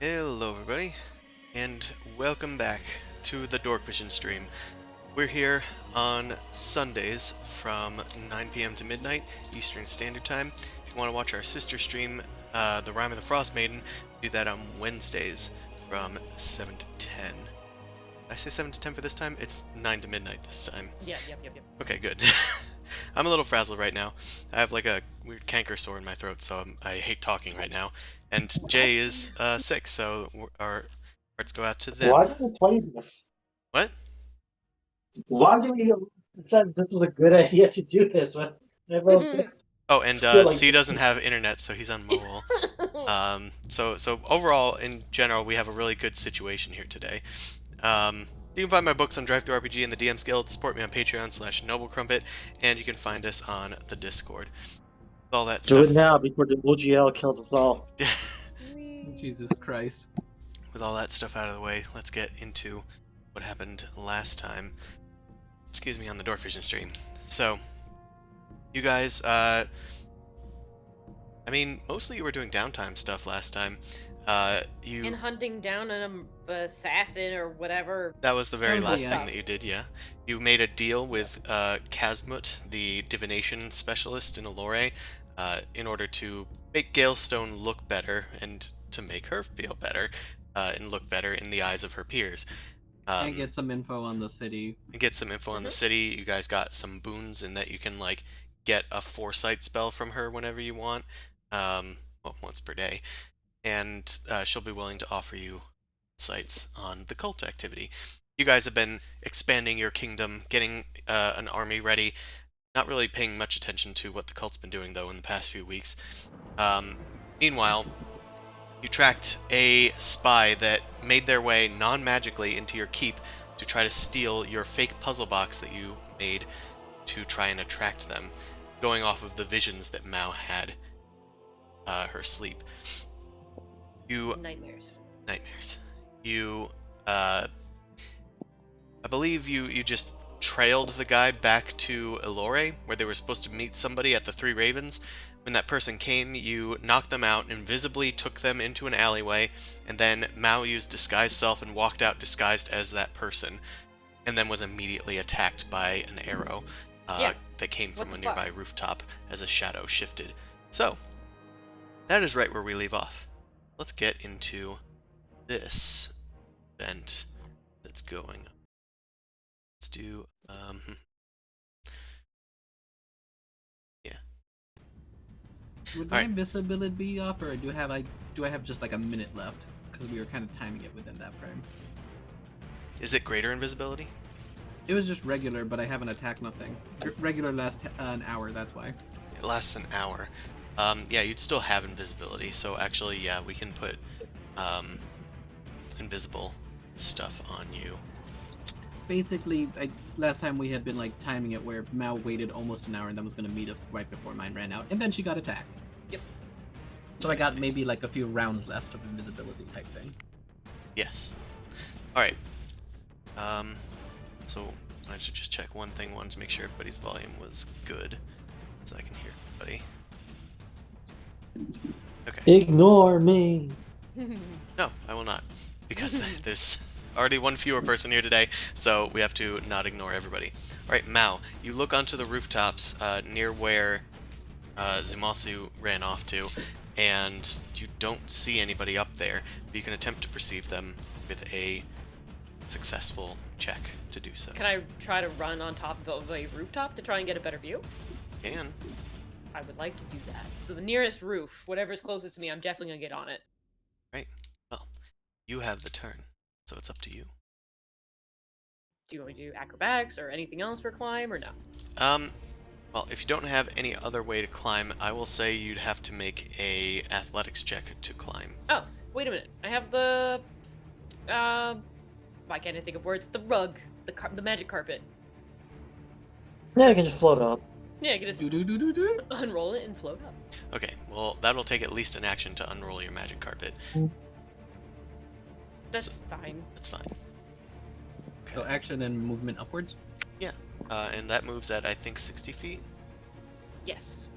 Hello everybody, and welcome back to the Dorkvision stream. We're here on Sundays from 9 p.m. to midnight Eastern Standard Time. If you want to watch our sister stream, The Rime of the Frost Maiden, do that on Wednesdays from 7 to 10. Did I say 7 to 10 for this time? It's 9 to midnight this time. Yep. Okay, good. I'm a little frazzled right now. I have like a weird canker sore in my throat, so I hate talking right now. And Jay is sick, so our hearts go out to them. Why did you play this? What? Why did you said this was a good idea to do this? Oh, and feel like C this doesn't have internet, so he's on mobile. So overall, in general, we have a really good situation here today. You can find my books on DriveThruRPG and the DM's Guild. Support me on Patreon/NobleCrumpet, and you can find us on the Discord. All that do stuff. it now before the OGL kills us all. Jesus Christ. With all that stuff out of the way, let's get into what happened last time. Excuse me, on the Dorkvision stream. So, you guys, I mean, mostly you were doing downtime stuff last time. And hunting down an assassin or whatever. That was the very last yeah. thing that you did, yeah. You made a deal with Casmut, the divination specialist in Allure, in order to make Galestone look better and to make her feel better and look better in the eyes of her peers. And get some info on the city. On the city. You guys got some boons in that you can like get a foresight spell from her whenever you want, once per day, and she'll be willing to offer you insights on the cult activity. You guys have been expanding your kingdom, getting an army ready, not really paying much attention to what the cult's been doing though in the past few weeks. Meanwhile, you tracked a spy that made their way non-magically into your keep to try to steal your fake puzzle box that you made to try and attract them, going off of the visions that Mao had her sleep. Nightmares. You, I believe you just trailed the guy back to Elore, where they were supposed to meet somebody at the Three Ravens. When that person came, you knocked them out, invisibly took them into an alleyway, and then Mao used disguise self and walked out disguised as that person, and then was immediately attacked by an arrow that came from a nearby rooftop as a shadow shifted. So, that is right where we leave off. Let's get into this event that's going. Let's do, yeah. Would my invisibility be off, or do I have just like a minute left? Because we were kind of timing it within that frame. Is it greater invisibility? It was just regular, but I haven't attacked nothing. Regular lasts an hour, that's why. It lasts an hour. Yeah, you'd still have invisibility, so actually, yeah, we can put invisible stuff on you. Basically, last time we had been like timing it where Mao waited almost an hour and then was going to meet us right before mine ran out, and then she got attacked. Yep. So I got maybe like a few rounds left of invisibility type thing. Yes. Alright. So I should just check one thing, wanted to make sure everybody's volume was good, so I can hear everybody. Okay. Ignore me. No, I will not, because there's already one fewer person here today, so we have to not ignore everybody. Alright, Mao, you look onto the rooftops near where Zumasu ran off to, and you don't see anybody up there, but you can attempt to perceive them with a successful check to do so. Can I try to run on top of a rooftop to try and get a better view? Can. I would like to do that. So the nearest roof, whatever's closest to me, I'm definitely gonna get on it. Right. Well, you have the turn, so it's up to you. Do you want me to do acrobatics or anything else for climb, or no? Well, if you don't have any other way to climb, I will say you'd have to make a athletics check to climb. Oh, wait a minute. I have the, why can't I think of words? The rug, the magic carpet. Yeah, you can just float up. Yeah, you can just Do. unroll it and float up. Okay, well, that'll take at least an action to unroll your magic carpet. That's fine. That's fine. Okay. So action and movement upwards? Yeah, and that moves at, I think, 60 feet? Yes.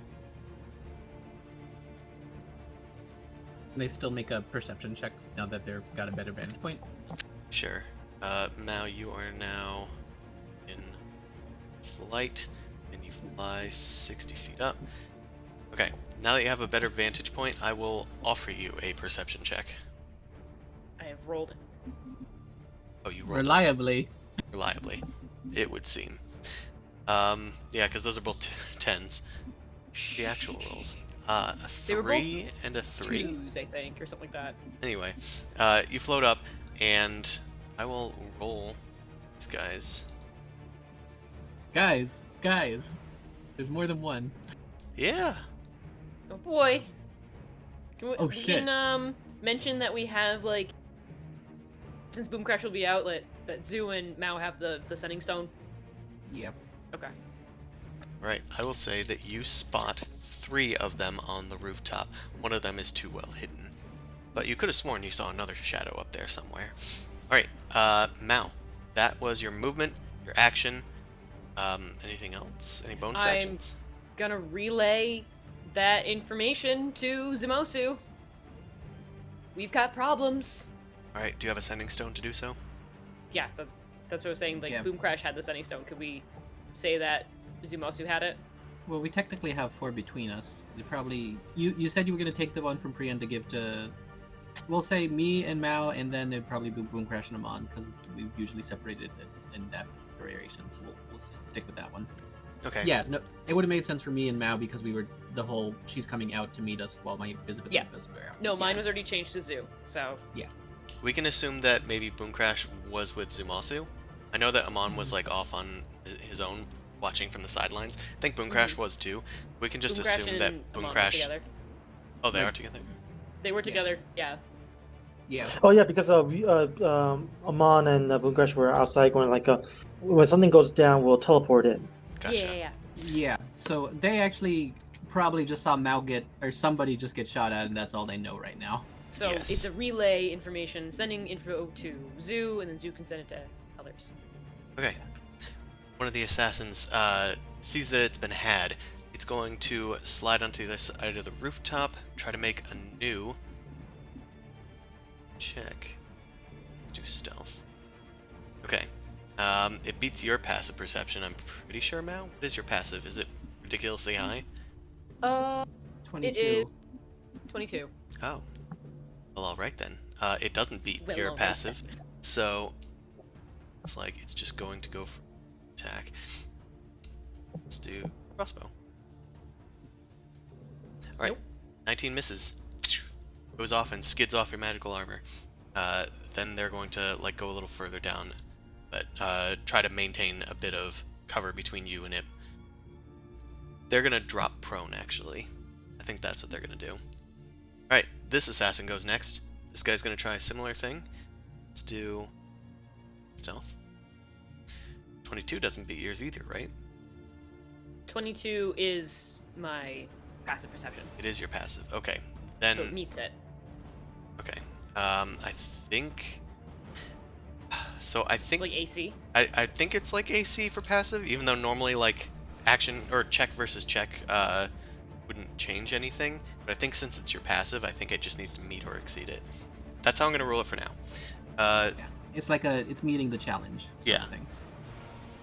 They still make a perception check now that they've got a better vantage point. Sure. Mao, you are now in flight, and you fly 60 feet up. Okay, now that you have a better vantage point, I will offer you a perception check. I have rolled it. Oh, you rolled Reliably. reliably, it would seem. Yeah, because those are both 10s. The actual rolls. A They were 3 and a 3. 2s, I think, or something like that. Anyway, you float up, and I will roll these guys. Guys, there's more than one. Yeah. Oh boy. Oh, we shit. can mention that we have, like, since Boom Crash will be out, that Zoo and Mao have the sending stone. Yep. Okay. Right, I will say that you spot 3 of them on the rooftop. One of them is too well hidden. But you could have sworn you saw another shadow up there somewhere. Alright, Mao, that was your movement, your action. Anything else? Any bonus actions? Gonna relay that information to Zumosu. We've got problems. Alright, do you have a sending stone to do so? Yeah, that's what I was saying. Like, Yeah. Boom Crash had the sending stone. Could we say that Zumosu had it? Well, we technically have 4 between us. You probably you said you were gonna take the one from Priyan to give to. We'll say me and Mao, and then it'd probably be Boom Crash and Amon because we usually separated it in that variation. So we'll stick with that one. Okay. Yeah, no, it would have made sense for me and Mao because we were the whole she's coming out to meet us while my visibility was out. No, mine Yeah. was already changed to Zoo. So We can assume that maybe Boom Crash was with Zumasu. I know that Amon was like off on his own, watching from the sidelines. I think Boom Crash was too. We can just Boom Crash assume that and Boom Amon were Crash. together. Oh, they Right. are together. They were together. Yeah. Yeah. Oh yeah, because Amon and Boom Crash were outside going like, when something goes down, we'll teleport in. Gotcha. Yeah. Yeah. So they actually probably just saw Mao somebody just get shot at, and that's all they know right now. So Yes. it's a relay information, sending info to Zoo, and then Zoo can send it to others. Okay. one of the assassins sees that it's been had. It's going to slide onto the side of the rooftop, try to make a new check. Let's do stealth. Okay. It beats your passive perception, I'm pretty sure, Mao. What is your passive? Is it ridiculously high? It 22. is 22. Oh. Well, alright then. It doesn't beat Well, your alright then. passive, so it's like it's just going to go for attack. Let's do crossbow. Alright, 19 misses. Goes off and skids off your magical armor. Then they're going to like go a little further down, but try to maintain a bit of cover between you and it. They're gonna drop prone, actually. I think that's what they're gonna do. Alright, this assassin goes next. This guy's gonna try a similar thing. Let's do stealth. 22 doesn't beat yours either, right? 22 is my passive perception. It is your passive. Okay, then So it meets it. okay. I think. So I It's think like AC. I think it's like AC for passive, even though normally like action or check versus check wouldn't change anything. But I think since it's your passive, I think it just needs to meet or exceed it. That's how I'm gonna rule it for now. Yeah. It's like it's meeting the challenge. Sort Yeah. of thing.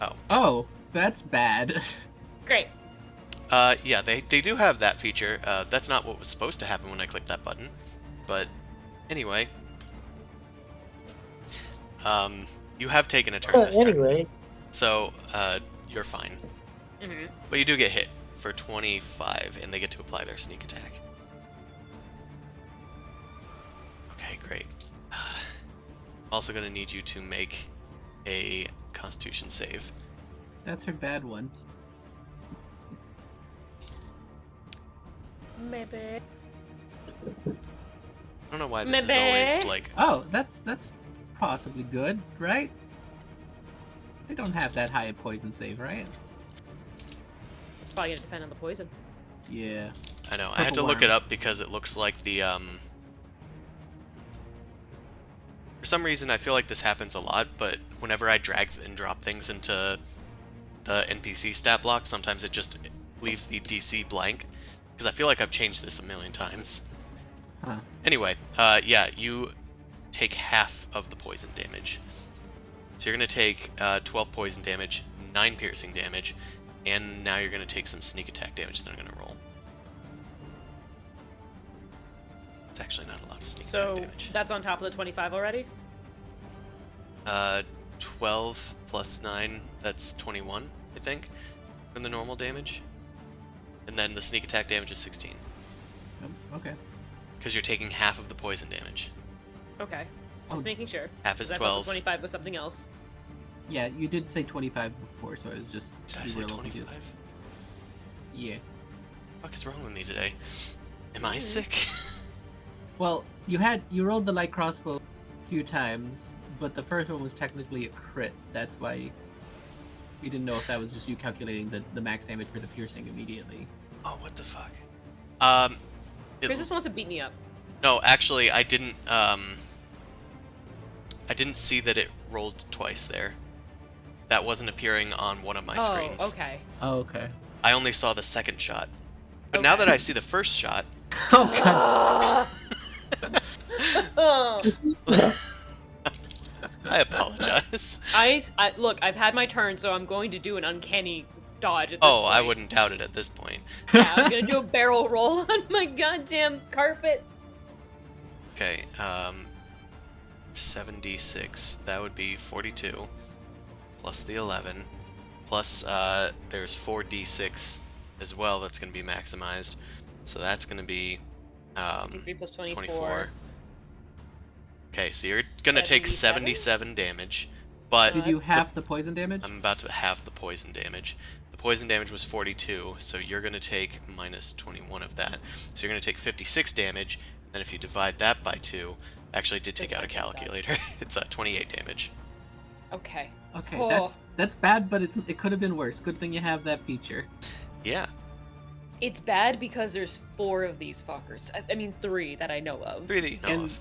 Oh. Oh, that's bad. Great. Yeah, they do have that feature. That's not what was supposed to happen when I clicked that button. But anyway, you have taken a turn this turn, Anyway, so you're fine. Mm-hmm. But you do get hit for 25, and they get to apply their sneak attack. Okay, great. Also gonna need you to make a Constitution save. That's her bad one. Maybe. I don't know why this is Maybe. always like. Oh, that's possibly good, right? They don't have that high a poison save, right? It's probably gonna depend on the poison. Yeah. I know. I had to Purple look worm. it up because it looks like the For some reason, I feel like this happens a lot, but whenever I drag and drop things into the NPC stat block, sometimes it just leaves the DC blank, because I feel like I've changed this a million times. Huh. Anyway, yeah, you take half of the poison damage. So you're going to take 12 poison damage, 9 piercing damage, and now you're going to take some sneak attack damage that I'm going to roll. It's actually not a lot of sneak So attack damage. that's on top of the 25 already? 12 plus 9, that's 21, I think, from the normal damage. And then the sneak attack damage is 16, Oh, okay. because you're taking half of the poison damage. Okay. Oh. Just making sure. Half is 'Cause I thought 12. the 25 was something else. Yeah, you did say 25 before, so I was just Did I we say were a little 25? confused. Yeah. What is wrong with me today? Am I sick? Well, you rolled the light crossbow a few times, but the first one was technically a crit. That's why we didn't know if that was just you calculating the max damage for the piercing immediately. Oh, what the fuck? Chris just wants to beat me up. No, actually, I didn't see that it rolled twice there. That wasn't appearing on one of my screens. Okay. Oh, okay. I only saw the second shot. But now Okay. that I see the first shot, Oh god. Oh. I apologize. I look. I've had my turn, so I'm going to do an uncanny dodge. At this Oh, I point. wouldn't doubt it at this point. Yeah, I'm gonna do a barrel roll on my goddamn carpet. Okay, 7d6. That would be 42. Plus the 11. Plus, there's 4d6 as well that's going to be maximized. So that's going to be 3 plus 24. 24. Okay, so you're going to take 77 damage. But Did you half the poison damage? I'm about to halve the poison damage. The poison damage was 42, so you're going to take minus 21 of that. So you're going to take 56 damage, and if you divide that by 2, actually did take out a calculator. It's 28 damage. Okay. Okay, Oh. that's bad, but it could have been worse. Good thing you have that feature. Yeah. It's bad because there's 4 of these fuckers. I mean 3 that I know of. 3 that you know And of.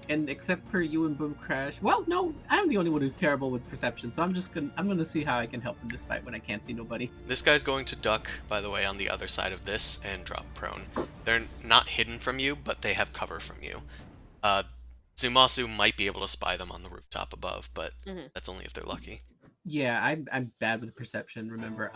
And except for you and Boom Crash, well, no, I'm the only one who's terrible with perception, so I'm gonna see how I can help in this fight when I can't see nobody. This guy's going to duck, by the way, on the other side of this and drop prone. They're not hidden from you, but they have cover from you. Zumasu might be able to spy them on the rooftop above, but that's only if they're lucky. Yeah, I'm bad with perception, remember.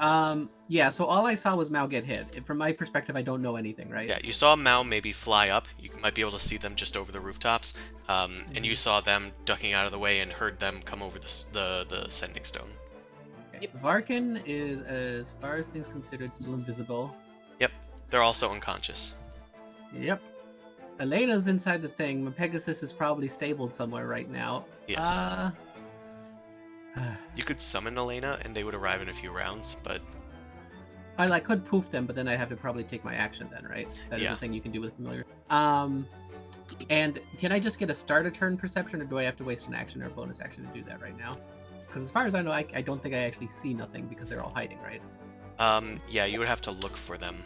Yeah, so all I saw was Mao get hit. From my perspective, I don't know anything, right? Yeah, you saw Mao maybe fly up. You might be able to see them just over the rooftops. And you saw them ducking out of the way and heard them come over the sending stone. Okay. Varkin is, as far as things considered, still invisible. Yep, they're also unconscious. Yep. Elena's inside the thing. My Pegasus is probably stabled somewhere right now. Yes. You could summon Elena and they would arrive in a few rounds, but... I could poof them, but then I'd have to probably take my action then, right? That is a thing you can do with Familiar. And can I just get a start a turn perception, or do I have to waste an action or a bonus action to do that right now? Because as far as I know, I don't think I actually see nothing because they're all hiding, right? Yeah, you would have to look for them.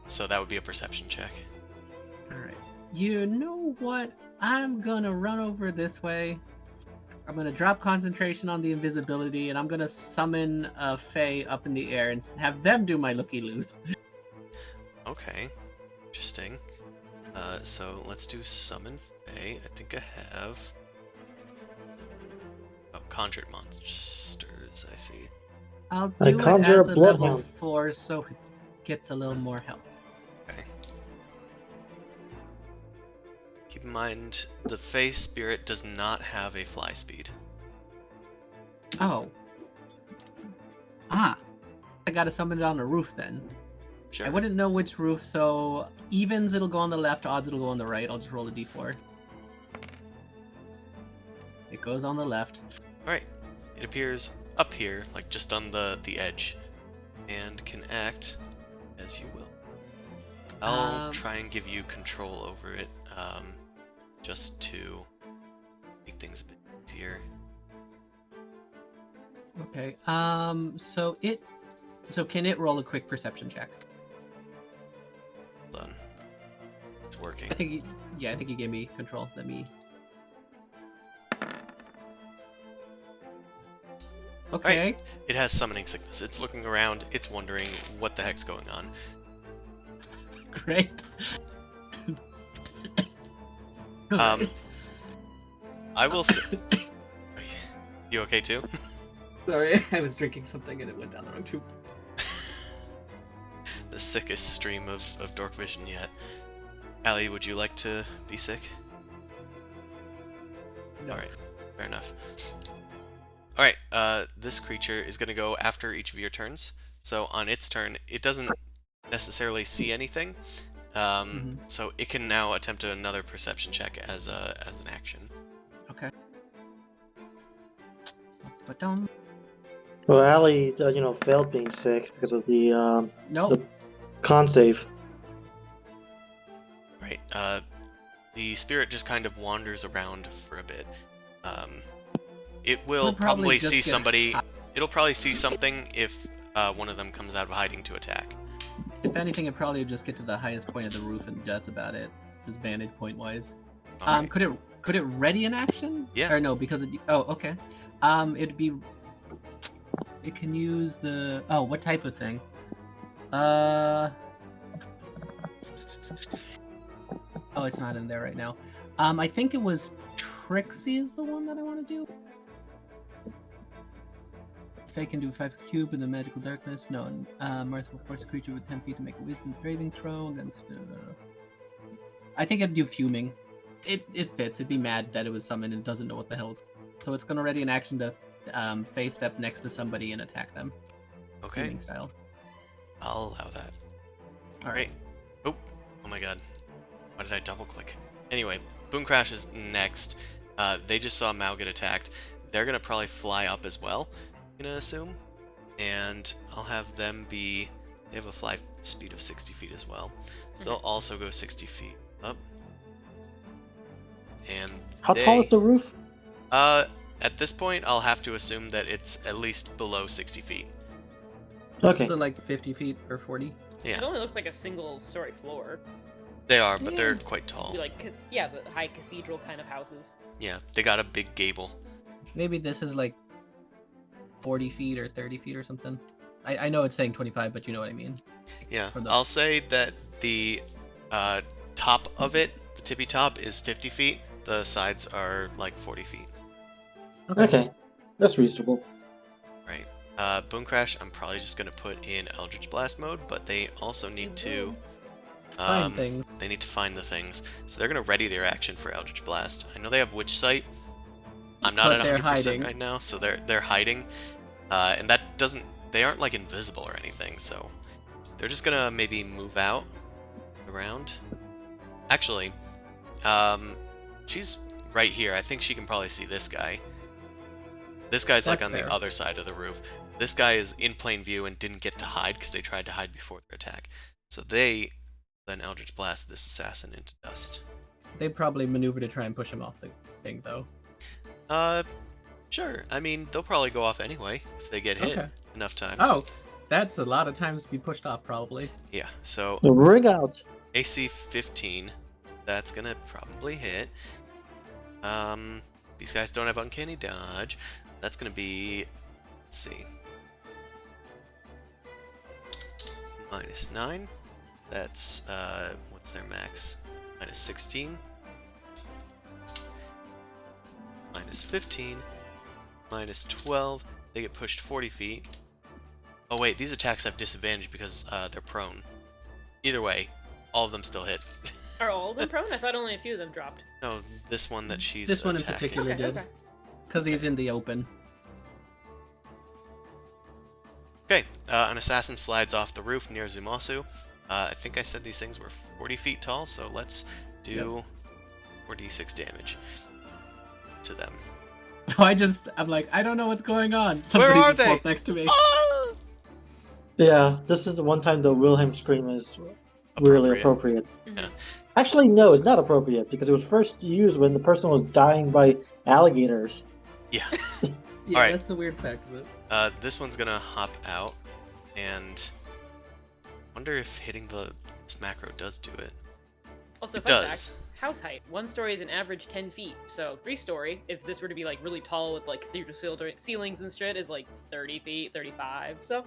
So that would be a perception check. Alright. You know what? I'm gonna run over this way. I'm gonna drop concentration on the invisibility, and I'm gonna summon a Fae up in the air and have them do my looky-loos. Okay. Interesting. So let's do summon Fae. I think I have... Oh, conjured monsters, I see. I'll do it conjure as a a level bloodhound. 4 so it gets a little more health. Okay. Keep in mind, the Fae spirit does not have a fly speed. Oh. I gotta summon it on a roof then. Sure. I wouldn't know which roof, so evens it'll go on the left, odds it'll go on the right. I'll just roll a d4. It goes on the left. Alright. It appears up here, like just on the edge, and can act as you will. I'll try and give you control over it, just to make things a bit easier. Okay. So can it roll a quick perception check? Done. It's working. I think you gave me control. Let me. Okay. Right. It has summoning sickness. It's looking around. It's wondering what the heck's going on. Great. I will say... You okay too? Sorry, I was drinking something and it went down the wrong tube. The sickest stream of Dorkvision yet. Allie, would you like to be sick? No. Alright, fair enough. Alright, this creature is going to go after each of your turns. So on its turn, it doesn't necessarily see anything. So it can now attempt another perception check as an action. Okay. But don't. Well, Allie, failed being sick because of the No. the con save. Right. The spirit just kind of wanders around for a bit. It will It'll probably probably just see get somebody. It'll probably see something if one of them comes out of hiding to attack. If anything, it probably would just get to the highest point of the roof, and that's about it, just vantage point wise. Alright. Could it ready an action? Yeah. Or no, because it. Oh, okay. It'd be. It can use the. Oh, what type of thing? Oh, it's not in there right now. I think it was Trixie is the one that I want to do. Fae can do 5 cube in the magical darkness. No, Martha will force a creature with 10 feet to make a wisdom saving throw against. I think I'd do fuming. It fits. It'd be mad that it was summoned and doesn't know what the hell it's. So it's gonna ready an action to face step next to somebody and attack them. Okay. Fuming style. I'll allow that. All right. Oh my god. Why did I double click? Anyway, Boom Crash is next. They just saw Mao get attacked. They're gonna probably fly up as well, I'm gonna assume. And I'll have them be... They have a fly speed of 60 feet as well. So they'll also go 60 feet up. And How tall is the roof? at this point, I'll have to assume that it's at least below 60 feet. Okay. So like 50 feet or 40. Yeah. It only looks like a single story floor. They are, but Yeah. they're quite tall. Be like, yeah, the high cathedral kind of houses. Yeah, they got a big gable. Maybe this is like 40 feet or 30 feet or something. I know it's saying 25, but you know what I mean. Yeah, For the- I'll say that the top of it, the tippy top, is 50 feet. The sides are like 40 feet. Okay, that's reasonable. Right. Boom Crash, I'm probably just going to put in Eldritch Blast mode, but they also need to... Find things. They need to find the things. So they're going to ready their action for Eldritch Blast. I know they have Witch Sight. I'm not But at they're 100% hiding. right now, so they're hiding. And that doesn't... They aren't, like, invisible or anything, so... They're just going to maybe move out around. Actually, she's right here. I think she can probably see this guy. This guy's like That's on fair. the other side of the roof. This guy is in plain view and didn't get to hide because they tried to hide before their attack. So they then Eldritch Blast this assassin into dust. They probably maneuver to try and push him off the thing, though. Sure. I mean, they'll probably go off anyway if they get hit Okay. enough times. Oh, that's a lot of times to be pushed off, probably. Yeah, so Ring out. AC 15, that's gonna probably hit. These guys don't have Uncanny Dodge. That's gonna be, let's see, -9. That's, what's their max? -16. -15. -12. They get pushed 40 feet. Oh wait, these attacks have disadvantage because they're prone. Either way, all of them still hit. Are all of them prone? I thought only a few of them dropped. No, this one that she's This one in attacking. particular Okay, did. okay. Because he's in the open. Okay, an assassin slides off the roof near Zumasu. I think I said these things were 40 feet tall, so let's do 4d6 damage to them. So I'm like, I don't know what's going on. Somebody are just they? walked next to me. Ah! Yeah, this is the one time the Wilhelm scream is really appropriate. Yeah. Actually, no, it's not appropriate because it was first used when the person was dying by alligators. Yeah. Yeah, Alright. that's the weird fact of it. This one's gonna hop out, and wonder if hitting this macro does do it. Also, It fun does. fact, house height. 1 story is an average 10 feet. So 3 story, if this were to be like really tall with like cathedral ceilings and shit, is like 30 feet, 35. So,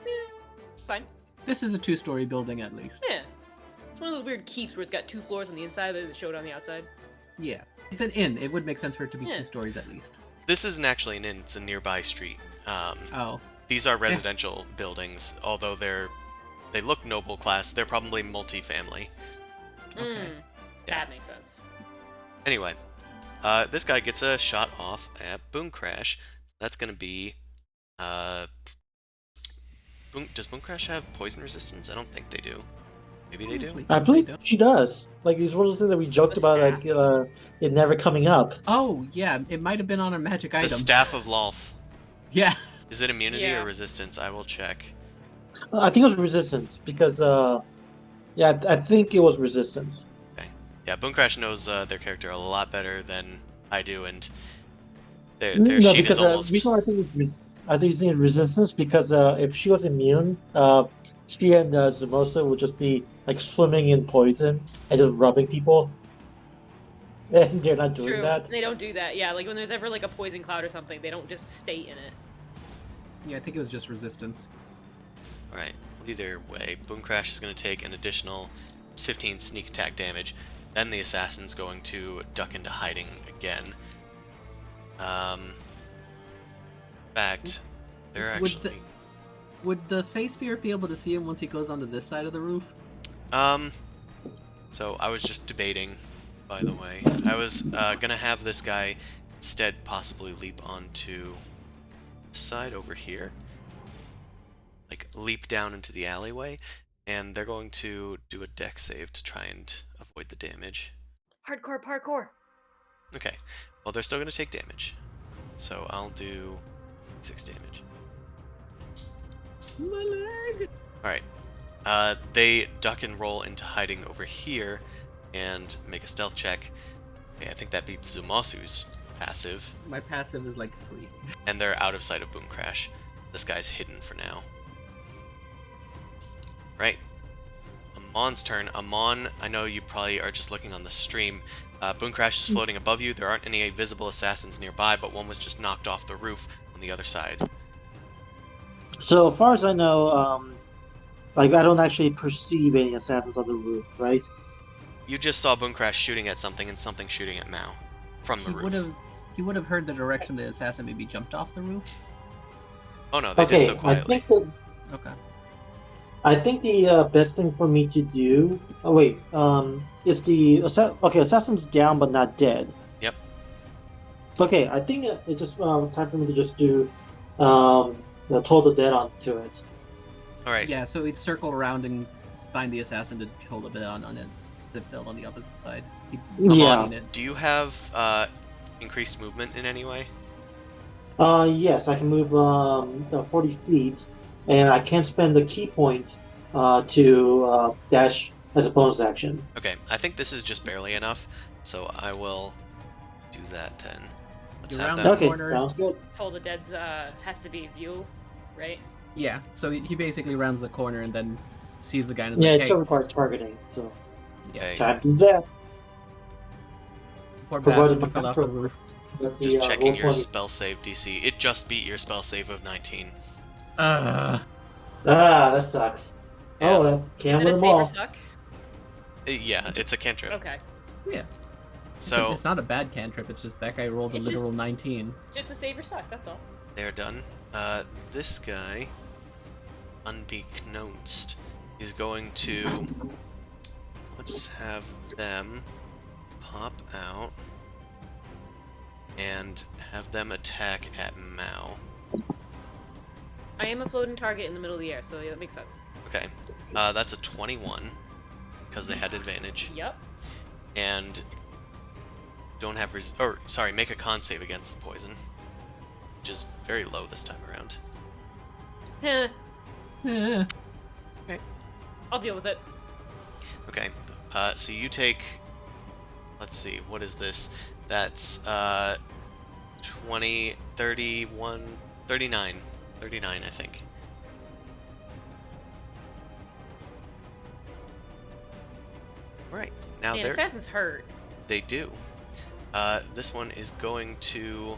it's fine. This is a 2-story building at least. Yeah. It's one of those weird keeps where it's got 2 floors on the inside that show it on the outside. Yeah. It's an inn. It would make sense for it to be Yeah. 2 stories at least. This isn't actually an inn; it's a nearby street. Oh. These are residential buildings, although they look noble class. They're probably multifamily. Okay. That makes sense. Anyway, this guy gets a shot off at Boom Crash. That's gonna be, does Boom Crash have poison resistance? I don't think they do. Maybe they do. Actually, I they believe don't. she does. Like, it's one of those things that we joked The about, staff. like, it never coming up. Oh, yeah. It might have been on a magic The item. Staff of Lolth. Yeah. Is it immunity Yeah. or resistance? I will check. I think it was resistance because, yeah, I think it was resistance. Yeah, Boom Crash knows their character a lot better than I do, and their No, sheet because is almost. reason why I think it's resistance because if she was immune, she and Zumosa would just be like swimming in poison and just rubbing people, and they're not doing True. that. They don't do that. Yeah, like when there's ever like a poison cloud or something, they don't just stay in it. Yeah, I think it was just resistance. Alright, either way, Boom Crash is going to take an additional 15 sneak attack damage. Then the assassin's going to duck into hiding again. In fact, they're Would the- actually. Would the face spirit be able to see him once he goes onto this side of the roof? So I was just debating, by the way. I was gonna have this guy instead possibly leap onto the side over here. Like, leap down into the alleyway, and they're going to do a dex save to try and avoid the damage. Hardcore parkour. Okay, well, they're still gonna take damage. So I'll do 6 damage. My leg! Alright. They duck and roll into hiding over here and make a stealth check. Okay, I think that beats Zumasu's passive. My passive is like 3. And they're out of sight of Boom Crash. This guy's hidden for now. Right. Amon's turn. Amon, I know you probably are just looking on the stream. Boom Crash is floating above you. There aren't any visible assassins nearby, but one was just knocked off the roof on the other side. So far as I know, like I don't actually perceive any assassins on the roof, right? You just saw Boom Crash shooting at something and something shooting at Mao from the roof. He would have heard the direction the assassin maybe jumped off the roof. Oh no, they Okay, did so quietly. Okay. I think the best thing for me to do. Oh wait, is the assassin's down but not dead. Yep. Okay, I think it's just time for me to just do toll the dead onto it. All right. Yeah, so he'd circle around and find the assassin to pull the bit on it. The bill on the opposite side. Yeah. It. Do you have increased movement in any way? Yes, I can move 40 feet, and I can spend the key point to dash as a bonus action. Okay, I think this is just barely enough, so I will do that then. Let's have Around them. Okay, corner. sounds good. Toll the Dead's has to be view, right? Yeah, so he basically rounds the corner and then sees the guy and is Yeah, like, it hey, still requires targeting, so Okay, time to do that. poor Provided bastard who fell off the roof. just checking roll your 20. spell save DC. It just beat your spell save of 19. Ah, that sucks. Yeah. Oh well, can't Is it win a them save or all. suck? Yeah, it's a cantrip. Okay. Yeah. So It's not a bad cantrip, it's just that guy rolled a It's literal 19. Just a save or suck, that's all. they're done. This guy, unbeknownst, is going to. Let's have them pop out and have them attack at Mao. I am a floating target in the middle of the air, so yeah, that makes sense. Okay, that's a 21 because they had advantage, Yep. and don't have make a con save against the poison, which is very low this time around. Heh, Eh. I'll deal with it. Okay, so you take. Let's see, what is this? That's 20, 31, 39. 39, I think. Alright, now And assassin's hurt. they do. This one is going to.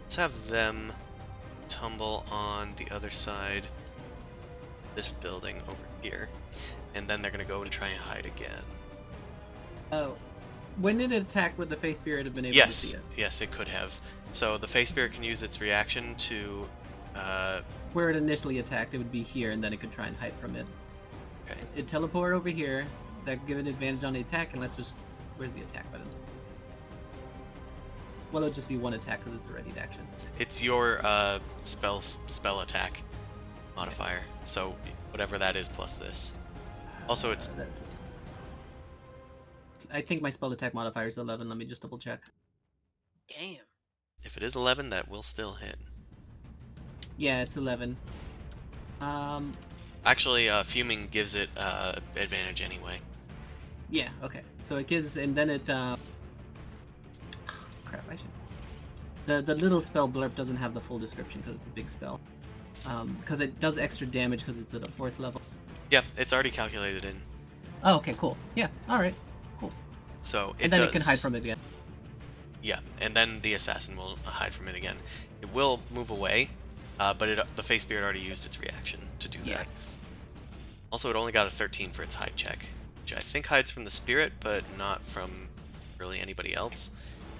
Let's have them tumble on the other side. This building over here. And then they're going to go and try and hide again. Oh. When did it attack, would the face spirit have been able to see Yes, it? yes, it could have. So the Face Spirit can use its reaction to. Where it initially attacked, it would be here, and then it could try and hide from it. Okay. It teleport over here, that could give it advantage on the attack, and let's just... Where's the attack button? Well, it would just be one attack, because it's a ready action. It's your spell attack modifier. So whatever that is plus this. Also, it's That's it. I think my spell attack modifier is 11, let me just double check. Damn. if it is 11, that will still hit. Yeah, it's 11. Actually, fuming gives it advantage anyway. Yeah, okay. So it gives, and then it, crap, I should... The little spell blurb doesn't have the full description because it's a big spell. Because it does extra damage because it's at a 4th level. Yep, it's already calculated in. Oh, okay, cool. Yeah, alright, cool. So it And then does. it can hide from it again. Yeah, and then the assassin will hide from it again. It will move away, but the face spirit already used its reaction to do Yeah. that. Also, it only got a 13 for its hide check, which I think hides from the spirit, but not from really anybody else.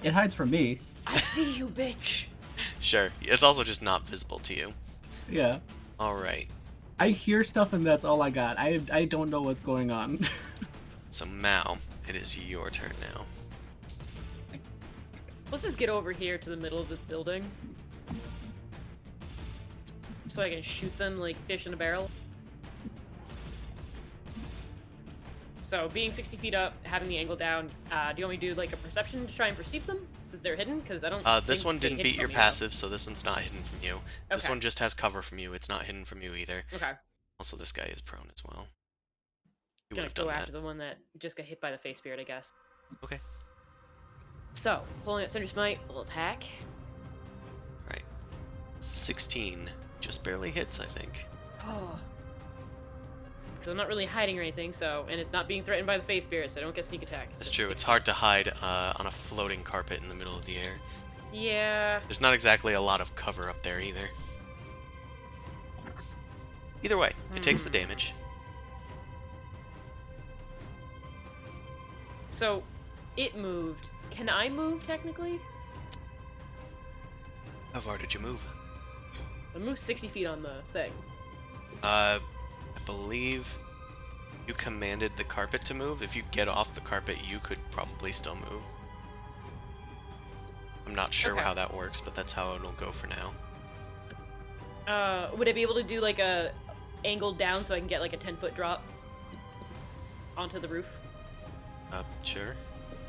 It hides from me. I see you, bitch. Sure, it's also just not visible to you. Yeah. All right, I hear stuff and that's all I got. I don't know what's going on. so Mao, it is your turn now. Let's just get over here to the middle of this building. So I can shoot them like fish in a barrel. So being 60 feet up, having the angle down, do you want me to do like a perception to try and perceive them? Since they're hidden? Because I don't This think one they didn't hid beat your from me, though. passive, so this one's not hidden from you. This Okay. one just has cover from you. It's not hidden from you either. Okay. Also, this guy is prone as well. You would Gonna have done go that. after the one that just got hit by the face spirit, I guess. Okay. So, pulling out Cinder Smite, we'll attack. Right. 16. Just barely hits, I think. Oh. Because I'm not really hiding or anything, so... And it's not being threatened by the face spirit, so I don't get sneak attack. That's true. It's hard to hide on a floating carpet in the middle of the air. Yeah. There's not exactly a lot of cover up there either. Either way, it takes the damage. So, it moved. Can I move, technically? How far did you move? I moved 60 feet on the thing. I believe you commanded the carpet to move. If you get off the carpet, you could probably still move. I'm not sure Okay. how that works, but that's how it'll go for now. Would I be able to do like a angled down so I can get like a 10-foot drop onto the roof? Sure.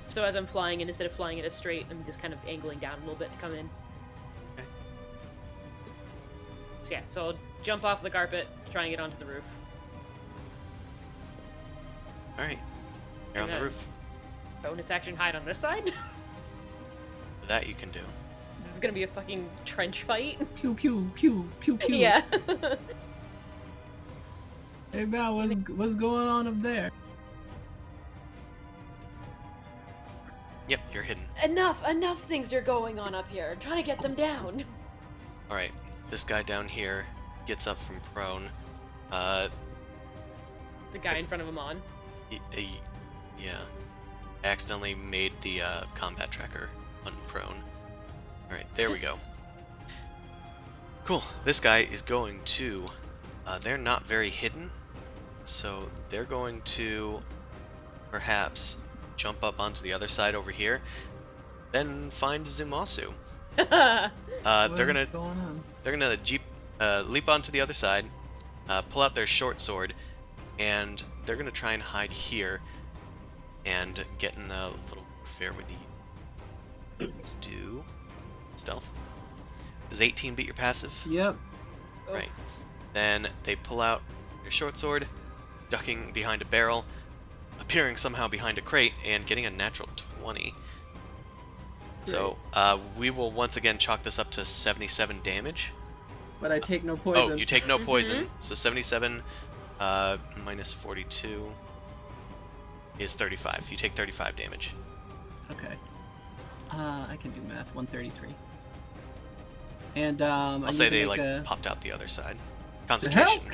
So as I'm flying in, instead of flying it straight, I'm just kind of angling down a little bit to come in. Okay. So yeah, so I'll jump off the carpet, try and get onto the roof. Alright. You're on the Okay. roof. Bonus action hide on this side? That you can do. This is gonna be a fucking trench fight. Pew pew pew pew pew. Yeah. Hey Mal, what's going on up there? Yep, you're hidden. Enough things are going on up here. I'm trying to get them down. Alright, this guy down here gets up from prone. The guy in front of him on. Yeah. I accidentally made the combat tracker unprone. Alright, there we go. Cool. This guy is going to... they're not very hidden, so they're going to perhaps jump up onto the other side over here, then find Zumasu. They're gonna leap onto the other side, pull out their short sword, and they're gonna try and hide here and get in a little fair with the. Let's do stealth. Does 18 beat your passive? Yep. Oh. Right. Then they pull out their short sword, ducking behind a barrel, appearing somehow behind a crate, and getting a natural 20. So we will once again chalk this up to 77 damage. But I take no poison. Oh, you take no poison. So 77 minus 42 is 35. You take 35 damage. Okay. I can do math. 133. And I'll say they like popped out the other side. Concentration.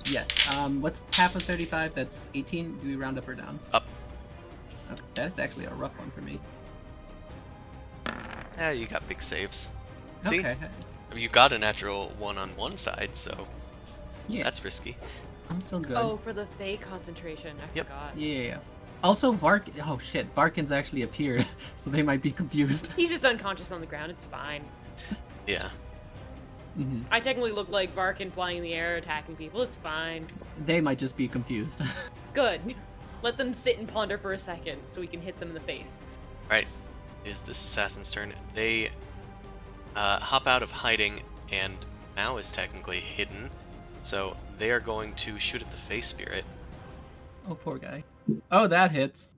Yes. What's half of 35? That's 18. Do we round up or down? Up. Okay. That's actually a rough one for me. Yeah, you got big saves. See? Okay. You got a natural 1 on one side, so Yeah. that's risky. I'm still good. Oh, for the Fey concentration. I Yep. forgot. Yeah. Also, Oh shit. Varkin's actually appeared, so they might be confused. He's just unconscious on the ground. It's fine. Yeah. Hmm. I technically look like Varkin flying in the air, attacking people. It's fine. They might just be confused. Good. Let them sit and ponder for a second so we can hit them in the face. Right. Is this assassin's turn? They hop out of hiding, and Mao is technically hidden, so they are going to shoot at the face spirit. Oh, poor guy. Oh, that hits.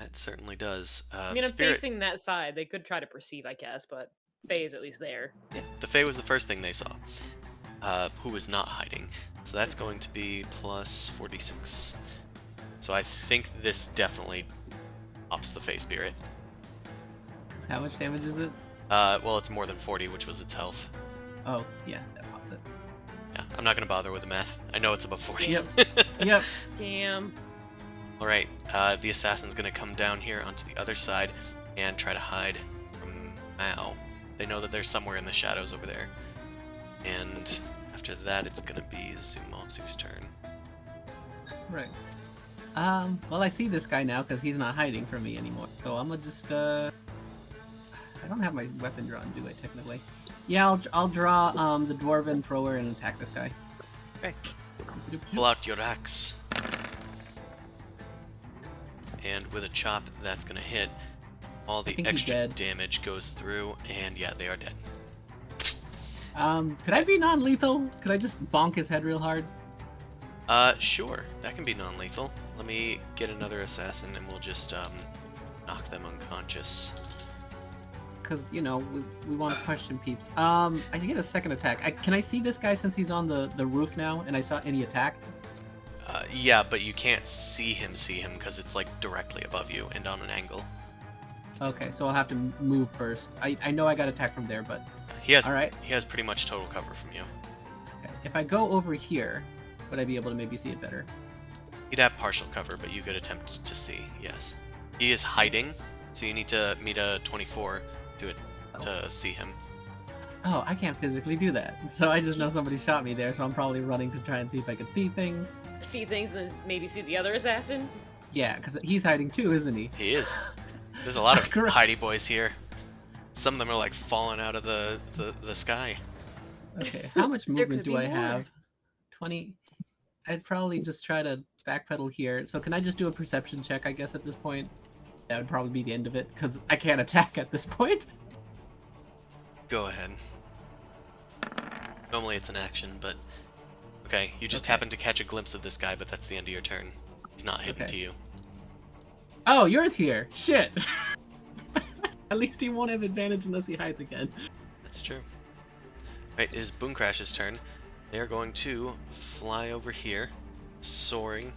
That certainly does. I mean, The I'm spirit, facing that side. They could try to perceive, I guess, but Fey is at least there. yeah, the Fae was the first thing they saw, who was not hiding. So that's going to be plus 46. So I think this definitely ups the face spirit. How much damage is it? Well, it's more than 40, which was its health. Oh, yeah, that pops it. Yeah, I'm not going to bother with the math. I know it's above 40. Yep. Yep. Damn. Alright, the assassin's going to come down here onto the other side and try to hide from Mao. They know that they're somewhere in the shadows over there. And after that, it's going to be Zumasu's turn. Right. Well, I see this guy now because he's not hiding from me anymore. So I'm gonna just, I don't have my weapon drawn, do I, technically? Yeah, I'll draw, the Dwarven Thrower and attack this guy. Okay. Pull out your axe. And with a chop, that's going to hit. All the think he's extra dead. damage goes through, and yeah, they are dead. Could I be non-lethal? Could I just bonk his head real hard? Sure. That can be non-lethal. Let me get another assassin, and we'll just, knock them unconscious. Because, you know, we want to question peeps. I get a second attack. Can I see this guy since he's on the roof now, and he attacked? Yeah, but you can't see him because it's like directly above you and on an angle. Okay, so I'll have to move first. I know I got attacked from there, but He has all right. he has pretty much total cover from you. Okay. If I go over here, would I be able to maybe see it better? You'd have partial cover, but you could attempt to see. Yes, he is hiding, so you need to meet a 24 to see him. Oh, I can't physically do that. So I just know somebody shot me there, so I'm probably running to try and see if I can see things. See things and then maybe see the other assassin. Yeah, because he's hiding too, isn't he? He is. There's a lot of Correct. hidey boys here. Some of them are like falling out of the sky. Okay, how much There movement could do be I more. have? 20. I'd probably just try to backpedal here. So can I just do a perception check, I guess, at this point? That would probably be the end of it, because I can't attack at this point. Go ahead. Normally it's an action, but okay. You just Okay. happen to catch a glimpse of this guy, but that's the end of your turn. He's not hidden Okay. to you. Oh, you're here. Shit. At least he won't have advantage unless he hides again. That's true. Right, it is Boom Crash's turn. They're going to fly over here, soaring,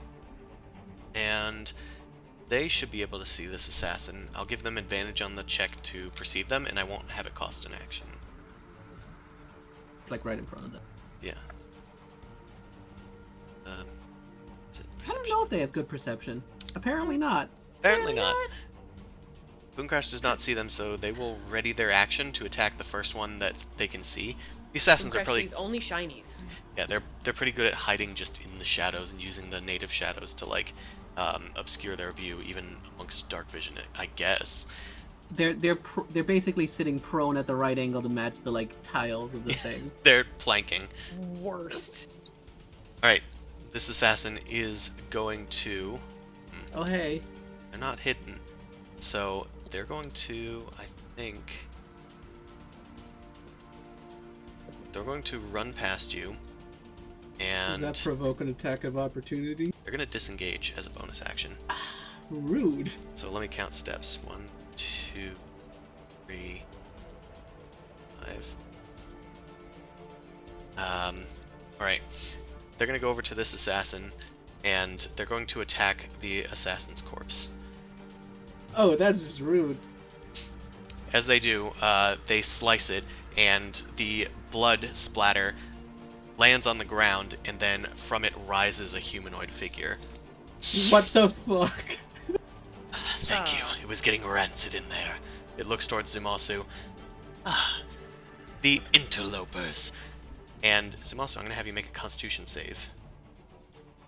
and they should be able to see this assassin. I'll give them advantage on the check to perceive them, and I won't have it cost an action. It's like right in front of them. Yeah. Is it I don't perception? know if they have good perception. Apparently not. Apparently not. Boom Crash does not see them, so they will ready their action to attack the first one that they can see. The assassins are probably only shinies. yeah, they're pretty good at hiding just in the shadows and using the native shadows to like obscure their view, even amongst dark vision, I guess. They're basically sitting prone at the right angle to match the like tiles of the thing. They're planking. Worst. All right, this assassin is going to. Oh hey. They're not hidden, so they're going to. I think they're going to run past you, and Does that provoke an attack of opportunity? they're going to disengage as a bonus action. Rude. So let me count steps. 1, 2, 3, 5. Alright. They're gonna go over to this assassin, and they're going to attack the assassin's corpse. Oh, that's just rude. As they do, they slice it, and the blood splatter lands on the ground, and then from it rises a humanoid figure. What the fuck? Thank you. It was getting rancid in there. It looks towards Zumasu. Ah, the interlopers. And Zumasu, I'm going to have you make a constitution save.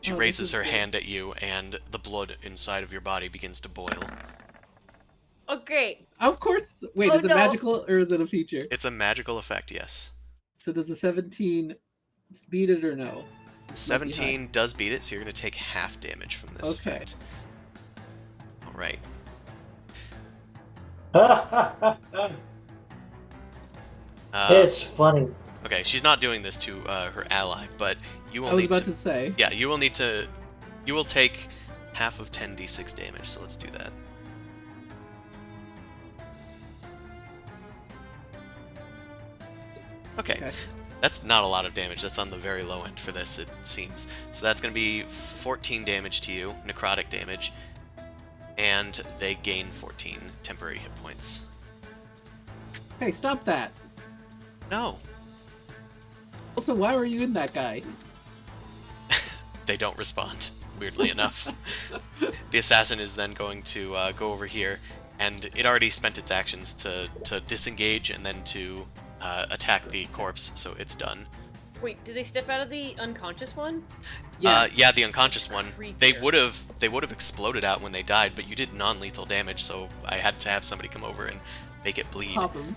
She Oh, this raises is her good. hand at you, and the blood inside of your body begins to boil. Okay. Of course. Wait, Oh, is it no. magical or is it a feature? It's a magical effect, yes. So does the 17 beat it or no? 17 does beat it, so you're going to take half damage from this Okay. effect. Alright. It's funny. Okay, she's not doing this to her ally, but you will I was need about to... to say. Yeah, you will need to... You will take half of 10d6 damage, so let's do that. Okay, that's not a lot of damage. That's on the very low end for this, it seems. So that's going to be 14 damage to you, necrotic damage, and they gain 14 temporary hit points. Hey, stop that. No, Also, why were you in that guy? they don't respond, weirdly enough. The assassin is then going to go over here, and it already spent its actions to disengage and then to attack the corpse, so it's done. Wait, did they step out of the unconscious one? Yeah, the unconscious one. They Creature. would have exploded out when they died, but you did non-lethal damage, so I had to have somebody come over and make it bleed. Pop him.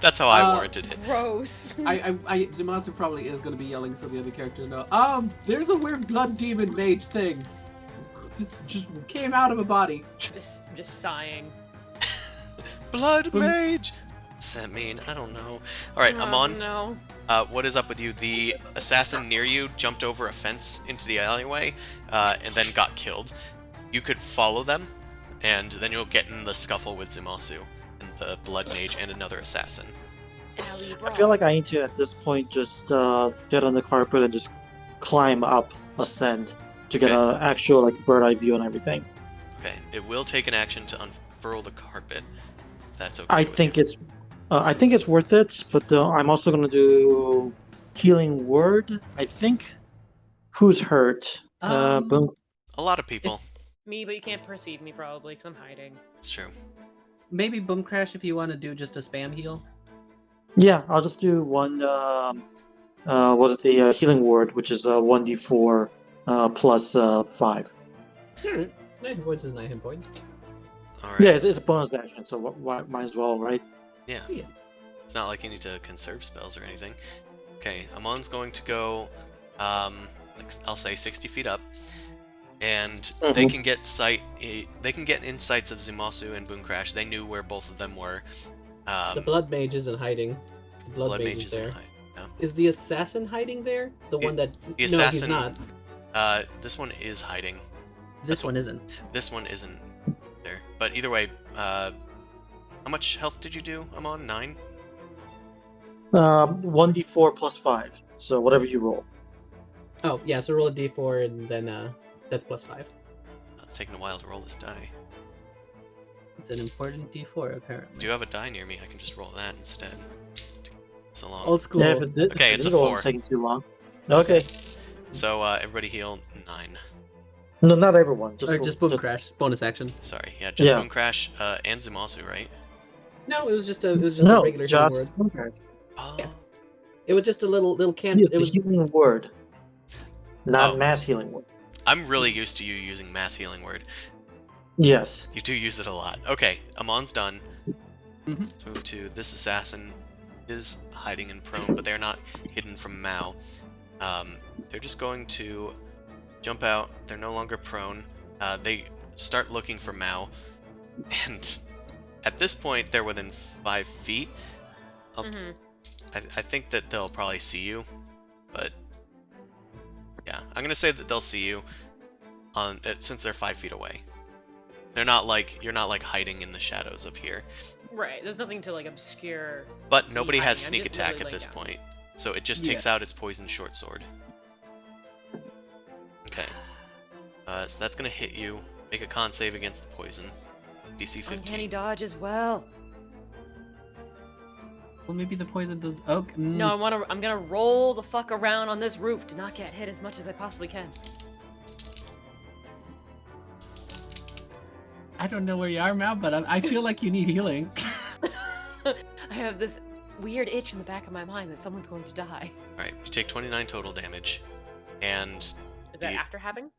That's how I warranted it. Gross. Zumasu probably is going to be yelling so the other characters know. There's a weird blood demon mage thing. Just came out of a body. just sighing. Blood mage. What's that mean? I don't know. All right, I'm on. No. What is up with you? The assassin near you jumped over a fence into the alleyway, and then got killed. You could follow them, and then you'll get in the scuffle with Zumasu and the blood mage and another assassin. I feel like I need to, at this point, just get on the carpet and just climb up ascend to get Okay. an actual like bird eye view and everything. Okay, it will take an action to unfurl the carpet. If that's okay I with you. think it's worth it, but I'm also gonna do healing word. I think who's hurt? Boom. A lot of people. Me, but you can't perceive me probably because I'm hiding. It's true. Maybe Boom Crash if you want to do just a spam heal. Yeah, I'll just do one. Was it the healing word, which is 1d4 plus 5. Alright. 9 hit points is 9 hit points. All right. Yeah, it's a bonus action, so might as well, right? Yeah. Yeah. It's not like you need to conserve spells or anything. Okay, Amon's going to go, like, I'll say 60 feet up, and they can get they can get insights of Zumasu and Boom Crash. They knew where both of them were. The Blood Mage is in hiding. The Blood, Mage is in there. hide. Yeah. Is the Assassin hiding there? The one that... The No, assassin. he's not. This one is hiding. This one isn't. This one isn't there. But either way, how much health did you do, Amon? 9? 1d4 plus 5. So whatever you roll. Oh, yeah, so roll a d4 and then that's plus 5. It's taking a while to roll this die. It's an important d4, apparently. Do you have a die near me? I can just roll that instead. So long. Old school. Yeah, but Okay, it's a this 4. taking too long. That's Okay. So everybody heal 9. No, not everyone. Or just Boom Crash. Bonus action. Sorry, yeah, just Yeah. Boom Crash and Zumasu, right? No, it was just a No, regular healing just word. Oh, Yeah. It was just a little can. Yes, It the was healing word, not Oh. mass healing word. I'm really used to you using mass healing word. Yes. You do use it a lot. Okay, Amon's done. Mhm. Let's move to this assassin is hiding in prone, but they're not hidden from Mao. They're just going to jump out. They're no longer prone. They start looking for Mao, and at this point, they're within 5 feet. Mm-hmm. I think that they'll probably see you, but yeah, I'm gonna say that they'll see you since they're 5 feet away. They're not like you're not like hiding in the shadows of here. Right. There's nothing to like obscure. But nobody hiding. has I'm sneak just attack literally at this laying point, so it just takes out its poison short sword. Okay, so that's gonna hit you. Make a con save against the poison. DC Uncanny 15. dodge as well. Well, maybe the poison does. Oh, No, I'm gonna roll the fuck around on this roof to not get hit as much as I possibly can. I don't know where you are, Mal, but I feel like you need healing. I have this weird itch in the back of my mind that someone's going to die. All right, you take 29 total damage, and Is that The- after having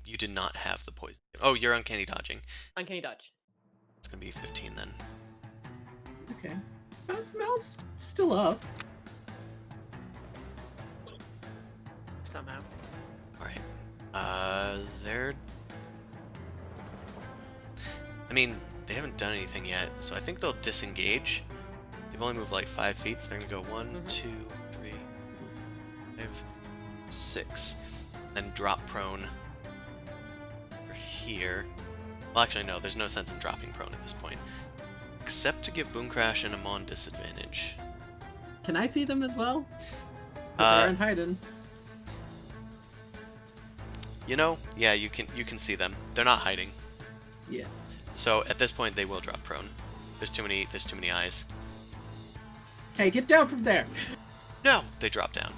you did not have the poison. Oh, you're uncanny dodging. uncanny dodge? It's gonna be 15 then. Okay. Mal's still up. Somehow. All right. They're. I mean, they haven't done anything yet, so I think they'll disengage. They've only moved like 5 feet, so they're gonna go 1, Mhm. 2, 3, 5, 6, then drop prone. Over here. Well, actually, no. There's no sense in dropping prone at this point, except to give Boom Crash and Amon disadvantage. Can I see them as well? Uh, They're in hiding. You know, yeah, you can see them. They're not hiding. Yeah. So at this point, they will drop prone. There's too many eyes. Hey, get down from there. No, they drop down.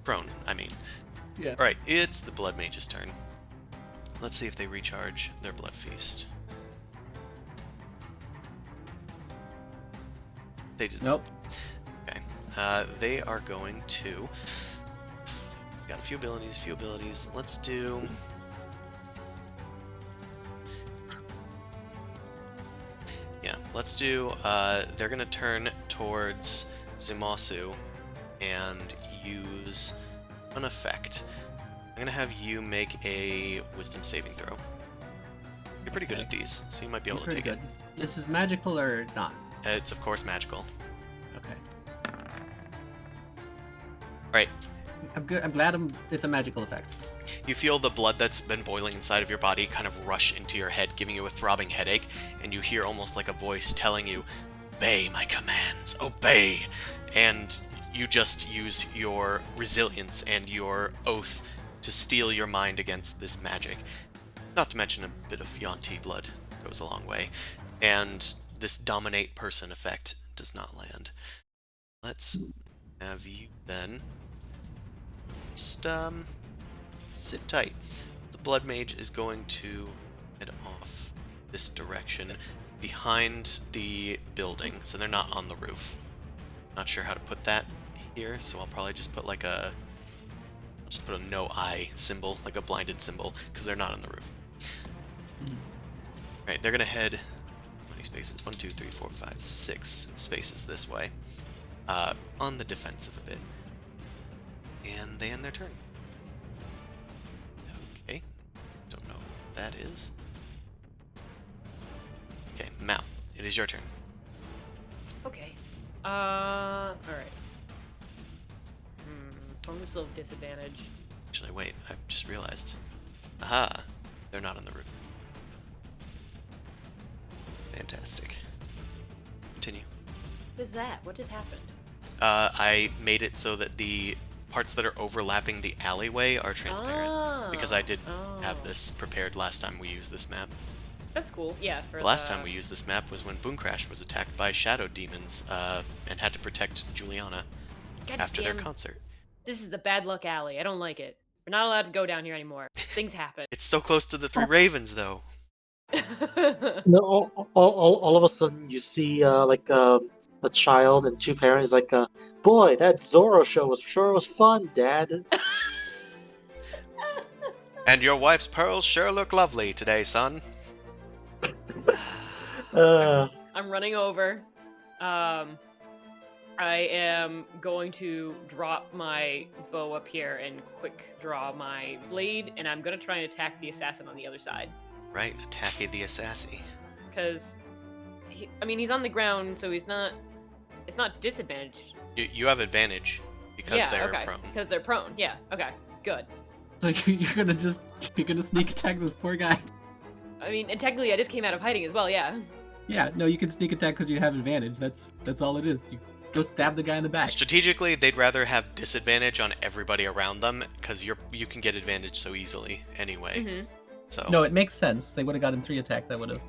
Prone, I mean. Yeah. Alright, it's the Blood Mage's turn. Let's see if they recharge their Blood Feast. They did. Nope. Okay. They are going to. Got a few abilities. Let's do. Yeah, let's do. They're gonna turn towards Zumasu and use an effect. I'm gonna have you make a Wisdom saving throw. You're pretty good at these, so you might be able to Pretty take good. This is magical or not? it. It's of course magical. Okay. Right. I'm good. I'm glad it's a magical effect. You feel the blood that's been boiling inside of your body kind of rush into your head, giving you a throbbing headache, and you hear almost like a voice telling you, "Obey my commands, obey!" And you just use your resilience and your oath to steel your mind against this magic. Not to mention a bit of Yuan-Ti blood goes a long way. And this dominate person effect does not land. Let's have you then just sit tight. The blood mage is going to head off this direction behind the building, so they're not on the roof. Not sure how to put that here, so I'll probably just put like a no eye symbol, like a blinded symbol, because they're not on the roof. Right, they're gonna head how many spaces? 1, 2, 3, 4, 5, 6 spaces this way. On the defensive a bit. And they end their turn. Okay. Don't know what that is. Okay, Mao, it is your turn. Okay. Alright. Opponents still have disadvantage. Actually, wait, I've just realized. Aha! They're not on the roof. Fantastic. Continue. What is that? What just happened? I made it so that the parts that are overlapping the alleyway are transparent. Because I did have this prepared last time we used this map. That's cool. Yeah. For The last time we used this map was when Boom Crash was attacked by shadow demons and had to protect Juliana after their concert. This is a bad luck alley. I don't like it. We're not allowed to go down here anymore. Things happen. It's so close to the Three Ravens, though. No, all of a sudden you see like a child and two parents like, boy, that Zorro show was fun, Dad. And your wife's pearls sure look lovely today, son. I'm running over. I am going to drop my bow up here and quick draw my blade, and I'm gonna try and attack the assassin on the other side. Right, attack the assassin. Because, he's on the ground, so he's not. It's not disadvantaged. You have advantage because they're prone. Because they're prone. Yeah. Okay. Good. So you're gonna sneak attack this poor guy. I mean, and technically, I just came out of hiding as well. Yeah. Yeah, no, you can sneak attack because you have advantage. That's all it is. You go stab the guy in the back. Strategically, they'd rather have disadvantage on everybody around them because you can get advantage so easily anyway. Mm-hmm. So no, it makes sense. They would have gotten 3 attacks. I would have.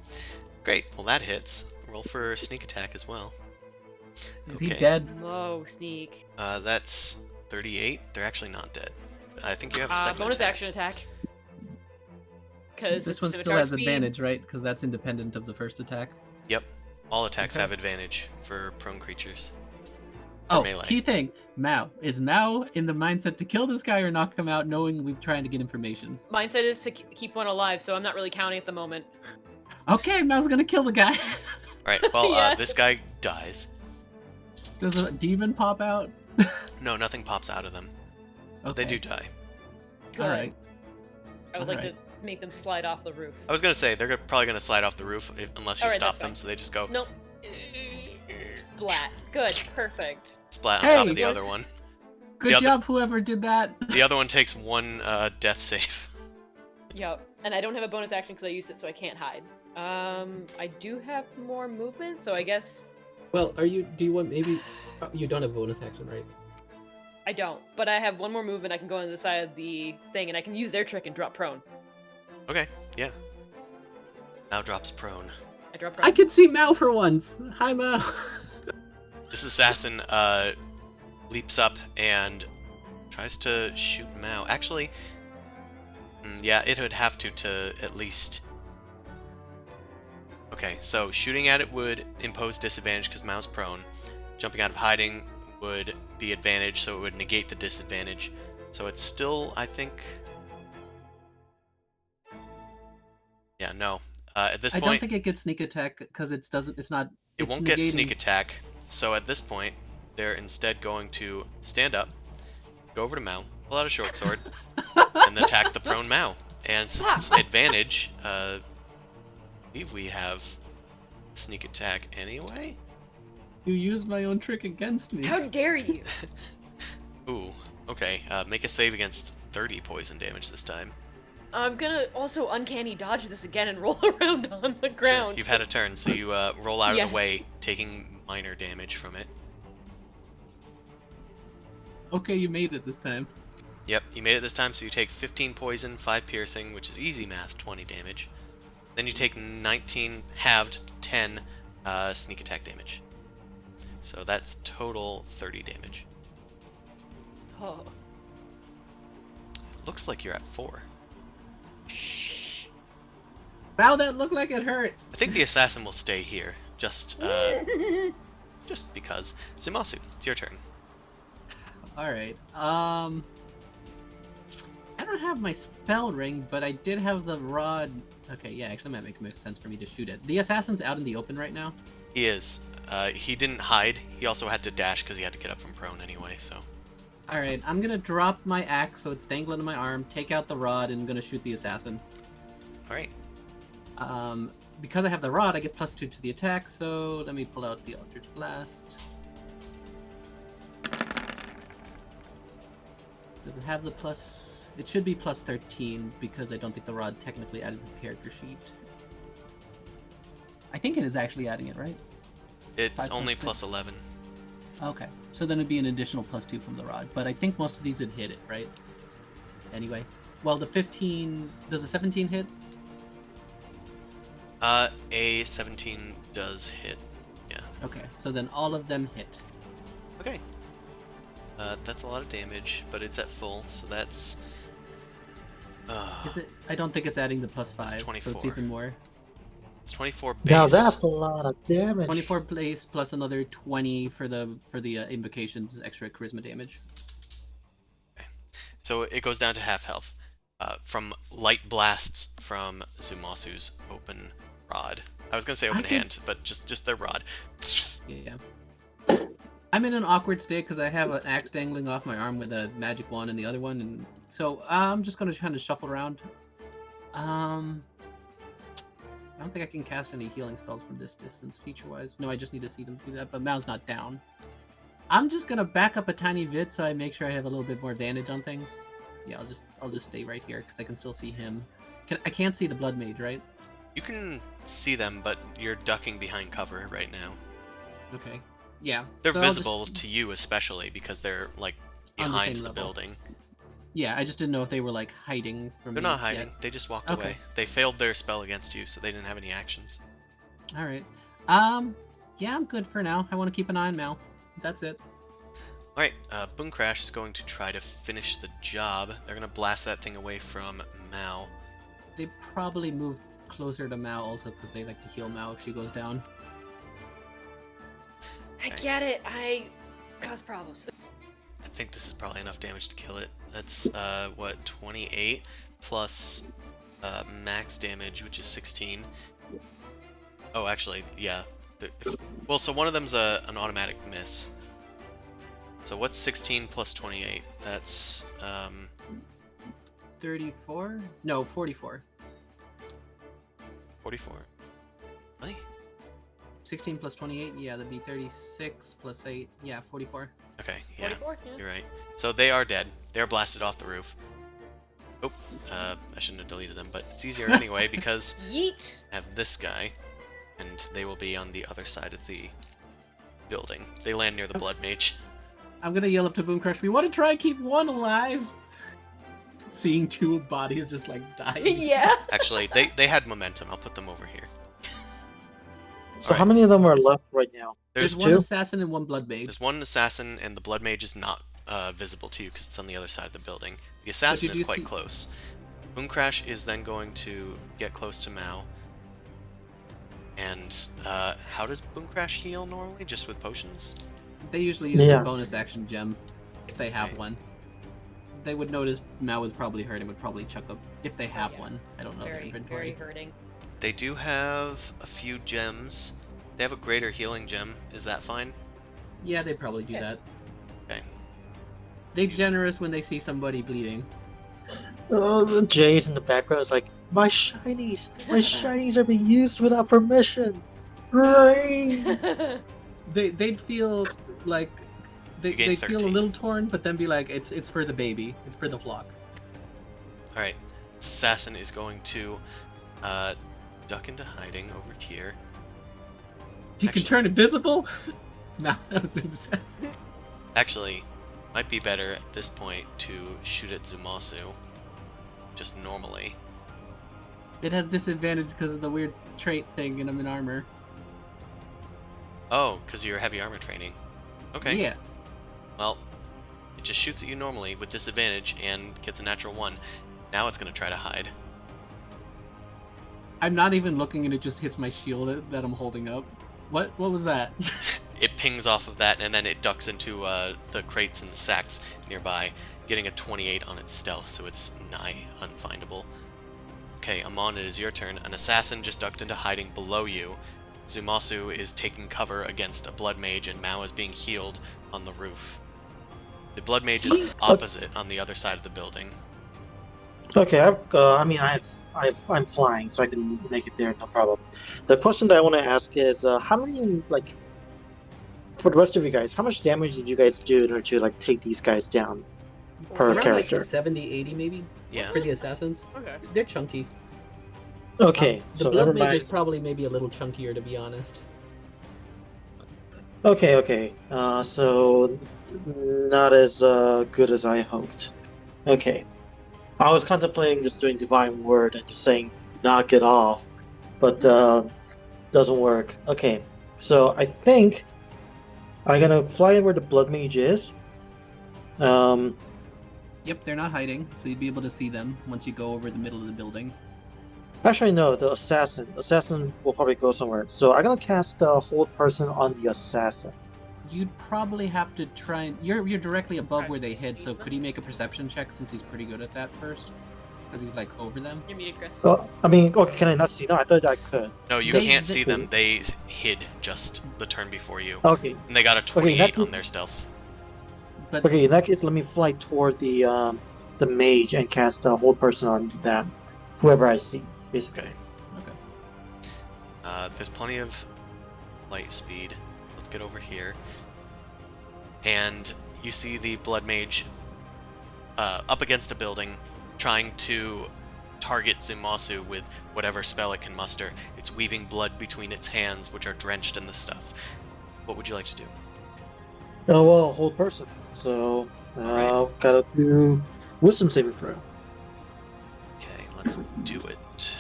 Great. Well, that hits. Roll for sneak attack as well. Is he dead? Low sneak. That's 38. They're actually not dead. I think you have a second bonus attack. action attack. Because this one still has advantage, right? Because that's independent of the first attack. Yep. All attacks have advantage for prone creatures. Oh, melee. Key thing, Mao. Is Mao in the mindset to kill this guy or knock him out, knowing we're trying to get information? Mindset is to keep one alive, so I'm not really counting at the moment. Okay, Mao's gonna kill the guy. Right. Well, Yeah. this guy dies. Does a demon pop out? No, nothing pops out of them. But they do die. Good. All right. I would like to make them slide off the roof. I was gonna say they're probably gonna slide off the roof unless you Alright, stop that's them. fine. So they just go Nope. Splat. Good. Perfect. splat on top of Hey, the other one. Good job, whoever did that. The other one takes 1 death save. Yep. And I don't have a bonus action because I used it, so I can't hide. I do have more movement, so I guess Well, do you want maybe? You don't have a bonus action, right? I don't. But I have one more movement. I can go on the side of the thing, and I can use their trick and drop prone. Okay. Yeah. Now drops prone. I drop prone. I can see Mao for once. Hi, Mao. This assassin leaps up and tries to shoot Mao. Actually, yeah, it would have to at least. Okay, so shooting at it would impose disadvantage because Mao's prone. Jumping out of hiding would be advantage, so it would negate the disadvantage. So it's still, I think. Yeah, no. At this point, I don't think it gets sneak attack because it doesn't. It's not. it it's won't get negating- sneak attack. So at this point, they're instead going to stand up, go over to Mao, pull out a short sword, and attack the prone Mao. And since it's advantage, I believe we have sneak attack anyway. You used my own trick against me. How dare you? Ooh, okay. Make a save against 30 poison damage this time. I'm gonna also uncanny dodge this again and roll around on the Sure, ground. you've had a turn, so you roll out of Yes. the way, taking minor damage from it. Okay, you made it this time. Yep, you made it this time, so you take 15 poison, 5 piercing, which is easy math, 20 damage. Then you take 19 halved to 10 sneak attack damage. So that's total 30 damage. Oh. Looks like you're at 4. Wow, that looked like it hurt. I think the assassin will stay here, just because. Zumasu, it's your turn. All right. I don't have my spell ring, but I did have the rod. Okay, yeah, actually, it might make sense for me to shoot it. The assassin's out in the open right now. He is. He didn't hide. He also had to dash because he had to get up from prone anyway, so. All right, I'm gonna drop my axe so it's dangling in my arm. Take out the rod and I'm gonna shoot the assassin. All right. Because I have the rod, I get +2 to the attack. So let me pull out the Eldritch Blast. Does it have the plus? It should be +13 because I don't think the rod technically added to the character sheet. I think it is actually adding it, right? It's 5 only plus 6. +11. Okay, so then it'd be an additional +2 from the rod. But I think most of these would hit it, right? Anyway, well, the 15 does a 17 hit? A 17 does hit. Yeah. Okay, so then all of them hit. Okay. That's a lot of damage, but it's at full, so that's. Is it? I don't think it's adding the +5, so 24. it's even more. It's 24 base. Now that's a lot of damage. 24 base plus another 20 for the invocations extra charisma damage. Okay. So it goes down to half health from light blasts from Zumasu's open rod. I was gonna say open hand, but just their rod. Yeah. I'm in an awkward state because I have an axe dangling off my arm with a magic wand in the other one, and so I'm just gonna kind of shuffle around. I don't think I can cast any healing spells from this distance, feature-wise. No, I just need to see them do that, but Mao's not down. I'm just gonna back up a tiny bit so I make sure I have a little bit more advantage on things. Yeah, I'll just stay right here because I can still see him. I can't see the blood mage, right? You can see them, but you're ducking behind cover right now. Okay. Yeah. They're so I'll visible to you especially because they're like On the behind same the level. building. Yeah, I just didn't know if they were like hiding from They're me not hiding. yet. They just walked Okay. away. They failed their spell against you, so they didn't have any actions. All right. Yeah, I'm good for now. I want to keep an eye on Mal. That's it. All right, Boom Crash is going to try to finish the job. They're going to blast that thing away from Mao. They probably move closer to Mal also because they like to heal Mal if she goes down. I get it. I cause problems. I think this is probably enough damage to kill it. That's, 28 plus max damage, which is 16. Oh, actually, yeah. Well, so one of them's an automatic miss. So what's 16 plus 28? That's, 34? No, 44. 44. Really? 16 plus 28, yeah, that'd be 36 plus 8, yeah, 44. Okay, yeah. 44? Yeah. You're right. So they are dead. They're blasted off the roof. Oh, I shouldn't have deleted them, but it's easier anyway because Yeet! I have this guy, and they will be on the other side of the building. They land near the Blood Mage. I'm gonna yell up to Boom Crush, we want to try and keep one alive! Seeing two bodies just like dying. Yeah. Actually, they had momentum. I'll put them over here. So Alright. how many of them are left right now? There's one two? assassin and one blood mage. There's one assassin, and the Blood Mage is not visible to you because it's on the other side of the building. The assassin did is you quite see- close. Boom Crash is then going to get close to Mao. And how does Boom Crash heal normally? Just with potions? They usually use Yeah. the bonus action gem if they have Okay. one. They would notice Mao was probably hurt and would probably chuck up if they have Yeah. one. I don't know their Very, inventory. very hurting. They do have a few gems. They have a greater healing gem. Is that fine? Yeah, they probably do Yeah. that. Okay. They're generous when they see somebody bleeding. Oh, Jay's in the background is like, my shinies are being used without permission. Rain. They'd feel like You gain they'd feel a 13. little torn, but then be like, it's for the baby, it's for the flock. Alright. Assassin is going to duck into hiding over here. You Actually- can turn invisible. Nah, that was an assassin. Actually, Might be better at this point to shoot at Zumasu. Just normally. It has disadvantage because of the weird trait thing, and I'm in armor. Oh, because of your heavy armor training. Okay. Yeah. Well, it just shoots at you normally with disadvantage and gets a natural 1. Now it's going to try to hide. I'm not even looking, and it just hits my shield that I'm holding up. What was that? It pings off of that, and then it ducks into the crates and the sacks nearby, getting a 28 on its stealth, so it's nigh unfindable. Okay, Amon, it is your turn. An assassin just ducked into hiding below you. Zumasu is taking cover against a blood mage, and Mao is being healed on the roof. The blood mage is opposite on the other side of the building. Okay, I'm flying, so I can make it there, no problem. The question that I want to ask is, how many, like, for the rest of you guys, how much damage did you guys do in order to, like, take these guys down per Around like character? 70, 80 maybe? Yeah. For the assassins. Okay. They're chunky. Okay, The so blood never mage mind. is probably maybe a little chunkier, to be honest. Okay. So not as good as I hoped. Okay. I was contemplating just doing Divine Word and just saying knock it off, but doesn't work. Okay. So I think I'm gonna fly where the Blood Mage is. Yep, they're not hiding, so you'd be able to see them once you go over the middle of the building. Actually, no, the Assassin. Assassin will probably go somewhere. So I'm gonna cast Hold Person on the Assassin. You'd probably have to try and... You're directly above Try where to they hid, see so them? could he make a perception check since he's pretty good at that first? Because he's, like, over them? You're muted, Chris. Oh, I mean, okay, can I not see? No, I thought I could. No, you They- can't they- see them. They hid just the turn before you. Okay, And they got a in 28 that on case- their stealth. But okay. In that case, let me fly toward the mage and cast Hold Person on that whoever I see, basically. Okay. okay. There's plenty of light speed. Let's get over here. And you see the blood mage up against a building, trying to target Zumasu with whatever spell it can muster. It's weaving blood between its hands, which are drenched in the stuff. What would you like to do? Oh well, Hold Person. So Alright. gotta do Wisdom saving throw. Okay, let's do it.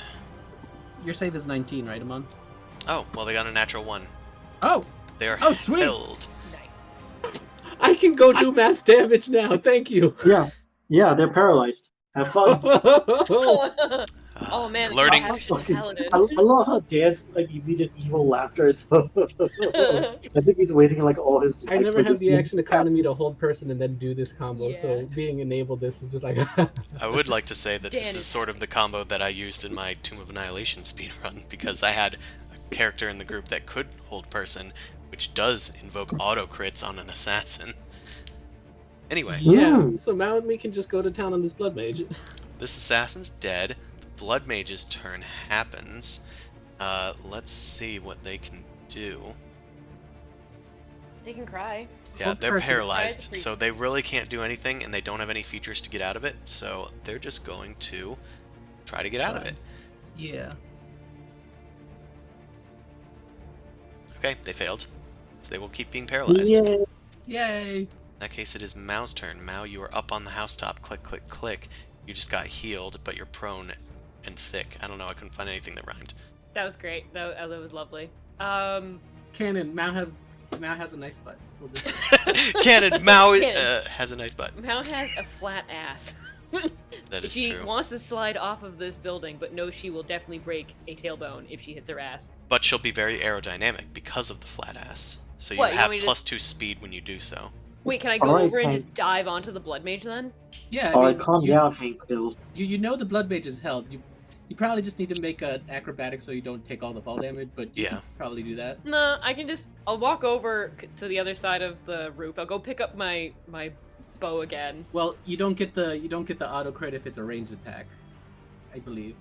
Your save is 19, right, Amon? Oh, well, they got a natural 1. Oh! They are Oh, sweet! held. Nice. I can go do mass damage now, thank you! Yeah, they're paralyzed. Have fun. Oh man, it's learning. Passion Paladin. I love how Dan's like immediate evil laughter. So I think he's waiting like all his. I life never for had this the to action economy to hold person and then do this combo, Yeah. so being enabled this is just like... I would like to say that this Dan is is sort of the combo that I used in my Tomb of Annihilation speedrun, because I had a character in the group that could hold person, which does invoke auto crits on an assassin. Anyway, Yeah, Mm. so Mao and me can just go to town on this blood mage. this assassin's dead. The blood mage's turn happens. Let's see what they can do. They can cry. Yeah, Hold they're person. paralyzed, Tries to so they really can't do anything, and they don't have any features to get out of it, so they're just going to try to get out of it. Yeah. Okay, they failed. So they will keep being paralyzed. Yeah. Yay! In that case, it is Mao's turn. Mao, you are up on the housetop. Click, click, click. You just got healed, but you're prone and thick. I don't know. I couldn't find anything that rhymed. That was great. That was lovely. Canon, Mao has a nice butt. We'll just... Cannon, Mao Cannon. has a nice butt. Mao has a flat ass. That is She true. wants to slide off of this building, but knows she will definitely break a tailbone if she hits her ass. But she'll be very aerodynamic because of the flat ass. So you What, you have want me to +2 speed when you do so. Wait, can I go Alright, over and Hank. just dive onto the blood mage then? Yeah, I All right, mean, calm you, down, Hank Hill. You know the blood mage is held. You probably just need to make an acrobatic so you don't take all the fall damage, but you Yeah. can probably do that. No, I'll walk over to the other side of the roof. I'll go pick up my bow again. Well, you don't get the auto crit if it's a ranged attack, I believe.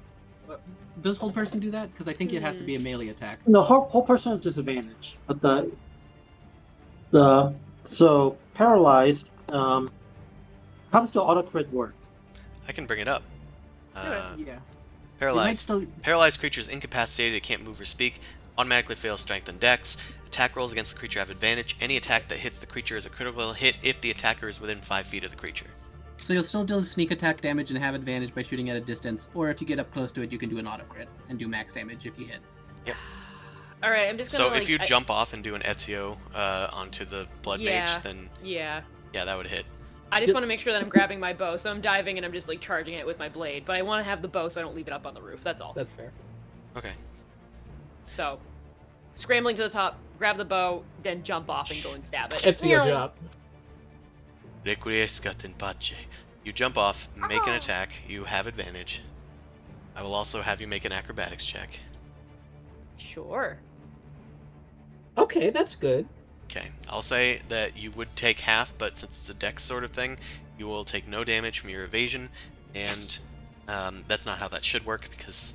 Does hold person do that? Because I think it has to be a melee attack. No, whole person has disadvantage, but so paralyzed. How does the auto crit work? I can bring it up. Yeah. You might Paralyzed. still. Paralyzed creature is incapacitated, it can't move or speak, automatically fails strength and dex. Attack rolls against the creature have advantage. Any attack that hits the creature is a critical hit if the attacker is within 5 feet of the creature. So you'll still do sneak attack damage and have advantage by shooting at a distance, or if you get up close to it, you can do an auto crit and do max damage if you hit. Yep. All right, I'm just gonna. So if you jump off and do an Ezio onto the blood mage, then yeah, that would hit. I just want to make sure that I'm grabbing my bow, so I'm diving and I'm just like charging it with my blade. But I want to have the bow so I don't leave it up on the roof. That's all. That's fair. Okay. So, scrambling to the top, grab the bow, then jump off and go and stab it. It's your job. Requiescat in pace. You jump off, make an attack. You have advantage. I will also have you make an acrobatics check. Sure. Okay, that's good. Okay, I'll say that you would take half, but since it's a dex sort of thing, you will take no damage from your evasion, and that's not how that should work, because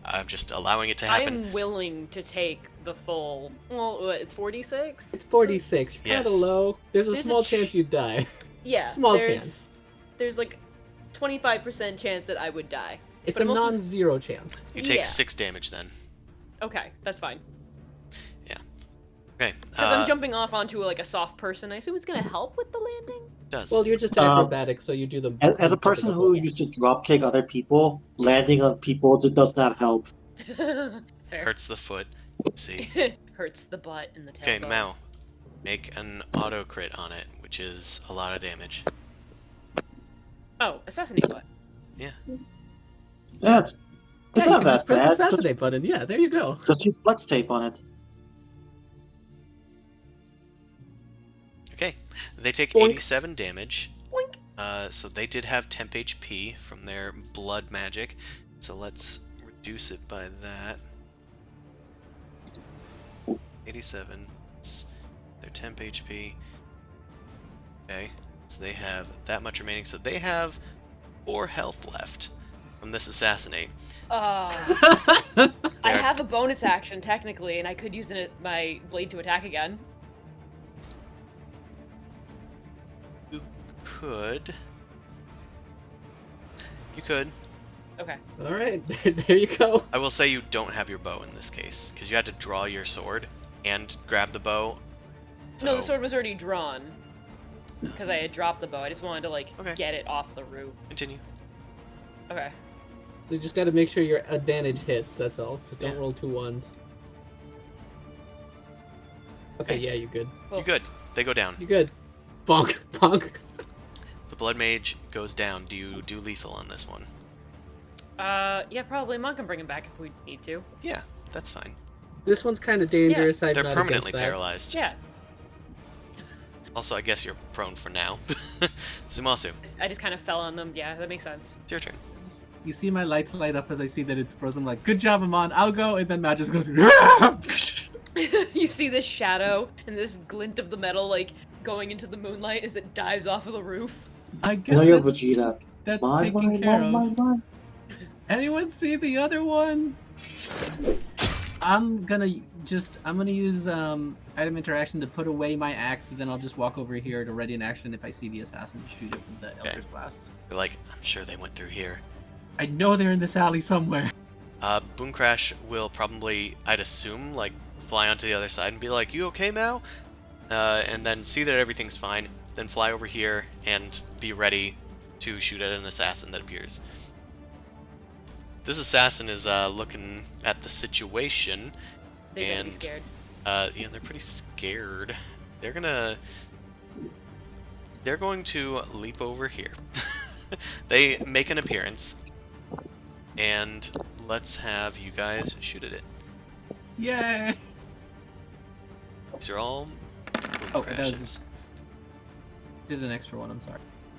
I'm just allowing it to happen. I'm willing to take the full. Well, it's 46. It's 46. You're kind of Yes. low. There's a There's small a chance you'd die. Yeah. Small chance. There's like 25% chance that I would die. It's But a I'm also- non-zero chance. You take Yeah. 6 damage then. Okay, that's fine. Okay, Because I'm jumping off onto like a soft person. I assume it's gonna help with the landing. does. Well, you're just acrobatic, so you do the. As a person who used to drop kick other people, landing on people does not help. Fair. Hurts the foot. See. Hurts the butt and the tail. Okay, Mao. Make an auto crit on it, which is a lot of damage. Oh, assassinate what? Yeah, it's Yeah, not you can that just press the bad. assassinate button. Yeah, there you go. Just use flex tape on it. Okay, they take Boink. 87 damage. Boink. So they did have temp HP from their blood magic. So let's reduce it by that. 87. It's their temp HP. Okay, so they have that much remaining. So they have 4 health left from this assassinate. I There. have a bonus action technically, and I could use my blade to attack again. You could. Okay. All right, there you go. I will say you don't have your bow in this case, because you had to draw your sword and grab the bow. No, the So- sword was already drawn. Because I had dropped the bow. I just wanted to like Okay. get it off the roof. Continue. Okay. So you just got to make sure your advantage hits. That's all. Just don't Yeah. roll 2 1s. Okay, yeah, you're good. You good. They go down. You're good. Bonk, bonk. The blood mage goes down. Do you do lethal on this one? Yeah, probably. Monk can bring him back if we need to. Yeah, that's fine. This one's kind of dangerous. I'm They're not permanently against that. paralyzed. Yeah. Also, I guess you're prone for now. Zumasu, I just kind of fell on them. Yeah, that makes sense. it's your turn. You see my lights light up as I see that it's frozen. I'm like, good job, Amon. I'll go. And then Matt just goes. You see this shadow and this glint of the metal like going into the moonlight as it dives off of the roof. I I guess know you're that's, Vegeta. that's Mine, taken mine, care mine, of. mine. Anyone see the other one? I'm gonna use item interaction to put away my axe, and then I'll just walk over here to ready an action if I see the assassin shoot it with the Elder's Blast. You're like, I'm sure they went through here. I know they're in this alley somewhere. Boom Crash will probably, I'd assume, like, fly onto the other side and be like, you okay, Mao? And then see that everything's fine, then fly over here and be ready to shoot at an assassin that appears. This assassin is looking at the situation, They better be and scared. yeah, they're pretty scared. They're going to leap over here. They make an appearance, and let's have you guys shoot at it. Yay! These are all boom Oh, that was- crashes. Did an extra one. I'm sorry.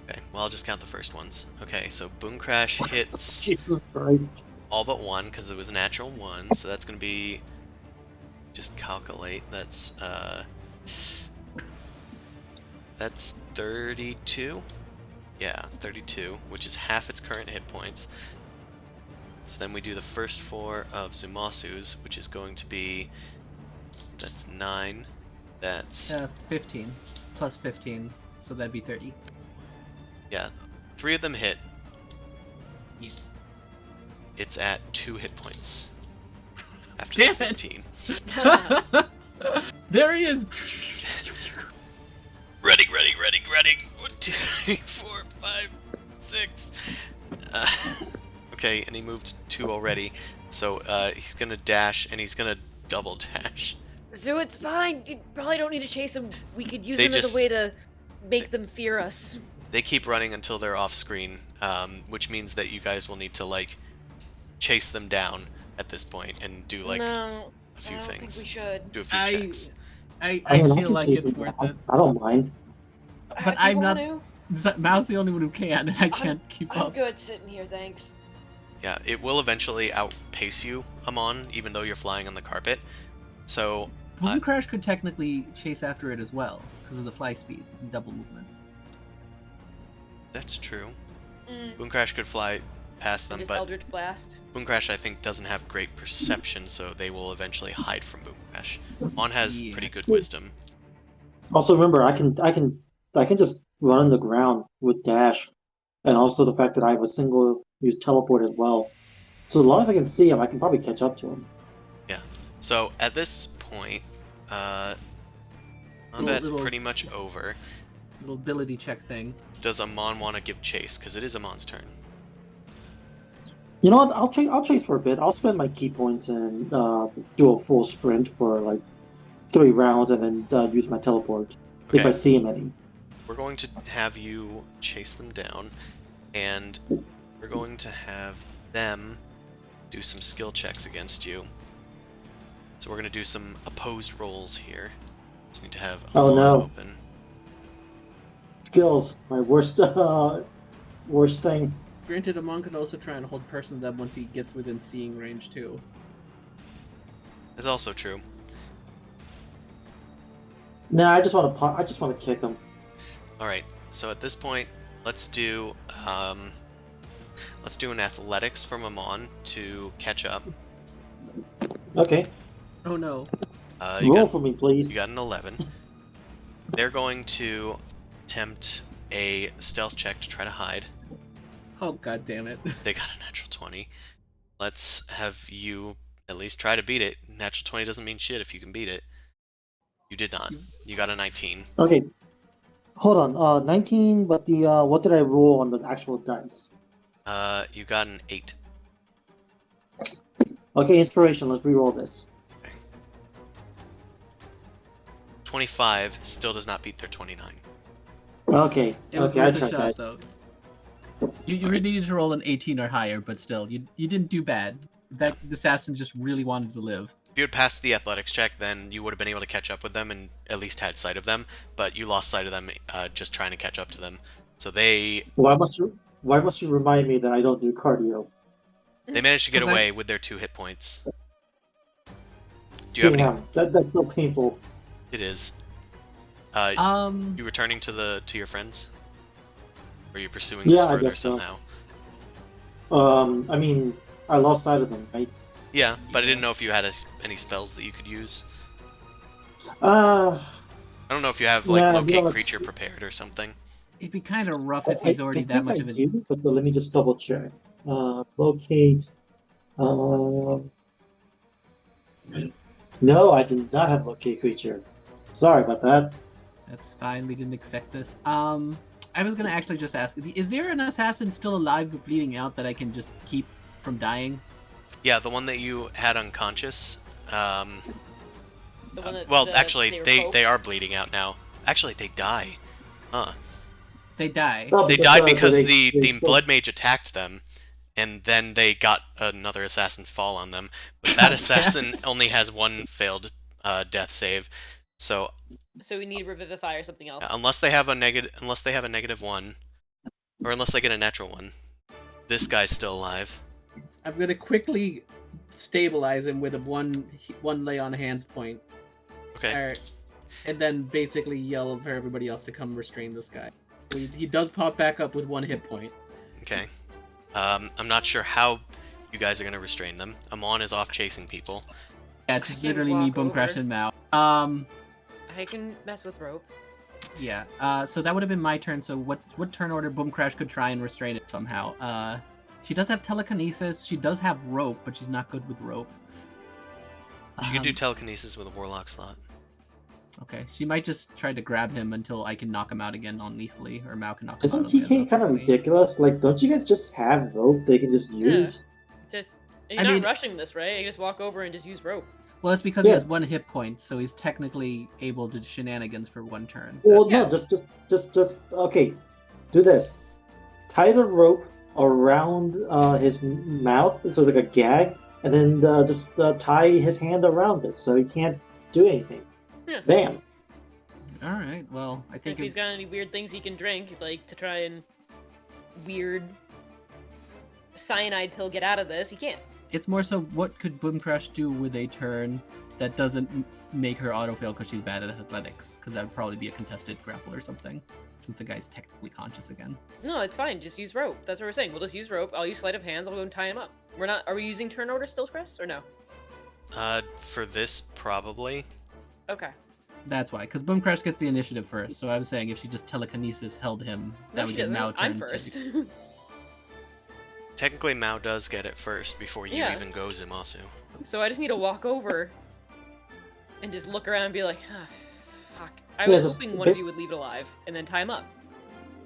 Okay, well, I'll just count the first ones. Okay, so Boom Crash hits Jesus Christ. all but one because it was a natural one, so that's going to be. Just calculate. That's 32. Yeah, 32, which is half its current hit points. So then we do the first 4 of Zumasu's, which is going to be. That's 9. That's 15 plus 15, so that'd be 30. yeah. 3 of them hit. Yeah. It's at 2 hit points. After Damn the it! 15. There he is! Ready. 1, 2, 3, 4, 5, 6. Okay, and he moved 2 already. So he's gonna dash, and he's gonna double dash. So it's fine. You probably don't need to chase them. We could use They them as just- a way to make them fear us. They keep running until they're off screen, which means that you guys will need to like chase them down at this point and do like No, a few I don't things. think we should. Do a few checks. I mean, feel can like chase it's them worth down. it. I don't mind. But If you I'm not. want Mao's the only one who can, and I can't keep I'm up. good sitting here, thanks. Yeah, it will eventually outpace you, Amon, even though you're flying on the carpet. So Boom Crash could technically chase after it as well, because of the fly speed and double movement. that's true. Mm. Boom Crash could fly past them, Just but Eldritch Blast. Boom Crash I think doesn't have great perception, so they will eventually hide from Boom Crash. Amon has Yeah. pretty good wisdom. Also, remember, I can just run on the ground with dash, and also the fact that I have a single-use teleport as well. So as long as I can see him, I can probably catch up to him. So at this point, combat's Little- pretty much over. Little ability check thing. Does Amon want to give chase? Because it is Amon's turn. You know what? I'll chase for a bit. I'll spend my key points and do a full sprint for like 3 rounds, and then use my teleport if I Okay, see him any. we're going to have you chase them down, and we're going to have them do some skill checks against you. So we're going to do some opposed rolls here. Just need to have Oh, Amon no. open. Skills, my worst worst thing. Granted, a monk could also try and hold person them once he gets within seeing range too. That's also true. Nah, I just want to kick him. Alright, so at this point, let's do an athletics from Amon to catch up. Okay, Oh no. You roll got, for me, please. you got an 11. They're going to attempt a stealth check to try to hide. Oh god damn it. They got a natural 20. Let's have you at least try to beat it. Natural 20 doesn't mean shit if you can beat it. You did not. You got a 19. Okay, hold on. 19. But the what did I roll on the actual dice? You got an 8. Okay, inspiration. Let's re-roll this. 25 still does not beat their 29. Okay, It was okay, I worth a tried, shot guys. though. You really needed to roll an 18 or higher, but still, you didn't do bad. That assassin just really wanted to live. If you had passed the athletics check, then you would have been able to catch up with them and at least had sight of them, but you lost sight of them just trying to catch up to them. So they Why must you remind me that I don't do cardio? managed to get 'Cause I- away with their 2 hit points. Do you have any? Damn, that's so painful. It is. You returning to your friends? Or are you pursuing this Yeah, I further guess so. somehow? I mean, I lost sight of them, right? Yeah, but I didn't know if you had any spells that you could use. Uh, I don't know if you have like Yeah, locate no, creature prepared or something. It'd be kind of rough if he's already that think much I of a. do, but let me just double check. Locate. No, I did not have locate creature. Sorry about that. That's fine. We didn't expect this. I was gonna actually just ask: is there an assassin still alive but bleeding out that I can just keep from dying? Yeah, the one that you had unconscious. The one that, Well, actually, were they both- are bleeding out now. Actually, they die. Huh. They die. Oh, They died uh, because they- the they- blood mage attacked them, and then they got another assassin fall on them. But that assassin only has 1 failed death save, so So we need Revivify or something else. unless they have a -1, or unless they get a natural 1, this guy's still alive. I'm gonna quickly stabilize him with a one lay on hands point. Okay. Alright. And then basically yell for everybody else to come restrain this guy. He does pop back up with 1 hit point. Okay. I'm not sure how you guys are gonna restrain them. Amon is off chasing people. Yeah, it's just I can literally me, walk Boom Crash, over. and Mao. I can mess with rope. Yeah. So that would have been my turn. So what turn order Boom Crash could try and restrain it somehow? She does have telekinesis. She does have rope, but she's not good with rope. She could do telekinesis with a warlock slot. Okay, she might just try to grab him until I can knock him out again non-lethally, or Mao can knock him Isn't out again TK kind of non-lethally. ridiculous? Like, don't you guys just have rope they can just Yeah. use? Just you're I not mean- rushing this, right? You just walk over and just use rope. Well, it's because he Yeah. has 1 hit point, so he's technically able to shenanigans for 1 turn. Well, That's- no, just okay. Do this. Tie the rope around his mouth, so it's like a gag, and then just tie his hand around it, so he can't do anything. Yeah. Bam. All right. Well, I If think he's got any weird things he can drink, like to try and weird cyanide pill get out of this, he can't. it's more so what could Boom Crash do with a turn that doesn't make her autofail because she's bad at athletics? Because that would probably be a contested grapple or something, since the guy's technically conscious again. No, it's fine. Just use rope. That's what we're saying. We'll just use rope. I'll use sleight of hands. I'll go and tie him up. We're not. Are we using turn order still, Chris, or no? For this, probably. Okay. That's why, because Boom Crash gets the initiative first. So I was saying if she just telekinesis held him, that No, would she give doesn't. Mao turn I'm first. Technically, Mao does get it first before you Yeah. even go, Zumasu. So I just need to walk over and just look around and be like, ah, fuck. I Yeah, was just hoping one of you would leave it alive and then tie him up.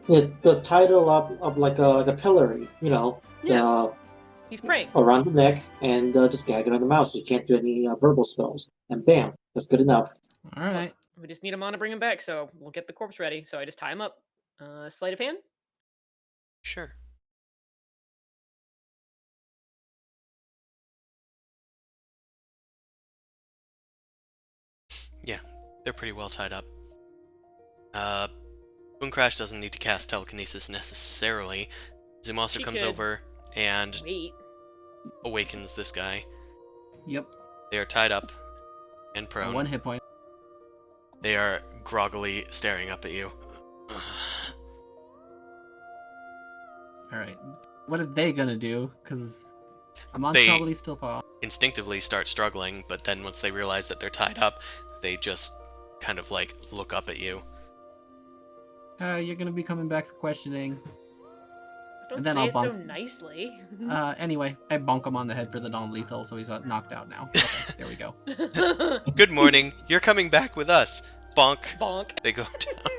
Yeah, just tie it up like a pillory, Yeah. He's praying. around the neck, and just gag it on the mouth so you can't do any verbal spells. And bam, that's good enough. All right. We just need him on to bring him back, so we'll get the corpse ready. So I just tie him up. Sleight of hand? Sure. Yeah, they're pretty well tied up. Boom Crash doesn't need to cast telekinesis necessarily. Zumasu She comes could. over and Wait. awakens this guy. Yep. They are tied up and prone. 1 hit point. They are groggily staring up at you. All right. What are they gonna do? Because Amon's They- probably still far. Instinctively start struggling, but then once they realize that they're tied up, they just kind of like look up at you. You're gonna be coming back for questioning. Don't And then say I'll it so bump- nicely. Anyway, I bonk him on the head for the non-lethal, so he's knocked out now. Okay, there we go. Good morning, you're coming back with us. Bonk. Bonk. They go down.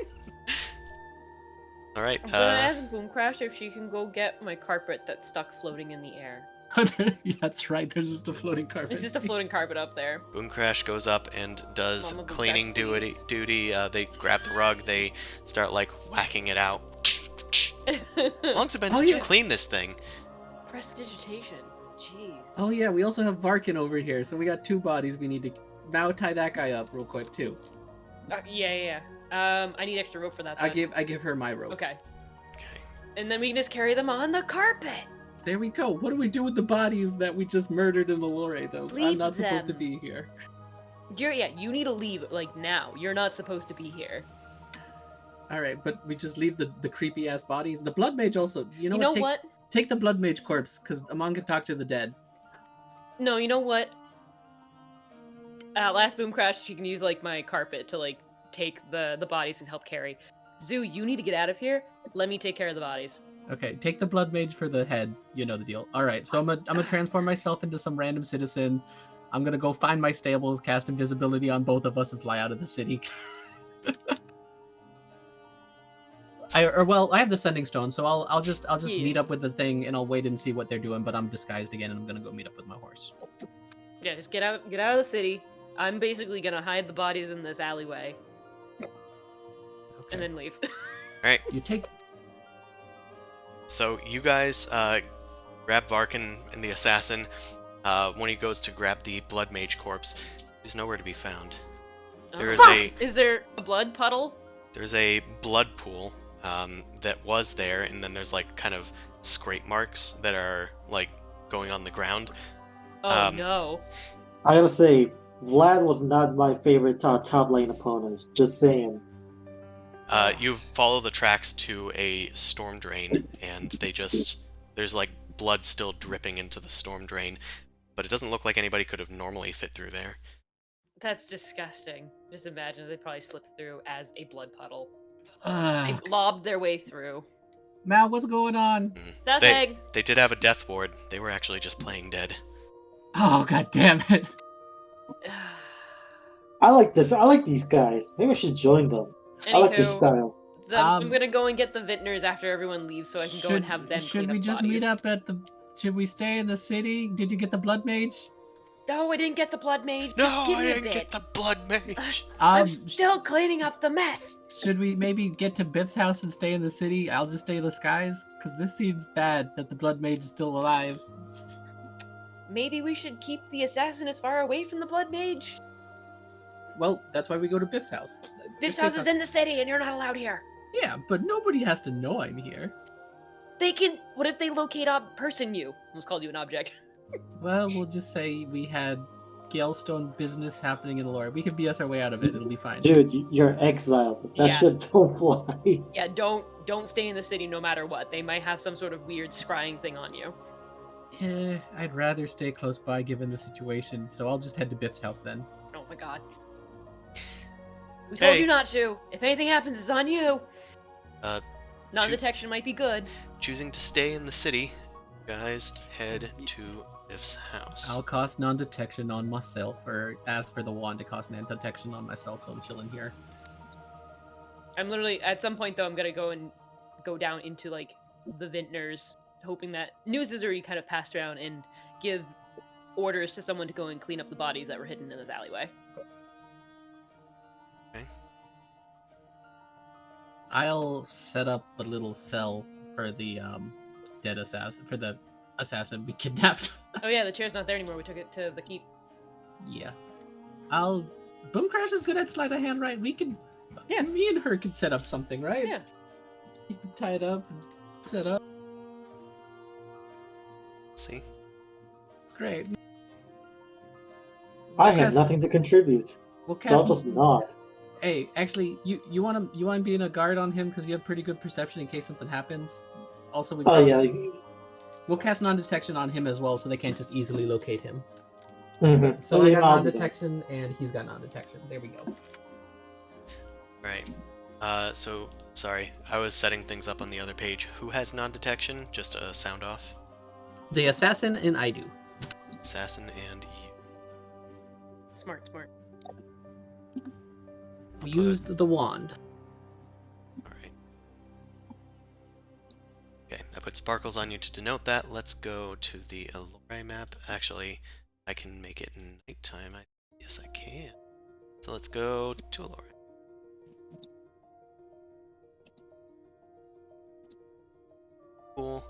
Alright, I'm gonna ask Boom Crash if she can go get my carpet that's stuck floating in the air. That's right. There's just a floating carpet. It's just a floating carpet up there. Boom Crash goes up and does Mama, go cleaning back, duty. please. They grab the rug, they start like whacking it out. How long's it been Oh, since you yeah. cleaned this thing? Prestidigitation. Jeez. Oh yeah, we also have Varkin over here, so we got 2 bodies we need to now tie that guy up real quick too. Yeah. I need extra rope for that. I Then. give her my rope. Okay. Okay. And then we can just carry them on the carpet. There we go. What do we do with the bodies that we just murdered in Allure though? I'm Leave not supposed to them. be here. You need to leave like now. You're not supposed to be here. Alright, but we just leave the creepy ass bodies. The blood mage also You know what? Take the blood mage corpse, because Amon can talk to the dead. No, you know what? Last Boom Crash, she can use like my carpet to like take the bodies and help carry. Zoo, you need to get out of here. Let me take care of the bodies. Okay, take the blood mage for the head. You know the deal. Alright, so I'm gonna transform myself into some random citizen. I'm gonna go find my stables, cast invisibility on both of us, and fly out of the city. I have the sending stone, so I'll just Yeah. meet up with the thing and I'll wait and see what they're doing. But I'm disguised again, and I'm gonna go meet up with my horse. Yeah, just get out of the city. I'm basically gonna hide the bodies in this alleyway and then leave. Alright, You take. so you guys grab Varkin and the assassin. When he goes to grab the blood mage corpse, he's nowhere to be found. There is Is there a blood puddle? There's a blood pool that was there, and then there's like kind of scrape marks that are like going on the ground. Oh no. I gotta say, Vlad was not my favorite top lane opponent. Just saying. You follow the tracks to a storm drain, and there's like blood still dripping into the storm drain, but it doesn't look like anybody could have normally fit through there. That's disgusting. Just imagine they probably slipped through as a blood puddle. They Ah, lobbed their way through. Mal, what's going on? That's They egg. they did have a death ward. They were actually just playing dead. Oh god damn it! I like this. I like these guys. Maybe I should join them. I like their Anywho, style. I'm gonna go and get the vintners after everyone leaves, so I can go and have them should clean we up just bodies. meet up at the? Should we stay in the city? Did you get the blood mage? No, I didn't get the blood mage. No, Just give I me a didn't bit. get the blood mage. I'm still cleaning up the mess. Should we maybe get to Biff's house and stay in the city? I'll just stay in the skies, because this seems bad that the blood mage is still alive. Maybe we should keep the assassin as far away from the blood mage. Well, that's why we go to Biff's house. Biff's house is in the city, and you're not allowed here. Yeah, but nobody has to know I'm here. They can. What if they locate a person? You almost called you an object. Well, we'll just say we had Galestone business happening in Allura. We can BS our way out of it. It'll be fine. Dude, you're exiled. That Yeah. shit don't fly. Yeah, don't stay in the city no matter what. They might have some sort of weird scrying thing on you. I'd rather stay close by given the situation, so I'll just head to Biff's house then. Oh my god. We told Hey. you not to. If anything happens, it's on you. Uh, Non-detection might be good. Choosing to stay in the city, guys head to Biff's house. I'll cast non-detection on myself, or ask for the wand to cast non-detection on myself, so I'm chilling here. I'm literally at some point though. I'm gonna go down into like the vintners, hoping that news is already kind of passed around, and give orders to someone to go and clean up the bodies that were hidden in this alleyway. I'll set up a little cell for the dead assassin, for the assassin we kidnapped. Oh yeah, the chair's not there anymore. We took it to the keep. Yeah. Boom Crash is good at sleight of hand, right? We can... Yeah. Me and her could set up something, right? Yeah. You can tie it up and set up. See? Great. I have Cast- nothing to contribute. We'll So I'll cast... just nod. Hey, actually, you want to be in a guard on him because you have pretty good perception in case something happens. Also, Oh yeah. we'll cast non-detection on him as well, so they can't just easily locate him. Mhm. So I Yeah, got I'll do that. non-detection, and he's got non-detection. There we go. Right. So, sorry, I was setting things up on the other page. Who has non-detection? Just a sound off? The assassin and I do. Assassin and you. Smart. We used the wand. Alright. Okay, I put sparkles on you to denote that. Let's go to the Allure map. Actually, I can make it nighttime. Yes, I can. So let's go to Allure. Cool.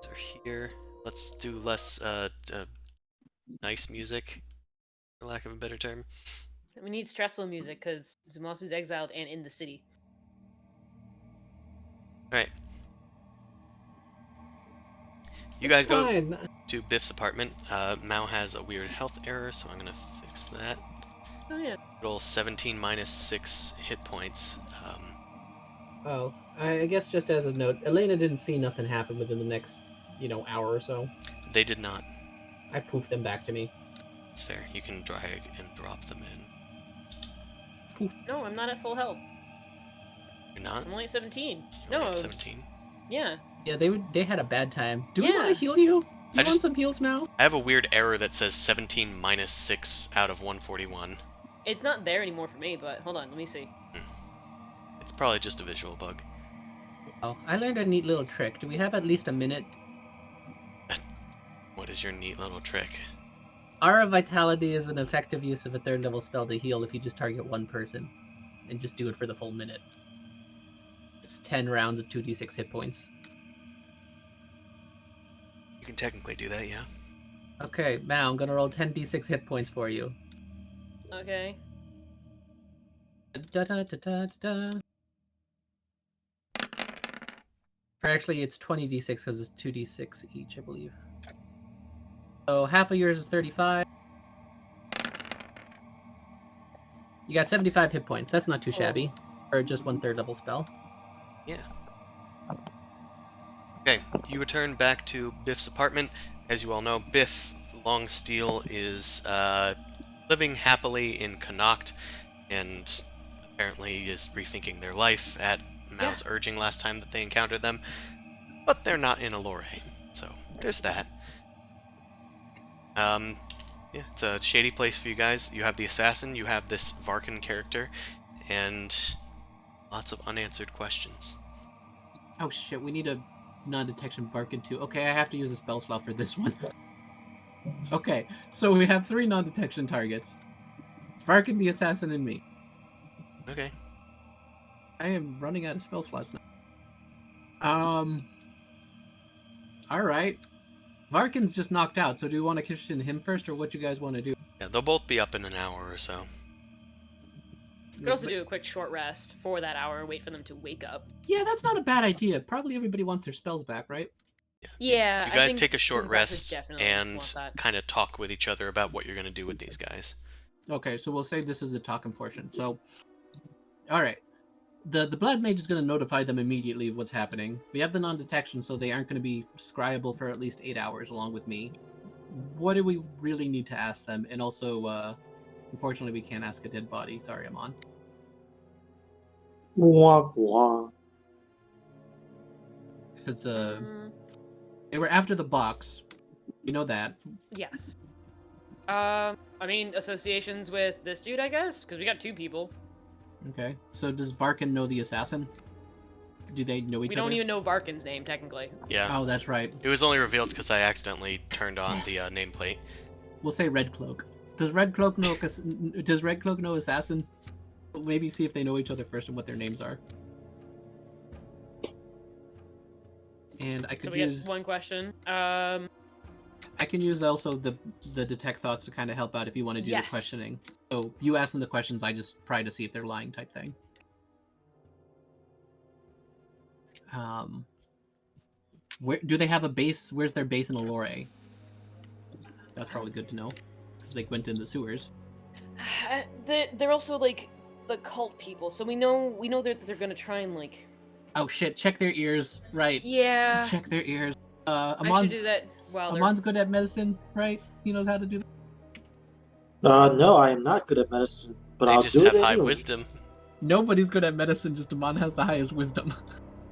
So here, let's do less nice music, for lack of a better term. We need stressful music because Zumasu's exiled and in the city. Alright. You guys go Fine. to Biff's apartment. Mao has a weird health error, so I'm gonna fix that. Oh yeah. Roll 17 minus 6 hit points. Oh, I guess just as a note, Elena didn't see nothing happen within the next, hour or so. They did not. I poofed them back to me. It's fair. You can drag and drop them in. Poof. No, I'm not at full health. You're not? I'm only at 17. You're only No. at 17. Yeah. Yeah, they had a bad time. Do we want Yeah. to heal you? Do you want just- some heals now? I have a weird error that says 17 minus 6 out of 141. It's not there anymore for me, but hold on, let me see. It's probably just a visual bug. Oh, I learned a neat little trick. Do we have at least a minute? What is your neat little trick? Aura Vitality is an effective use of a third level spell to heal if you just target one person. And just do it for the full minute. It's 10 rounds of 2d6 hit points. You can technically do that, yeah. Okay, Mal, I'm gonna roll 10d6 hit points for you. Okay. Da-da-da-da-da-da. Or actually, it's 20d6 because it's 2d6 each, I believe. So half of yours is 35. You got 75 hit points. That's not too shabby. Or just 1/3 level spell. Yeah. Okay, you return back to Biff's apartment. As you all know, Biff Longsteel is living happily in Connacht, and apparently is rethinking their life at Mao's urging last time that they encountered them. But they're not in Allure, so there's that. Yeah, it's a shady place for you guys. You have the assassin, you have this Varkin character, and lots of unanswered questions. Oh shit, we need a non-detection Varkin too. Okay, I have to use a spell slot for this one. Okay, so we have 3 non-detection targets. Varkin, the assassin, and me. Okay. I am running out of spell slots now. Alright. Varkin's just knocked out, so do we want to question him first, or what you guys want to do? Yeah, they'll both be up in an hour or so. You could also do a quick short rest for that hour and wait for them to wake up. Yeah, that's not a bad idea. Probably everybody wants their spells back, right? Yeah, You I guys think take a short Boom Crackers rest definitely and want that. kind of talk with each other about what you're going to do with these guys. Okay, so we'll say this is the talking portion. So, alright. The Blood Mage is going to notify them immediately of what's happening. We have the non-detection, so they aren't going to be scryable for at least 8 hours along with me. What do we really need to ask them? And also, unfortunately, we can't ask a dead body. Sorry, Amon. Wah, wah. Because they were after the box. You know that. Yes. I mean, associations with this dude, I guess? Because we got 2 people. Okay. So does Varkin know the assassin? Do they know each We other? don't even know Varkin's name, technically. Yeah. Oh, that's right. It was only revealed because I accidentally turned on Yes. the nameplate. We'll say Red Cloak. Does Red Cloak know? Does Red Cloak know assassin? Maybe see if they know each other first and what their names are. And I So could we use got 1 question. I can use also the detect thoughts to kind of help out if you want to do the Yes. questioning. So you ask them the questions, I just try to see if they're lying type thing. Where do they have a base? Where's their base in Allure? That's probably good to know, because they went in the sewers. They're also like the cult people, so we know that they're gonna try and like. Oh shit! Check their ears. Right. Yeah. Check their ears. I should Amon's do that while they're. Amon's good at medicine, right? He knows how to do that. No, I am not good at medicine, but They I'll just do have it high anyway. wisdom. Nobody's good at medicine. Just Amon has the highest wisdom.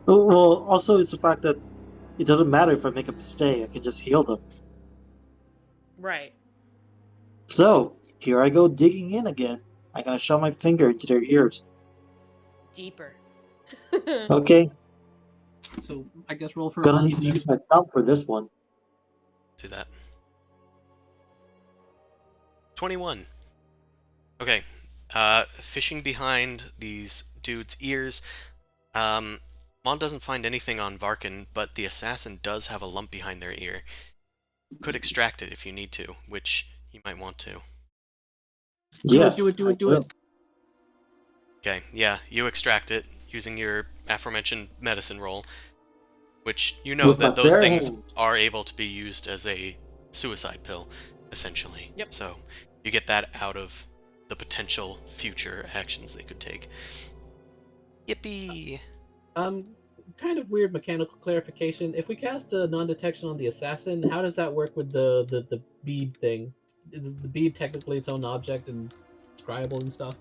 Well, also it's the fact that it doesn't matter if I make a mistake; I can just heal them. Right. So here I go digging in again. I gotta shove my finger into their ears. Deeper. Okay, So I guess roll for gonna Amon. need to use my thumb for this one. Do that. 21. Okay. Fishing behind these dudes' ears. Mon doesn't find anything on Varkin, but the assassin does have a lump behind their ear. Could extract it if you need to, which you might want to. Yes, Do it. I will. Okay, yeah, you extract it using your aforementioned medicine roll, which you know With my that those bare things hands. are able to be used as a suicide pill, essentially. Yep. So you get that out of the potential future actions they could take. Yippee! Kind of weird mechanical clarification. If we cast a non-detection on the assassin, how does that work with the bead thing? Is the bead technically its own object and scribable and stuff?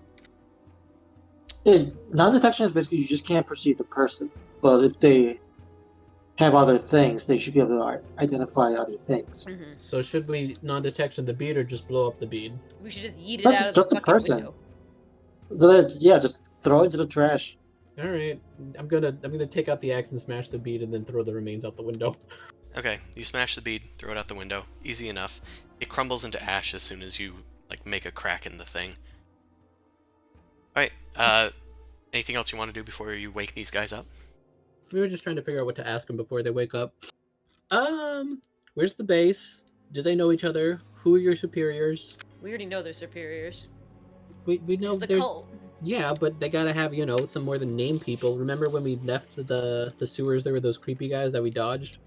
Non-detection is basically you just can't perceive the person, but if they have other things, they should be able to identify other things. Mhm. So should we non-detection the bead or just blow up the bead? We should just yeet it That's out of just the a fucking person. window. Yeah, just throw it into the trash. All right, I'm gonna take out the axe and smash the bead and then throw the remains out the window. Okay, you smash the bead, throw it out the window. Easy enough. It crumbles into ash as soon as you make a crack in the thing. Alright, anything else you want to do before you wake these guys up? We were just trying to figure out what to ask them before they wake up. Where's the base? Do they know each other? Who are your superiors? We already know they're superiors. We know It's the they're cult. yeah, but they gotta have some more than name people. Remember when we left the sewers? There were those creepy guys that we dodged.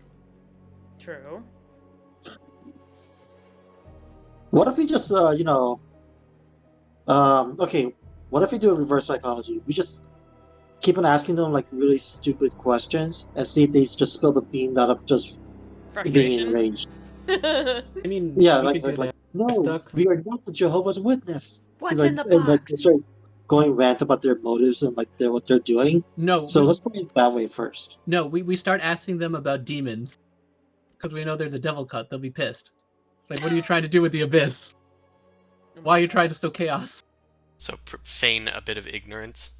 True. What if we just, okay, what if we do a reverse psychology? We just keep on asking them like really stupid questions and see if they just spill the bean out of just being Frustration. enraged. I mean, Yeah, we like, could do like, like that. no, stuck. we are not the Jehovah's Witness. What's Like, in the and, like, they box? start going rant about their motives and like what they're doing. No, So let's put it that way first. we start asking them about demons because we know they're the devil cut. They'll be pissed. It's like, what are you trying to do with the abyss? Oh Why my are you God. trying to sow chaos? So feign a bit of ignorance.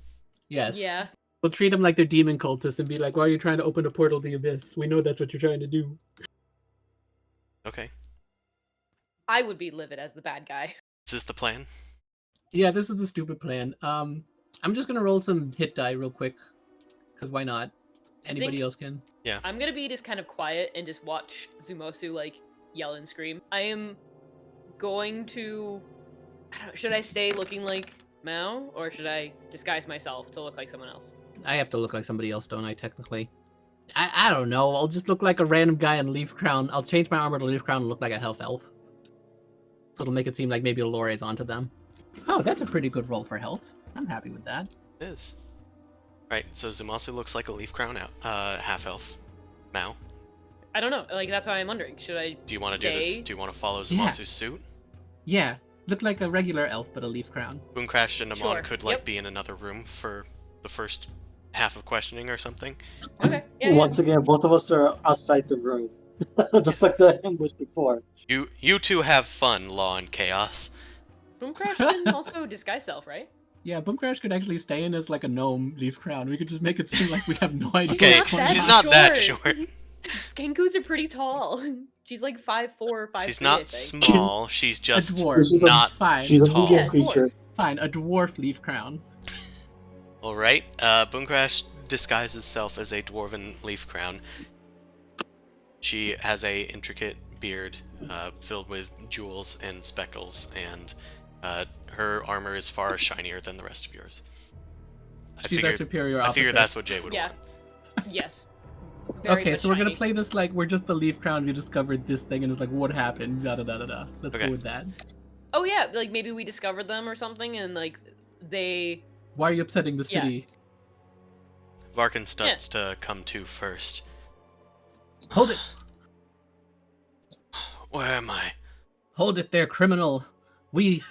Yes. Yeah. We'll treat them like they're demon cultists and be like, why are you trying to open a portal to the abyss? We know that's what you're trying to do. Okay. I would be livid as the bad guy. Is this the plan? Yeah, this is the stupid plan. I'm just gonna roll some hit die real quick, because why not? Anybody think- else can. Yeah. I'm gonna be just kind of quiet and just watch Zumosu like yell and scream. I am going to. I don't know, should I stay looking like Mao or should I disguise myself to look like someone else? I have to look like somebody else, don't I, technically? I don't know. I'll just look like a random guy in Leaf Crown. I'll change my armor to Leaf Crown and look like a Health Elf. So it'll make it seem like maybe Alore's onto them. Oh, that's a pretty good roll for health. I'm happy with that. It is. Right, so Zumasu looks like a leaf crown half-elf. Mao, I don't know. Like that's why I'm wondering. Should I? do you want to do this? stay? Do you want to follow Yeah. Zumasu's suit? Yeah, look like a regular elf, but a Leaf Crown. Boon Crash and Amon Sure, could like yep. be in another room for the first half of questioning or something. Okay. Yeah. Once again, both of us are outside the room, just like the ambush before. You two have fun, Law and Chaos. Boom Crash can also disguise self, right? Yeah, Boom Crash could actually stay in as like a gnome Leaf Crown. We could just make it seem like we have no idea. Okay, what's going she's on. not that short. Kenkus are pretty tall. She's like 5'4", 5'3", She's I not think. small. She's A just dwarf. She's a- not Fine, She's a tall. medium Yeah, creature. fine. A dwarf Leaf Crown. all right. Boon Crash disguises herself as a dwarven leaf crown. She has a intricate beard filled with jewels and speckles, and her armor is far shinier than the rest of yours. She's our superior I officer. figure that's what Jay would Yeah. want. Yes. Very Okay, much so we're gonna shiny. play this like we're just the Leaf Crown who discovered this thing and it's like, what happened? Da da da da da. Let's Okay. go with that. Oh yeah, like maybe we discovered them or something, and like they. Why are you upsetting the Yeah. city? Varkin starts to come to first. Hold it! Where am I? Hold it there, criminal! We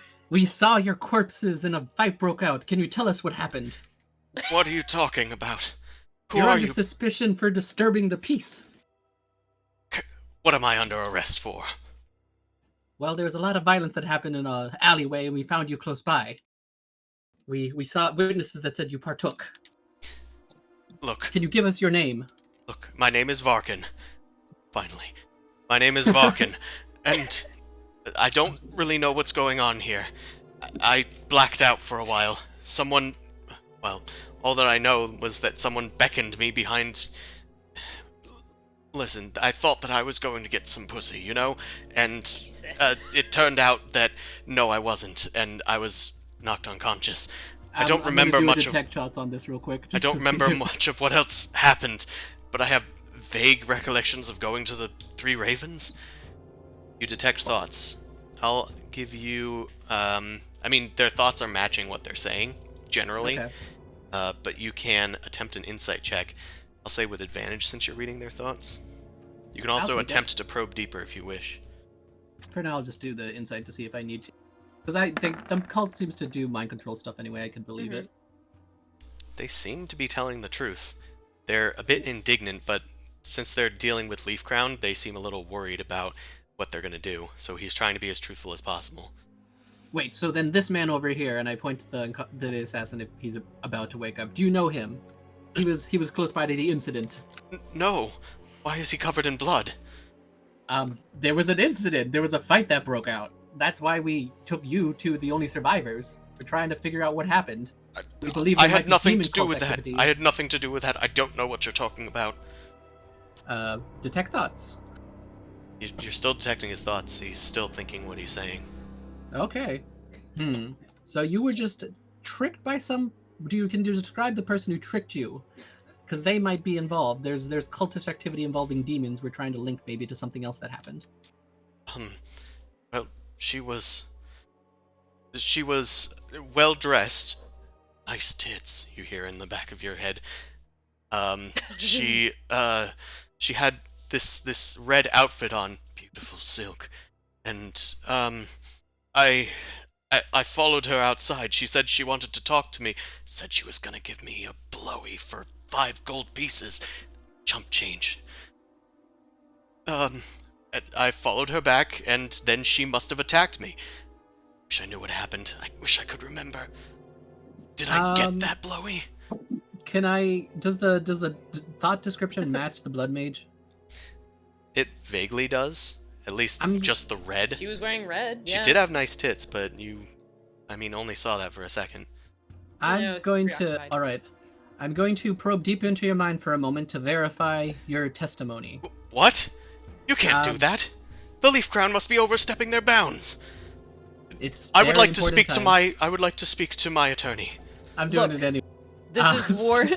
saw your corpses and a fight broke out. Can you tell us what happened? What are you talking about? Who You're are under you? suspicion for disturbing the peace. What am I under arrest for? Well, there was a lot of violence that happened in a alleyway, and we found you close by. We saw witnesses that said you partook. Look, Can you give us your name? my name is Varkin. Finally. My name is Varkin, and I don't really know what's going on here. I blacked out for a while. Well, all that I know was that someone beckoned me behind... Listen, I thought that I was going to get some pussy, you know? And it turned out that no, I wasn't, and I was knocked unconscious. I don't remember I'm gonna much do of... detect shots on this real quick. I just don't to see remember if- much of what else happened, but I have vague recollections of going to the Three Ravens. You detect thoughts. I'll give you, I mean, their thoughts are matching what they're saying, generally, Okay. but you can attempt an insight check, I'll say with advantage since you're reading their thoughts. You can also I'll take it. attempt to probe deeper if you wish. For now, I'll just do the insight to see if I need to. Because the cult seems to do mind control stuff anyway. I can believe Mhm. it. They seem to be telling the truth. They're a bit indignant, but since they're dealing with Leaf Crown, they seem a little worried about what they're going to do, so he's trying to be as truthful as possible. Wait, so then this man over here, and I point to the assassin if he's about to wake up. Do you know him? He was close by to the incident. No! Why is he covered in blood? There was an incident. There was a fight that broke out. That's why we took you to the only survivors. We're trying to figure out what happened. We believe I there might had be nothing demon to do cult with that. activity. I had nothing to do with that. I don't know what you're talking about. Detect thoughts. You're still detecting his thoughts. He's still thinking what he's saying. Okay. So you were just tricked by some. Can you describe the person who tricked you? Because they might be involved. There's cultish activity involving demons. We're trying to link maybe to something else that happened. Well, she was well dressed. Nice tits, you hear in the back of your head. She had this red outfit on, beautiful silk, and I followed her outside. She said she wanted to talk to me. Said she was gonna give me a blowy for 5 gold pieces, chump change. I followed her back, and then she must have attacked me. Wish I knew what happened. I wish I could remember. Did I get that blowy? Does the thought description match the blood mage? It vaguely does. At least just the red. She was wearing red. She Yeah. did have nice tits, but only saw that for a second. I'm going to. All right. I'm going to probe deep into your mind for a moment to verify your testimony. What? You can't do that. The Leaf Crown must be overstepping their bounds. I would like to speak to my attorney. I'm doing it anyway. This is war.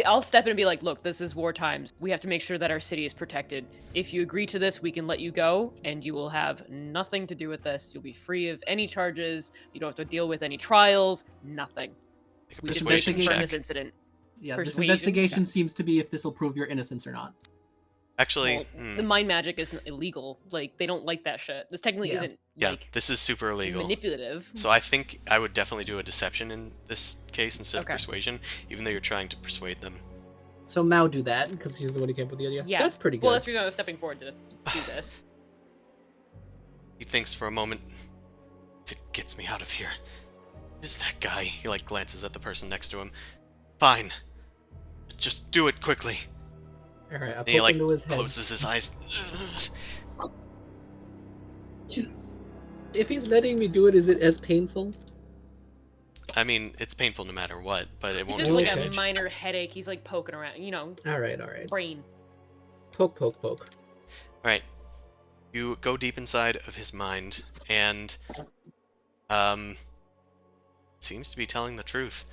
I'll step in and be like, look, this is war times. We have to make sure that our city is protected. If you agree to this, we can let you go, and you will have nothing to do with this. You'll be free of any charges. You don't have to deal with any trials. Nothing. Make a We just persuasion confirm check. this incident. Yeah, this Persuasion? investigation seems to be if this will prove your innocence or not. Actually, The mind magic is illegal. Like, they don't like that shit. This technically Yeah. isn't, yeah, like, this is super illegal. manipulative. So I think I would definitely do a deception in this case instead of Okay. persuasion, even though you're trying to persuade them. So Mao do that because she's the one who came up with the idea. Yeah. That's pretty good. Well, that's the reason I was stepping forward to do this. He thinks for a moment, if it gets me out of here. Is that guy? He glances at the person next to him. Fine. Just do it quickly. All right, I And he poke into his head. closes his eyes. If he's letting me do it, is it as painful? I mean, it's painful no matter what, but it It's won't just do like damage. a minor headache. He's like poking around, All right. brain. Poke, poke, poke. Alright. You go deep inside of his mind, and it seems to be telling the truth.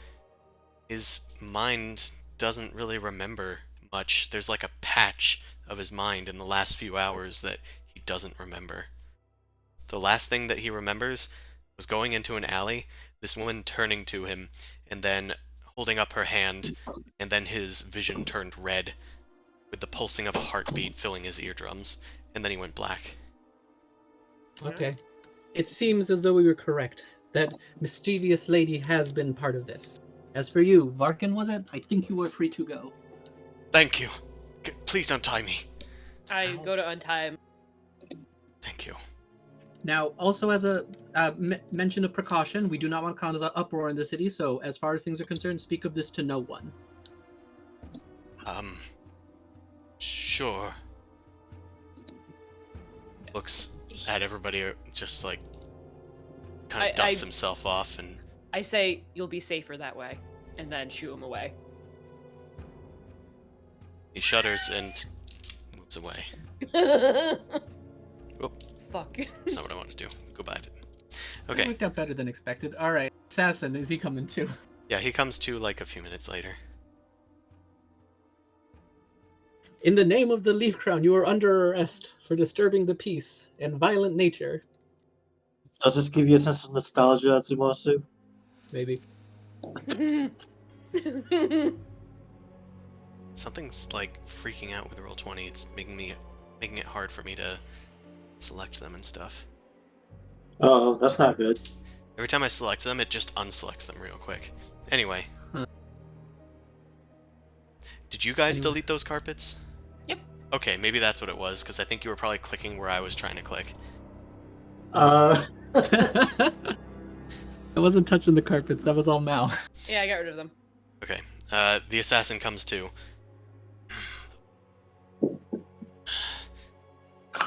His mind doesn't really remember much. There's like a patch of his mind in the last few hours that he doesn't remember. The last thing that he remembers was going into an alley, this woman turning to him, and then holding up her hand, and then his vision turned red, with the pulsing of a heartbeat filling his eardrums, and then he went black. Okay. It seems as though we were correct. That mischievous lady has been part of this. As for you, Varkin, was it? I think you were free to go. Thank you. Please untie me. I go to untie him. Thank you. Now, also as a mention of precaution, we do not want to cause an uproar in the city, so as far as things are concerned, speak of this to no one. Sure. Yes. Looks at everybody, just kind of dusts himself off, and I say, you'll be safer that way, and then shoo him away. he shudders and moves away. Oop, Fuck. that's not what I wanted to do. Go by it. That Okay. worked out better than expected. All right. Assassin, is he coming too? Yeah, he comes to a few minutes later. In the name of the Leaf Crown, you are under arrest for disturbing the peace and violent nature. Does this give you a sense of nostalgia, Atsumasu? Maybe. Something's freaking out with Roll20. It's making it hard for me to select them and stuff. Oh, that's not good. Every time I select them, it just unselects them real quick. Anyway. Huh. Did you guys delete those carpets? Yep. Okay, maybe that's what it was, because I think you were probably clicking where I was trying to click. I wasn't touching the carpets. That was all Mao. Yeah, I got rid of them. Okay, the assassin comes to.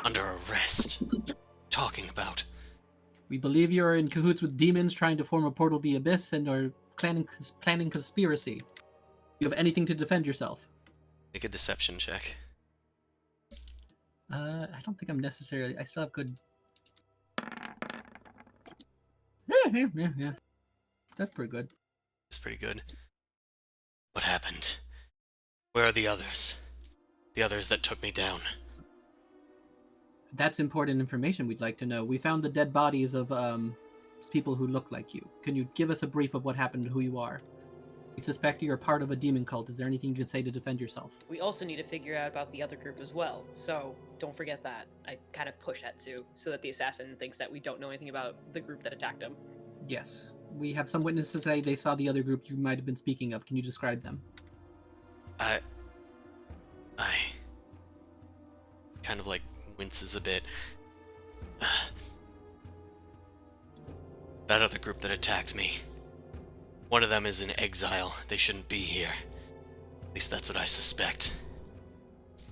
Under arrest. Talking about. We believe you are in cahoots with demons trying to form a portal to the abyss and are planning conspiracy. You have anything to defend yourself? Make a deception check. I don't think I'm necessarily. I still have good. Yeah. That's pretty good. It's pretty good. What happened? Where are the others? The others that took me down. That's important information we'd like to know. We found the dead bodies of people who look like you. Can you give us a brief of what happened and who you are? We suspect you're part of a demon cult. Is there anything you can say to defend yourself? We also need to figure out about the other group as well, so don't forget that. I kind of push that too, so that the assassin thinks that we don't know anything about the group that attacked him. Yes. We have some witnesses say they saw the other group you might have been speaking of. Can you describe them? I kind of winces a bit. That other group that attacked me. One of them is in exile. They shouldn't be here. At least that's what I suspect.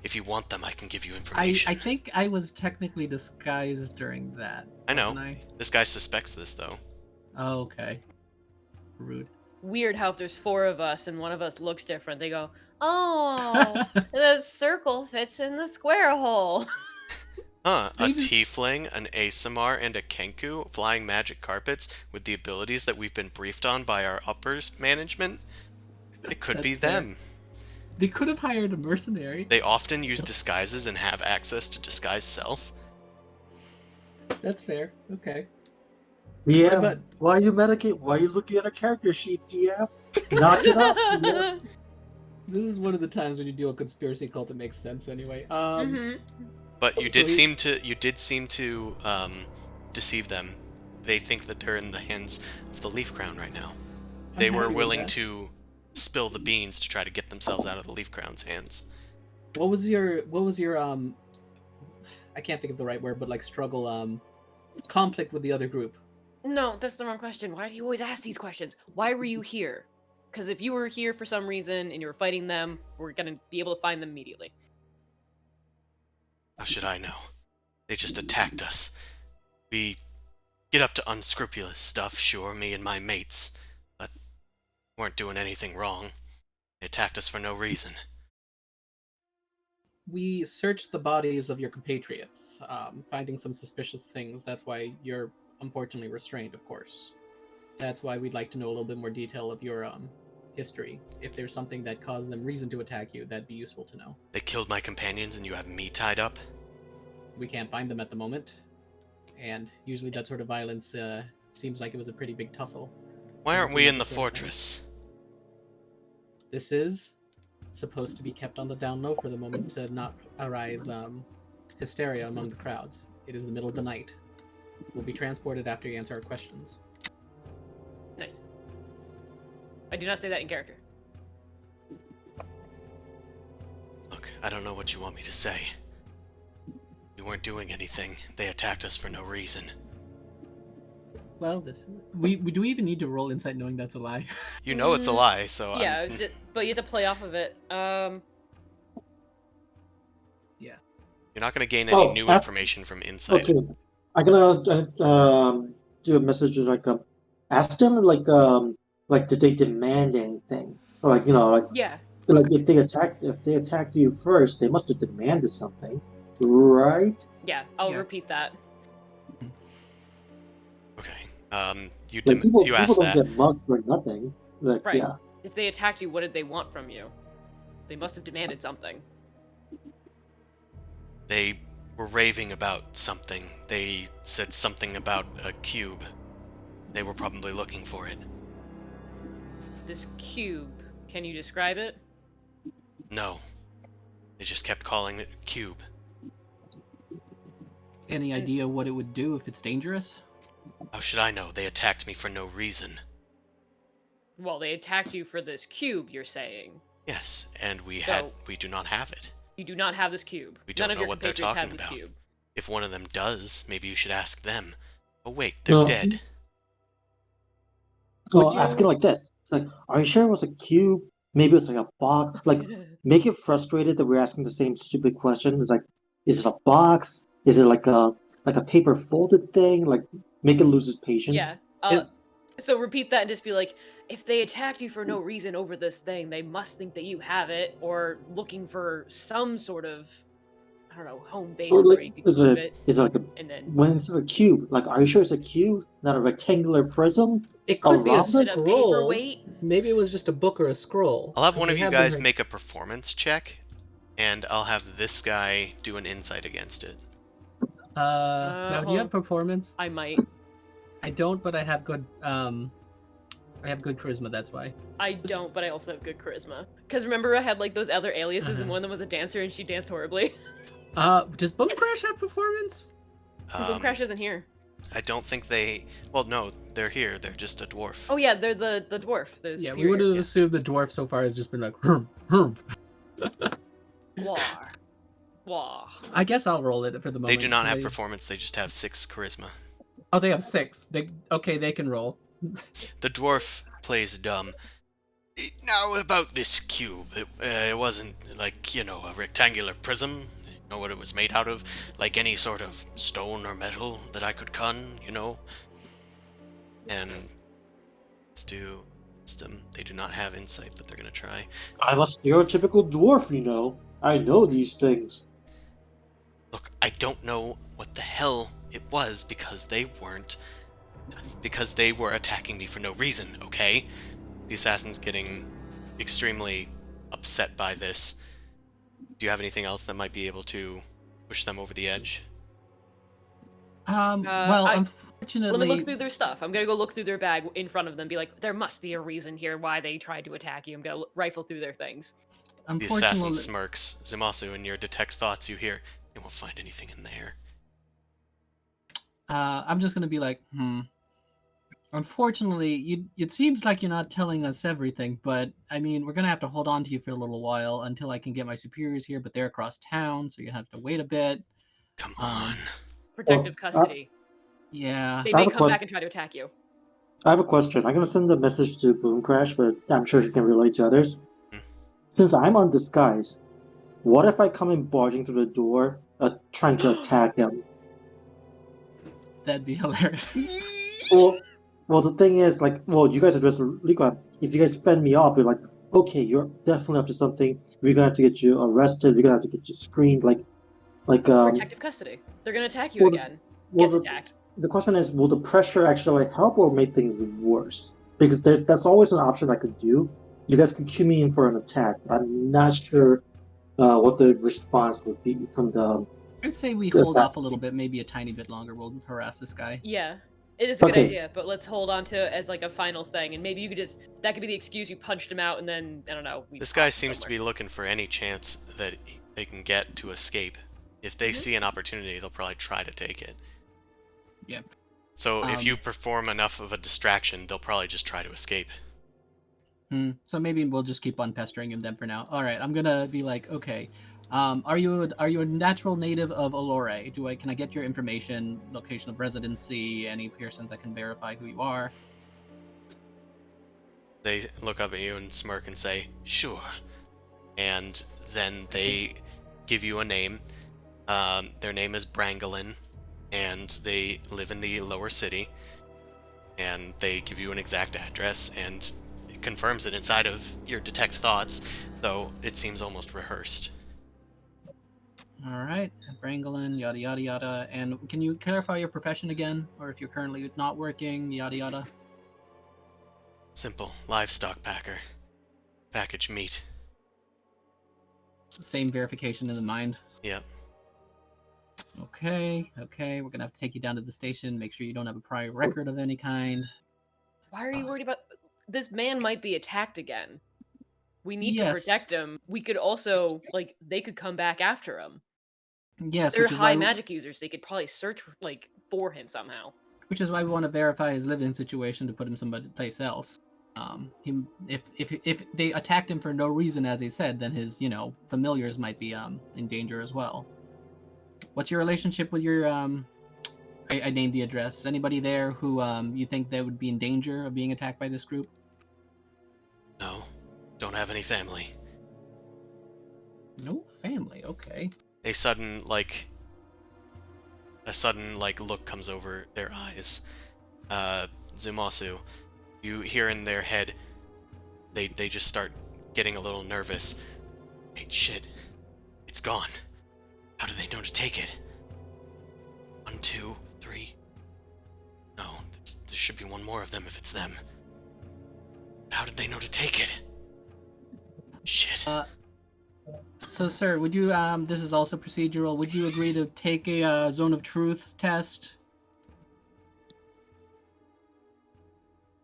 If you want them, I can give you information. I think I was technically disguised during that. I know. Wasn't I? This guy suspects this, though. Oh, okay. Rude. Weird how if there's 4 of us and one of us looks different, they go, "Oh, the circle fits in the square hole." Huh, a They just- tiefling, an Asamar, and a Kenku flying magic carpets with the abilities that we've been briefed on by our uppers management? It could be That's fair. them. They could have hired a mercenary. They often use disguises and have access to disguise self. That's fair. Okay. Yeah. about- Why are you medicate? Why are you looking at a character sheet, DM? Knock it up. DM. This is one of the times when you do a conspiracy cult that makes sense anyway. Mhm. But you So did he- seem to deceive them. They think that they're in the hands of the Leaf Crown right now. They I'm were happy with willing that. to spill the beans to try to get themselves out of the Leaf Crown's hands. What was your I can't think of the right word, but like struggle conflict with the other group? No, that's the wrong question. Why do you always ask these questions? Why were you here? Because if you were here for some reason and you were fighting them, we're gonna be able to find them immediately. How should I know? They just attacked us. We get up to unscrupulous stuff, sure, me and my mates, but weren't doing anything wrong. They attacked us for no reason. We searched the bodies of your compatriots, finding some suspicious things. That's why you're unfortunately restrained, of course. That's why we'd like to know a little bit more detail of your history. If there's something that caused them reason to attack you, that'd be useful to know. They killed my companions and you have me tied up? We can't find them at the moment, and usually that sort of violence seems like it was a pretty big tussle. Why aren't Doesn't we seem in the like the sort of thing. fortress? This is supposed to be kept on the down low for the moment to not arise hysteria among the crowds. It is the middle of the night. We'll be transported after you answer our questions. Nice. I do not say that in character. Look, I don't know what you want me to say. We weren't doing anything. They attacked us for no reason. Well, we do we even need to roll insight knowing that's a lie? You know it's a lie, so Yeah, I'm... but you have to play off of it. You're not going to gain any new ask- information from insight. Okay, I'm gonna do a message like ask them like did they demand anything? Or like Yeah. like if they attacked you first, they must have demanded something, right? Yeah, I'll Yeah. repeat that. Okay. You Like people asked don't that. get mugged for nothing. Like Right. yeah, If they attacked you, what did they want from you? They must have demanded something. They were raving about something. They said something about a cube. They were probably looking for it. This cube, can you describe it? No. They just kept calling it a cube. Any And- idea what it would do if it's dangerous? How should I know? They attacked me for no reason. Well, they attacked you for this cube, you're saying. Yes, and we So- do not have it. You do not have this cube. We don't None of know your what they're compatriots have talking this about. cube. If one of them does, maybe you should ask them. Oh wait, they're No. dead. well, Would ask it you- like this. It's like, are you sure it was a cube? Maybe it's like a box. Like make it frustrated that we're asking the same stupid question. It's like, is it a box? Is it like a paper folded thing? Like make it lose its patience. Yeah. So repeat that and just be like, if they attacked you for no reason over this thing, they must think that you have it, or looking for some sort of, I don't know, home base Or where like you could is keep it it, is it like a and then when it's a cube? Like, are you sure it's a cube, not a rectangular prism? It could be a rhombus? is it a scroll. paperweight? Maybe it was just a book or a scroll. I'll have 'cause one we of you them guys right- make a performance check, and I'll have this guy do an insight against it. Now, do you hold have performance? I might. I don't, but I have good. I have good charisma. That's why. I don't, but I also have good charisma. Because remember, I had like those other aliases, and Uh-huh. one of them was a dancer, and she danced horribly. Does Bum Crash have performance? Boom Crash isn't here. I don't think they... Well, no, they're here. They're just a dwarf. Oh yeah, they're the dwarf. The Yeah, we superior. would have assumed the dwarf so far has just been like, hrum. War. War. I guess I'll roll it for the moment. They do not have They- performance. They just have 6 charisma. Oh, they have 6. They can roll. The dwarf plays dumb. Now about this cube, it wasn't like, a rectangular prism. You know what it was made out of? Like any sort of stone or metal that I could con. And let's do wisdom. They do not have insight, but they're gonna try. I'm a stereotypical dwarf, I know these things. Look, I don't know what the hell it was because they were attacking me for no reason, okay? The assassin's getting extremely upset by this. Do you have anything else that might be able to push them over the edge? Well, Let me unfortunately, look through their stuff. I'm gonna go look through their bag in front of them, be like, there must be a reason here why they tried to attack you. I'm gonna rifle through their things. The assassin unfortunately, smirks. Zumasu, in your detect thoughts, you hear, you won't find anything in there. I'm just gonna be like, Unfortunately, it seems like you're not telling us everything, but I mean, we're gonna have to hold on to you for a little while until I can get my superiors here. But they're across town, so you have to wait a bit. Come Um, on. Protective custody. yeah. They I may have a come back question. and try to attack you. I have a question. I'm gonna send a message to Boom Crash, but I'm sure he can relate to others. Hmm. Since I'm on disguise, what if I come in barging through the door, trying to attack him? That'd be hilarious. Well, the thing is, you guys are just legal. If you guys fend me off, you're like, okay, you're definitely up to something. We're gonna have to get you arrested. We're gonna have to get you screened. Protective custody. They're gonna attack you Well, again. well, Gets attacked. the question is, will the pressure actually help or make things worse? Because that's always an option I could do. You guys could cue me in for an attack. I'm not sure what the response would be from I'd say we the hold attack. off a little bit, maybe a tiny bit longer. We'll harass this guy. Yeah. It is a good Okay, idea, but let's hold on to it as like a final thing, and maybe you could that could be the excuse you punched him out, and then I don't know. We This guy toss him seems to somewhere. be looking for any chance that they can get to escape. If they see an opportunity, they'll probably try to take it. Yep. So if Um, you perform enough of a distraction, they'll probably just try to escape. So maybe we'll just keep on pestering him then for now. All right, I'm gonna be like, okay, are you a natural native of Allure? Can I get your information, location of residency, any person that can verify who you are? They look up at you and smirk and say, sure. And then they give you a name. Their name is Brangelin, and they live in the lower city. And they give you an exact address, and it confirms it inside of your detect thoughts, though it seems almost rehearsed. All right, Brangelin, yada yada yada. And can you clarify your profession again, or if you're currently not working, yada yada? Simple. Livestock packer. Package meat. Same verification in the mind. Yep. Okay, we're gonna have to take you down to the station. Make sure you don't have a prior record of any kind. Why are you worried about this man might be attacked again? We need to Yes, protect him. We could also they could come back after him. yes, They're high magic users. They could probably search for him somehow. which is why we want to verify his living situation to put him someplace else. If they attacked him for no reason, as he said, then his familiars might be in danger as well. What's your relationship with your I named the address. Anybody there who you think they would be in danger of being attacked by this group? No. Don't have any family. No family. Okay. A sudden look comes over their eyes. Zumasu, you hear in their head, they just start getting a little nervous. Hey, shit. It's gone. How do they know to take it? 1, 2, 3. No, there should be one more of them if it's them. How did they know to take it? Shit. So, sir, would you this is also procedural. Would you agree to take a zone of truth test?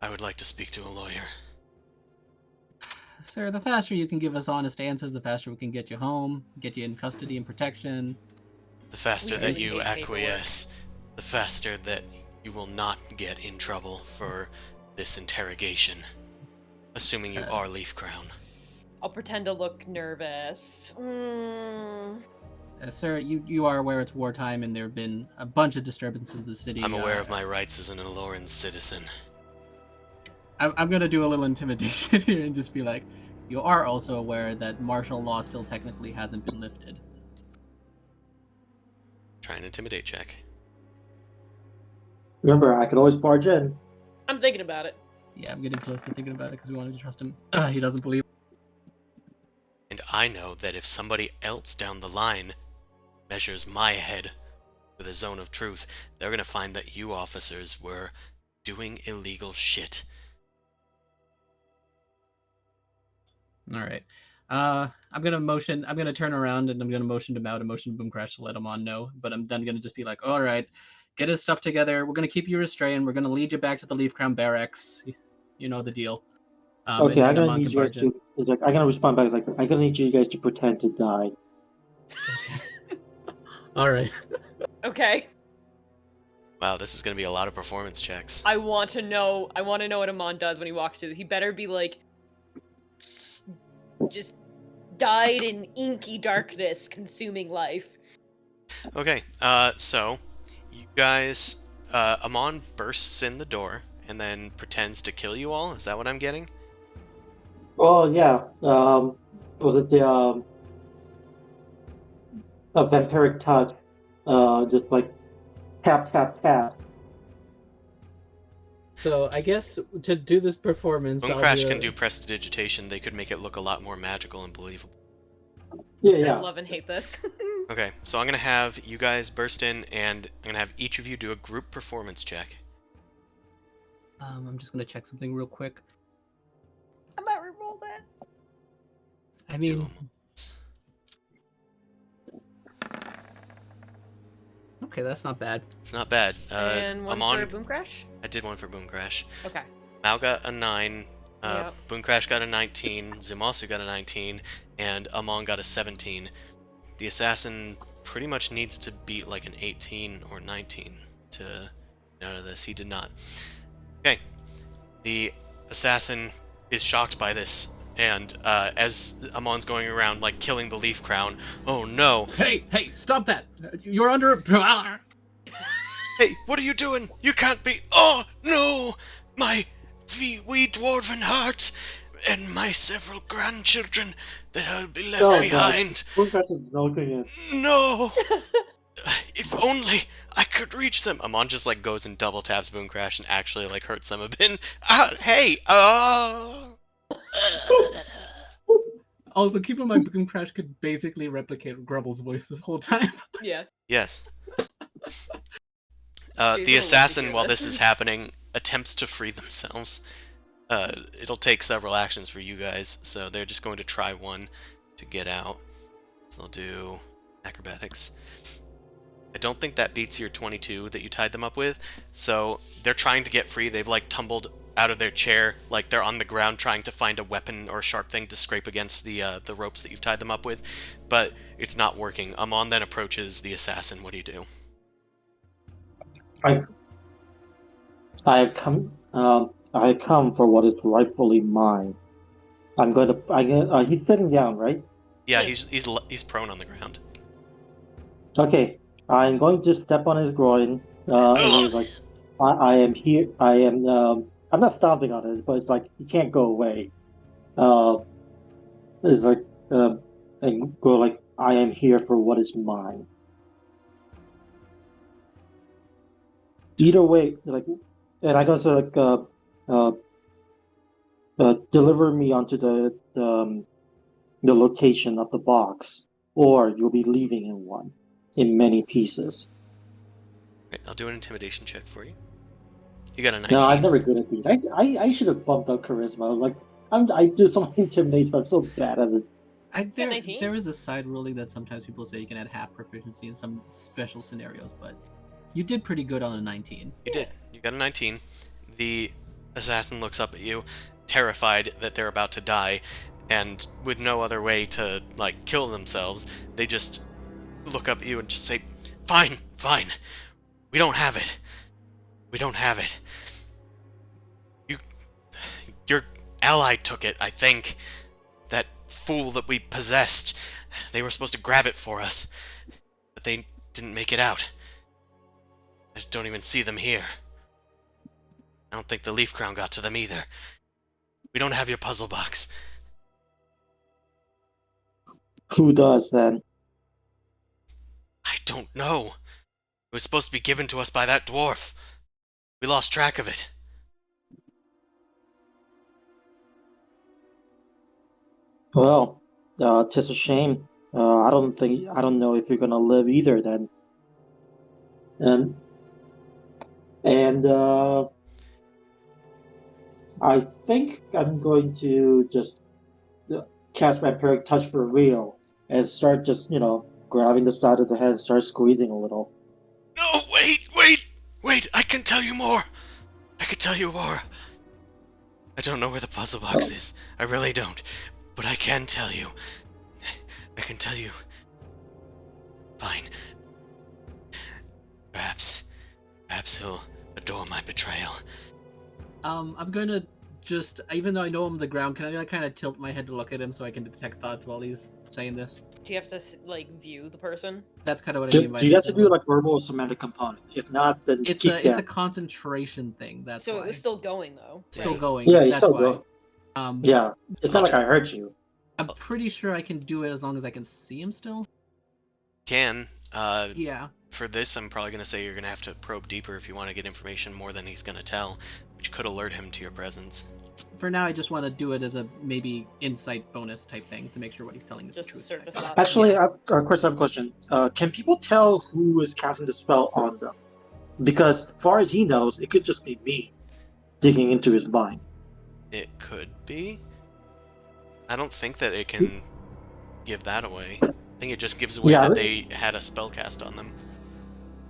I would like to speak to a lawyer. Sir, the faster you can give us honest answers, the faster we can get you home, get you in custody and protection. The faster We that really you hate paperwork. acquiesce, the faster that you will not get in trouble for this interrogation. Assuming you are Leaf Crown. I'll pretend to look nervous. Sir, you are aware it's wartime and there have been a bunch of disturbances in the city. I'm aware of my rights as an Aloran citizen. I'm going to do a little intimidation here and just be like, you are also aware that martial law still technically hasn't been lifted. Try an intimidate check. Remember, I could always barge in. I'm thinking about it. Yeah, I'm getting close to thinking about it because we wanted to trust him. He doesn't believe. And I know that if somebody else down the line measures my head with a zone of truth, they're gonna find that you officers were doing illegal shit. All right. I'm gonna turn around and I'm gonna motion to Mao to motion to Boom Crash to let him on know. But I'm then gonna just be like, all right, get his stuff together. We're gonna keep you restrained. We're gonna lead you back to the Leaf Crown Barracks. You know the deal. Okay, I'm and gonna need you guys to. It's like I'm gonna respond back. It's like I'm gonna need you guys to pretend to die. All right. Okay. Wow, this is gonna be a lot of performance checks. I want to know what Amon does when he walks through. He better be like just died in inky darkness, consuming life. Okay, so you guys, Amon bursts in the door and then pretends to kill you all. Is that what I'm getting? Oh yeah. Was it the a vampiric touch? Just like tap tap tap. So I guess to do this performance, Boom Crash can do prestidigitation. They could make it look a lot more magical and believable. Yeah, I yeah. love and hate this. Okay, so I'm gonna have you guys burst in, and I'm gonna have each of you do a group performance check. I'm just gonna check something real quick. I might reroll that. I mean, okay, that's not bad. It's not bad. And one Amon, for Boom Crash? I did one for Boom Crash. Okay. Mao got a 9, Yep. Boom Crash got a 19, Zumasu got a 19, and Amon got a 17. The assassin pretty much needs to beat like an 18 or 19 to get out of this. He did not. Okay. The assassin is shocked by this, and as Amon's going around like killing the Leaf Crown, oh no! Hey, stop that! You're under. Hey, what are you doing? You can't be. Oh no! My wee dwarven heart and my several grandchildren that I'll be left behind. No! If only I could reach them. Amon just like goes and double taps Boom Crash and actually like hurts them a bit. Hey! Also, keep in mind, Boom Crash could basically replicate Grovel's voice this whole time. Yeah. Yes. The assassin, while this is happening, attempts to free themselves. It'll take several actions for you guys, so they're just going to try one to get out. So they'll do acrobatics. I don't think that beats your 22 that you tied them up with, so they're trying to get free. They've like tumbled out of their chair, like they're on the ground trying to find a weapon or a sharp thing to scrape against the ropes that you've tied them up with, but it's not working. Amon then approaches the assassin. What do you do? I come for what is rightfully mine. He's sitting down, right? Yeah, he's prone on the ground. Okay, I'm going to step on his groin. And he's like, I am here. I'm not stomping on it, but it's like he can't go away. It's like, and go like, I am here for what is mine. Either way, like, and I gotta say, like, deliver me onto the location of the box, or you'll be leaving in many pieces. Right, I'll do an intimidation check for you. You got a 19. No, I'm never good at these. I should have bumped up charisma. Like, I do so many intimidates, but I'm so bad at it. There is a side ruling that sometimes people say you can add half proficiency in some special scenarios, but you did pretty good on a 19. You did. You got a 19. The assassin looks up at you, terrified that they're about to die, and with no other way to, like, kill themselves, they just look up at you and just say, Fine. We don't have it. Your ally took it, I think. That fool that we possessed. They were supposed to grab it for us. but they didn't make it out. I don't even see them here. I don't think the leaf crown got to them either. We don't have your puzzle box. Who does then? I don't know. It was supposed to be given to us by that dwarf. We lost track of it. Well, tis a shame. I don't know if you're gonna live either then. And and I think I'm going to just cast Vampiric Touch for real and start just, grabbing the side of the head and start squeezing a little. No, wait! I can tell you more! I can tell you more! I don't know where the puzzle box is. I really don't. But I can tell you. I can tell you. Fine. Perhaps he'll adore my betrayal. I'm gonna just, even though I know I'm on the ground, can I like kind of tilt my head to look at him so I can detect thoughts while he's saying this? Do you have to like view the person? That's kind of what I Do, mean by do you this. have to do like verbal or somatic component? If not, then It's kick a down. concentration thing. That's So why. it was still going though. Still Yeah. going. Yeah, he's That's still why. going. Yeah, it's not like I hurt you. I'm pretty sure I can do it as long as I can see him still. Can. Yeah. For this, I'm probably going to say you're going to have to probe deeper if you want to get information more than he's going to tell, which could alert him to your presence. For now, I just want to do it as a maybe insight bonus type thing to make sure what he's telling is Just the the truth. surface type. level. Actually, Yeah. Chris, I have a question. Can people tell who is casting the spell on them? Because, as far as he knows, it could just be me digging into his mind. It could be. I don't think that it can give that away. I think it just gives away Yeah, that but- they had a spell cast on them.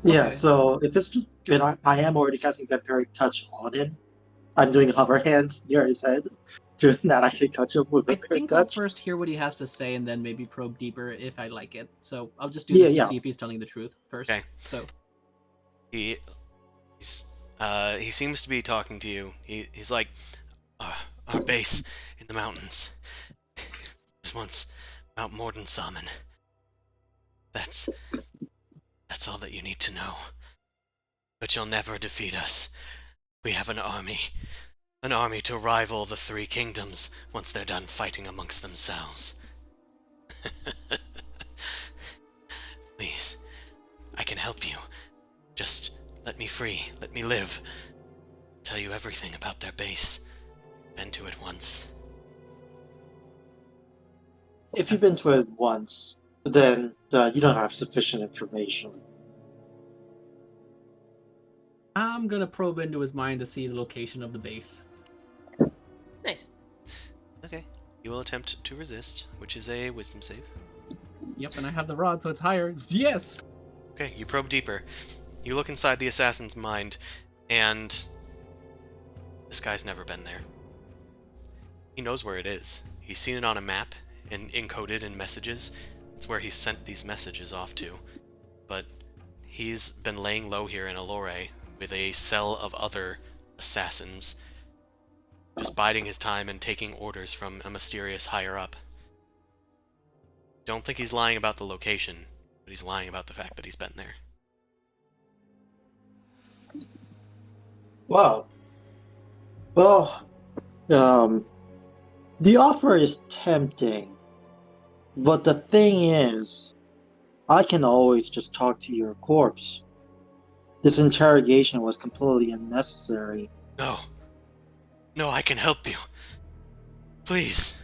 Yeah, Okay. so if it's just, and I am already casting Vampiric Touch on him. I'm doing hover hands near his head to not actually touch him with I Vampiric think I'll Touch. first hear what he has to say and then maybe probe deeper if I like it. So I'll just do Yeah, this to yeah. see if he's telling the truth first. Okay. So He seems to be talking to you. He's like, our base in the mountains. Was once Mount Mordensamen. That's all that you need to know. But you'll never defeat us. We have an army to rival the three kingdoms once they're done fighting amongst themselves. Please, I can help you. Just let me free, let me live. Tell you everything about their base. Been to it once. If you've been to it once, then you don't have sufficient information. I'm gonna probe into his mind to see the location of the base. Nice. Okay. You will attempt to resist, which is a wisdom save. Yep, and I have the rod, so it's higher. Yes. Okay, you probe deeper. You look inside the assassin's mind, and this guy's never been there. He knows where it is. He's seen it on a map and encoded in messages. It's where he sent these messages off to. But he's been laying low here in Allure with a cell of other assassins, just biding his time and taking orders from a mysterious higher-up. Don't think he's lying about the location, but he's lying about the fact that he's been there. Wow. Well, the offer is tempting, but the thing is, I can always just talk to your corpse. This interrogation was completely unnecessary. No, I can help you. Please.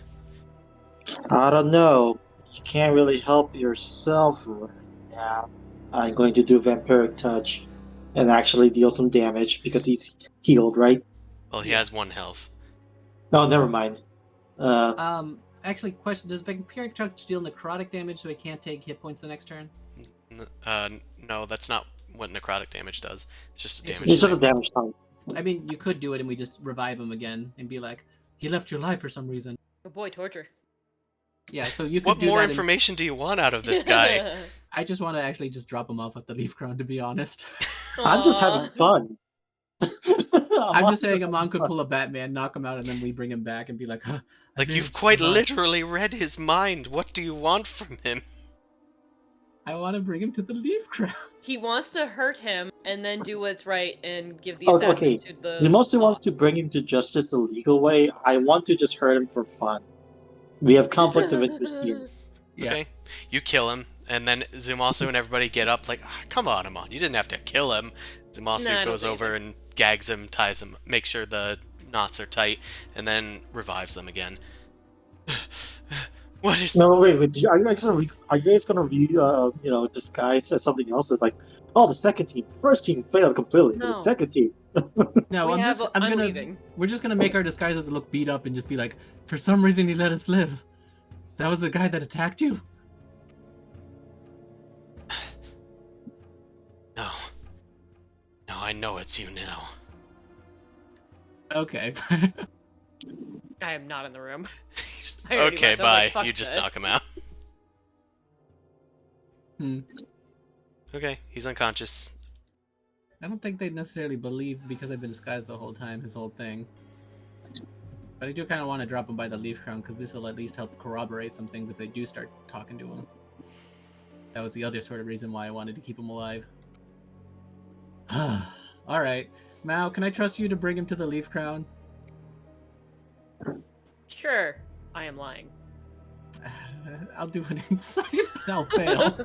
I don't know. You can't really help yourself right now. I'm going to do Vampiric Touch and actually deal some damage because he's healed, right? Well, he has 1 health. No, never mind. Actually, question: does Vampiric Touch deal necrotic damage, so he can't take hit points the next turn? No, that's not what necrotic damage does. It's just a It's damage It's just a thing. damage type. I mean, you could do it, and we just revive him again and be like, "He left you alive for some reason." Oh boy, torture. Yeah, so you could What do more that. information do you want out of this guy? I just want to actually just drop him off at the leaf crown, to be honest. I'm just having Aw. fun. I'm just saying, Amon could pull a Batman, knock him out, and then we bring him back and be like, huh, I Like, may you've have quite survived." literally read his mind. What do you want from him? I want to bring him to the leaf crown. He wants to hurt him and then do what's right and give the Oh, assassin okay. to the He mostly wants boss. to bring him to justice the legal way. I want to just hurt him for fun. We have conflict of interest here. Yeah. Okay, you kill him, and then Zumasu and everybody get up like, "Ah, come on, Amon, you didn't have to kill him." Zumasu Nah, I don't goes think over so. and gags him, ties him, makes sure the knots are tight, and then revives them again. What is... No, wait. Are you guys gonna disguise as something else? It's like, oh, the second team, first team failed completely, but the No. second team. No, I'm gonna. leaving. We're just gonna make our disguises look beat up and just be like, for some reason he let us live. That was the guy that attacked you. No. No, I know it's you now. Okay. I am not in the room. I already Okay, left. I was bye. like, "Fuck You just this." knock him out. Hmm. Okay, he's unconscious. I don't think they'd necessarily believe because I've been disguised the whole time, his whole thing. But I do kind of want to drop him by the leaf crown because this will at least help corroborate some things if they do start talking to him. That was the other sort of reason why I wanted to keep him alive. Alright. Mao, can I trust you to bring him to the leaf crown? Sure, I am lying. I'll do an insight and I'll fail.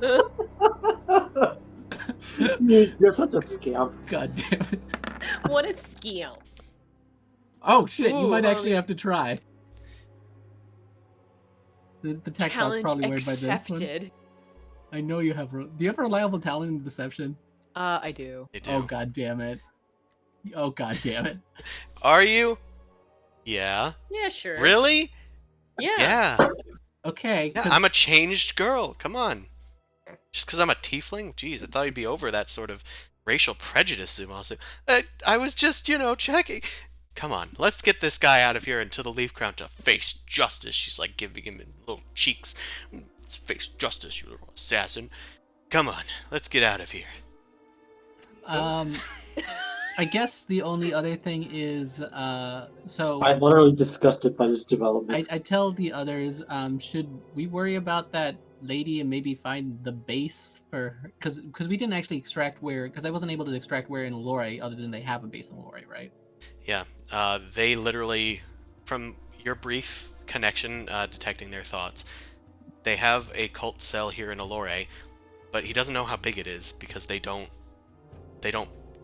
You're such a scam. God damn it. What a skill. Oh shit, you Ooh, might actually holy- have to try. The tech bot's Challenge probably worried by this one. accepted. I know you have. Do you have a reliable talent in deception? I do. They do. Oh god damn it. Oh god damn it. Are you? Yeah. Yeah, sure. Really? Yeah. Yeah. Okay. Yeah, 'cause- I'm a changed girl. Come on. Just because I'm a tiefling? Jeez, I thought you'd be over that sort of racial prejudice, Zumasu. I was just, checking. Come on, let's get this guy out of here and to the Leaf Crown to face justice. She's like giving him little cheeks. Let's face justice, you little assassin. Come on, let's get out of here. I guess the only other thing is, so I'm utterly disgusted by this development. I tell the others, should we worry about that lady and maybe find the base for her? Because we didn't actually extract where, because I wasn't able to extract where in Lore other than they have a base in Lore, right? Yeah, they literally, from your brief connection, detecting their thoughts, they have a cult cell here in Allure, but he doesn't know how big it is because they don't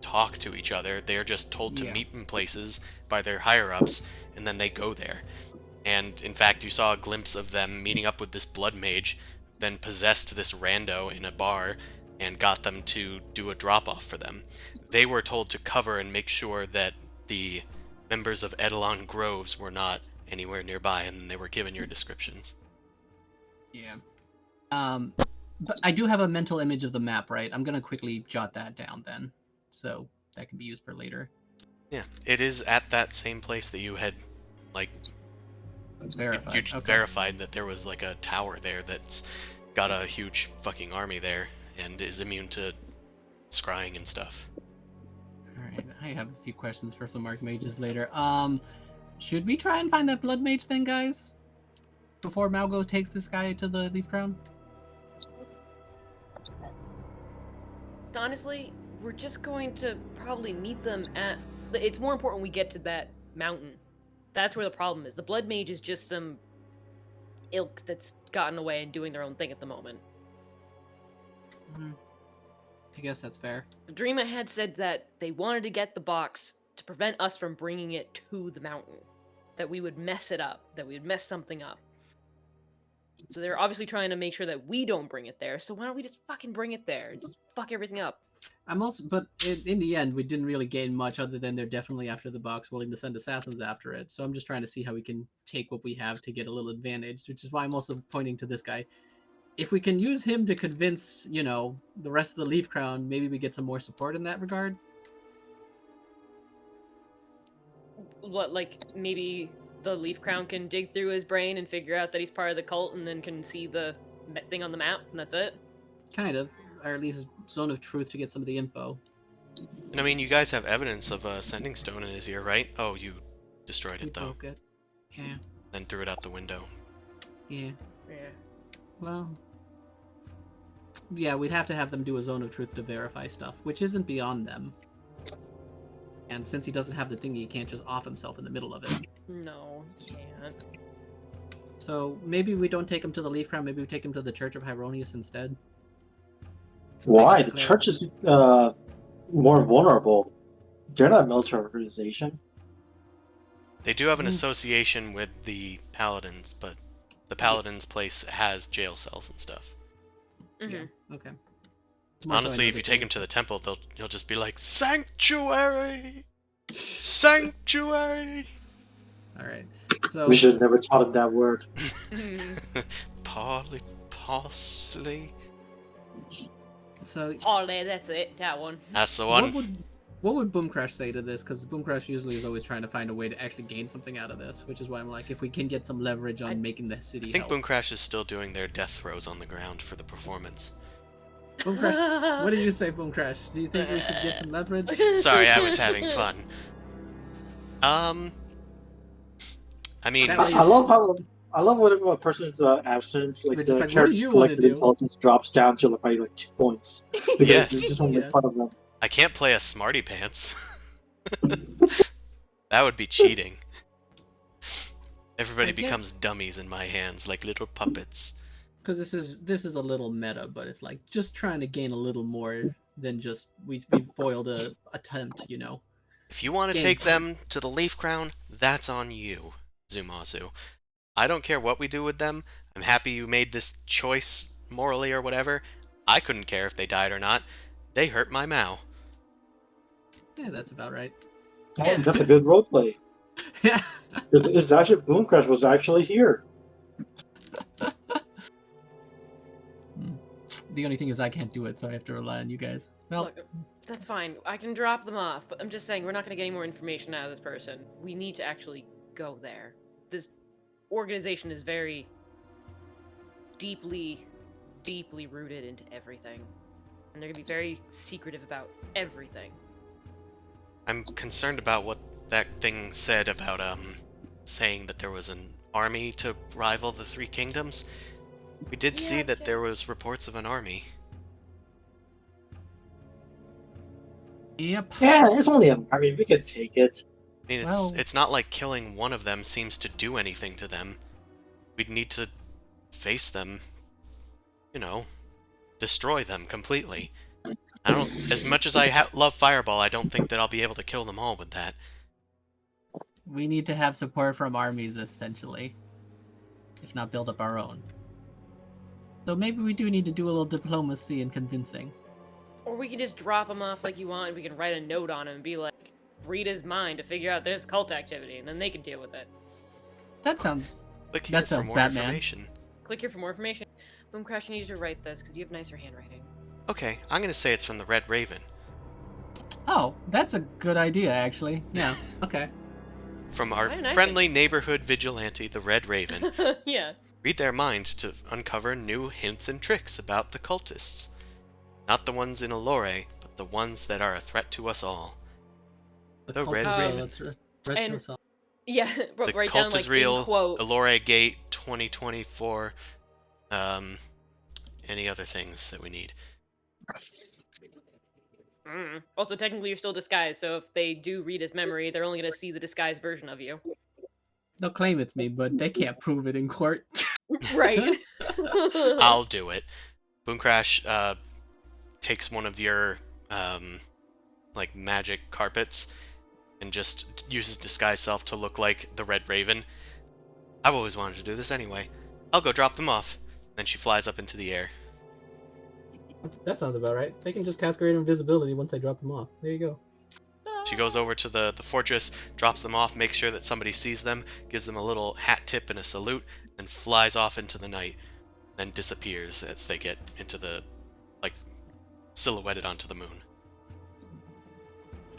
talk to each other. They are just told to Yeah. meet in places by their higher-ups, and then they go there. And in fact, you saw a glimpse of them meeting up with this blood mage, then possessed this rando in a bar, and got them to do a drop-off for them. They were told to cover and make sure that the members of Edelon Groves were not anywhere nearby, and they were given your descriptions. Yeah. But I do have a mental image of the map, right? I'm gonna quickly jot that down then, so that can be used for later. Yeah, it is at that same place that you had, like, Verified. you Okay. verified that there was like a tower there that's got a huge fucking army there and is immune to scrying and stuff. Alright, I have a few questions for some Archmages later. Should we try and find that Blood Mage then, guys? Before Malgo takes this guy to the Leaf Crown? Honestly, we're just going to probably meet them at... It's more important we get to that mountain. That's where the problem is. The Blood Mage is just some ilk that's gotten away and doing their own thing at the moment. I guess that's fair. The Dream Ahead said that they wanted to get the box to prevent us from bringing it to the mountain. That we would mess it up. That we would mess something up. So they're obviously trying to make sure that we don't bring it there. So why don't we just fucking bring it there? Just fuck everything up. But in the end, we didn't really gain much other than they're definitely after the box, willing to send assassins after it. So I'm just trying to see how we can take what we have to get a little advantage, which is why I'm also pointing to this guy. If we can use him to convince, the rest of the Leaf Crown, maybe we get some more support in that regard. What, like, maybe the Leaf Crown can dig through his brain and figure out that he's part of the cult and then can see the thing on the map, and that's it? Kind of. Or at least zone of truth to get some of the info. And I mean, you guys have evidence of a sending stone in his ear, right? Oh, you destroyed We it though, broke it. Yeah. then threw it out the window. Yeah. Yeah. Well, Yeah, we'd have to have them do a zone of truth to verify stuff, which isn't beyond them. And since he doesn't have the thingy, he can't just off himself in the middle of it. No, can't. So maybe we don't take him to the Leaf Crown, maybe we take him to the Church of Hieronius instead. Since they Why? can The declare church us- is more vulnerable. They're not a military organization. They do have an Mm. association with the Paladins, but the Paladins' place has jail cells and stuff. Mhm. Yeah, okay. It's more so I Honestly, know if they you take can- him to the temple, he'll just be like, Sanctuary! Sanctuary! Alright. So We should have never taught him that word. Parley parsley. so Ollie, that's it. That one. That's the what one. would Boom Crash say to this? Because Boom Crash usually is always trying to find a way to actually gain something out of this, which is why I'm like, if we can get some leverage on making the city I think help. Boom Crash is still doing their death throws on the ground for the performance. Boom Crash, what do you say, Boom Crash? Do you think we should get some leverage? Sorry, I was having fun. I mean, That way- I love when a person's absent, We're like just the like, what do character's you wanna collected do? intelligence drops down to probably like 2 points because Yes. they just want to make Yes. fun of them. I can't play a smarty pants. That would be cheating. Everybody I guess- becomes dummies in my hands, like little puppets. Because this is a little meta, but it's like just trying to gain a little more than just we've foiled a attempt, you know. If you want to Game take plan. them to the Leaf Crown, that's on you, Zumazu. I don't care what we do with them. I'm happy you made this choice morally or whatever. I couldn't care if they died or not. They hurt my Mao. Yeah, that's about right. Oh, that's a good roleplay. Yeah. It's actually Boom Crash was actually here. The only thing is I can't do it, so I have to rely on you guys. Well, Look, that's fine. I can drop them off, but I'm just saying we're not going to get any more information out of this person. We need to actually go there. This organization is very deeply, deeply rooted into everything. And they're going to be very secretive about everything. I'm concerned about what that thing said about, saying that there was an army to rival the Three Kingdoms. We did see that there was reports of an army. yep. Yeah, it's only a. I mean, we could take it. I mean, Well- it's not like killing one of them seems to do anything to them. We'd need to face them, you know, destroy them completely. I don't, as much as I love Fireball, I don't think that I'll be able to kill them all with that. We need to have support from armies, essentially. If not, build up our own. So maybe we do need to do a little diplomacy and convincing. Or we can just drop him off like you want, and we can write a note on him and be like, read his mind to figure out there's cult activity, and then they can deal with it. That sounds... Click here That for sounds more Batman. information. Click here for more information. Boom Crash, I need you to write this, because you have nicer handwriting. Okay, I'm gonna say it's from the Red Raven. Oh, that's a good idea, actually. Yeah, okay. From our Why didn't I friendly neighborhood vigilante, the Red Raven. Yeah. Read their mind to uncover new hints and tricks about the cultists. Not the ones in Allure, but the ones that are a threat to us all. The cult Red is real, Raven. that's threat to And- us all. Yeah, The write cult down, like, is real. in quote. Allure Gate 2024. Any other things that we need? Also, technically, you're still disguised, so if they do read his memory, they're only going to see the disguised version of you. They'll claim it's me, but they can't prove it in court. Right. I'll do it. Boom Crash takes one of your like magic carpets and just uses disguise self to look like the Red Raven. I've always wanted to do this anyway. I'll go drop them off. Then she flies up into the air. That sounds about right. They can just cast Great Invisibility once they drop them off. There you go. She goes over to the fortress, drops them off, makes sure that somebody sees them, gives them a little hat tip and a salute, then flies off into the night, then disappears as they get into the, like, silhouetted onto the moon.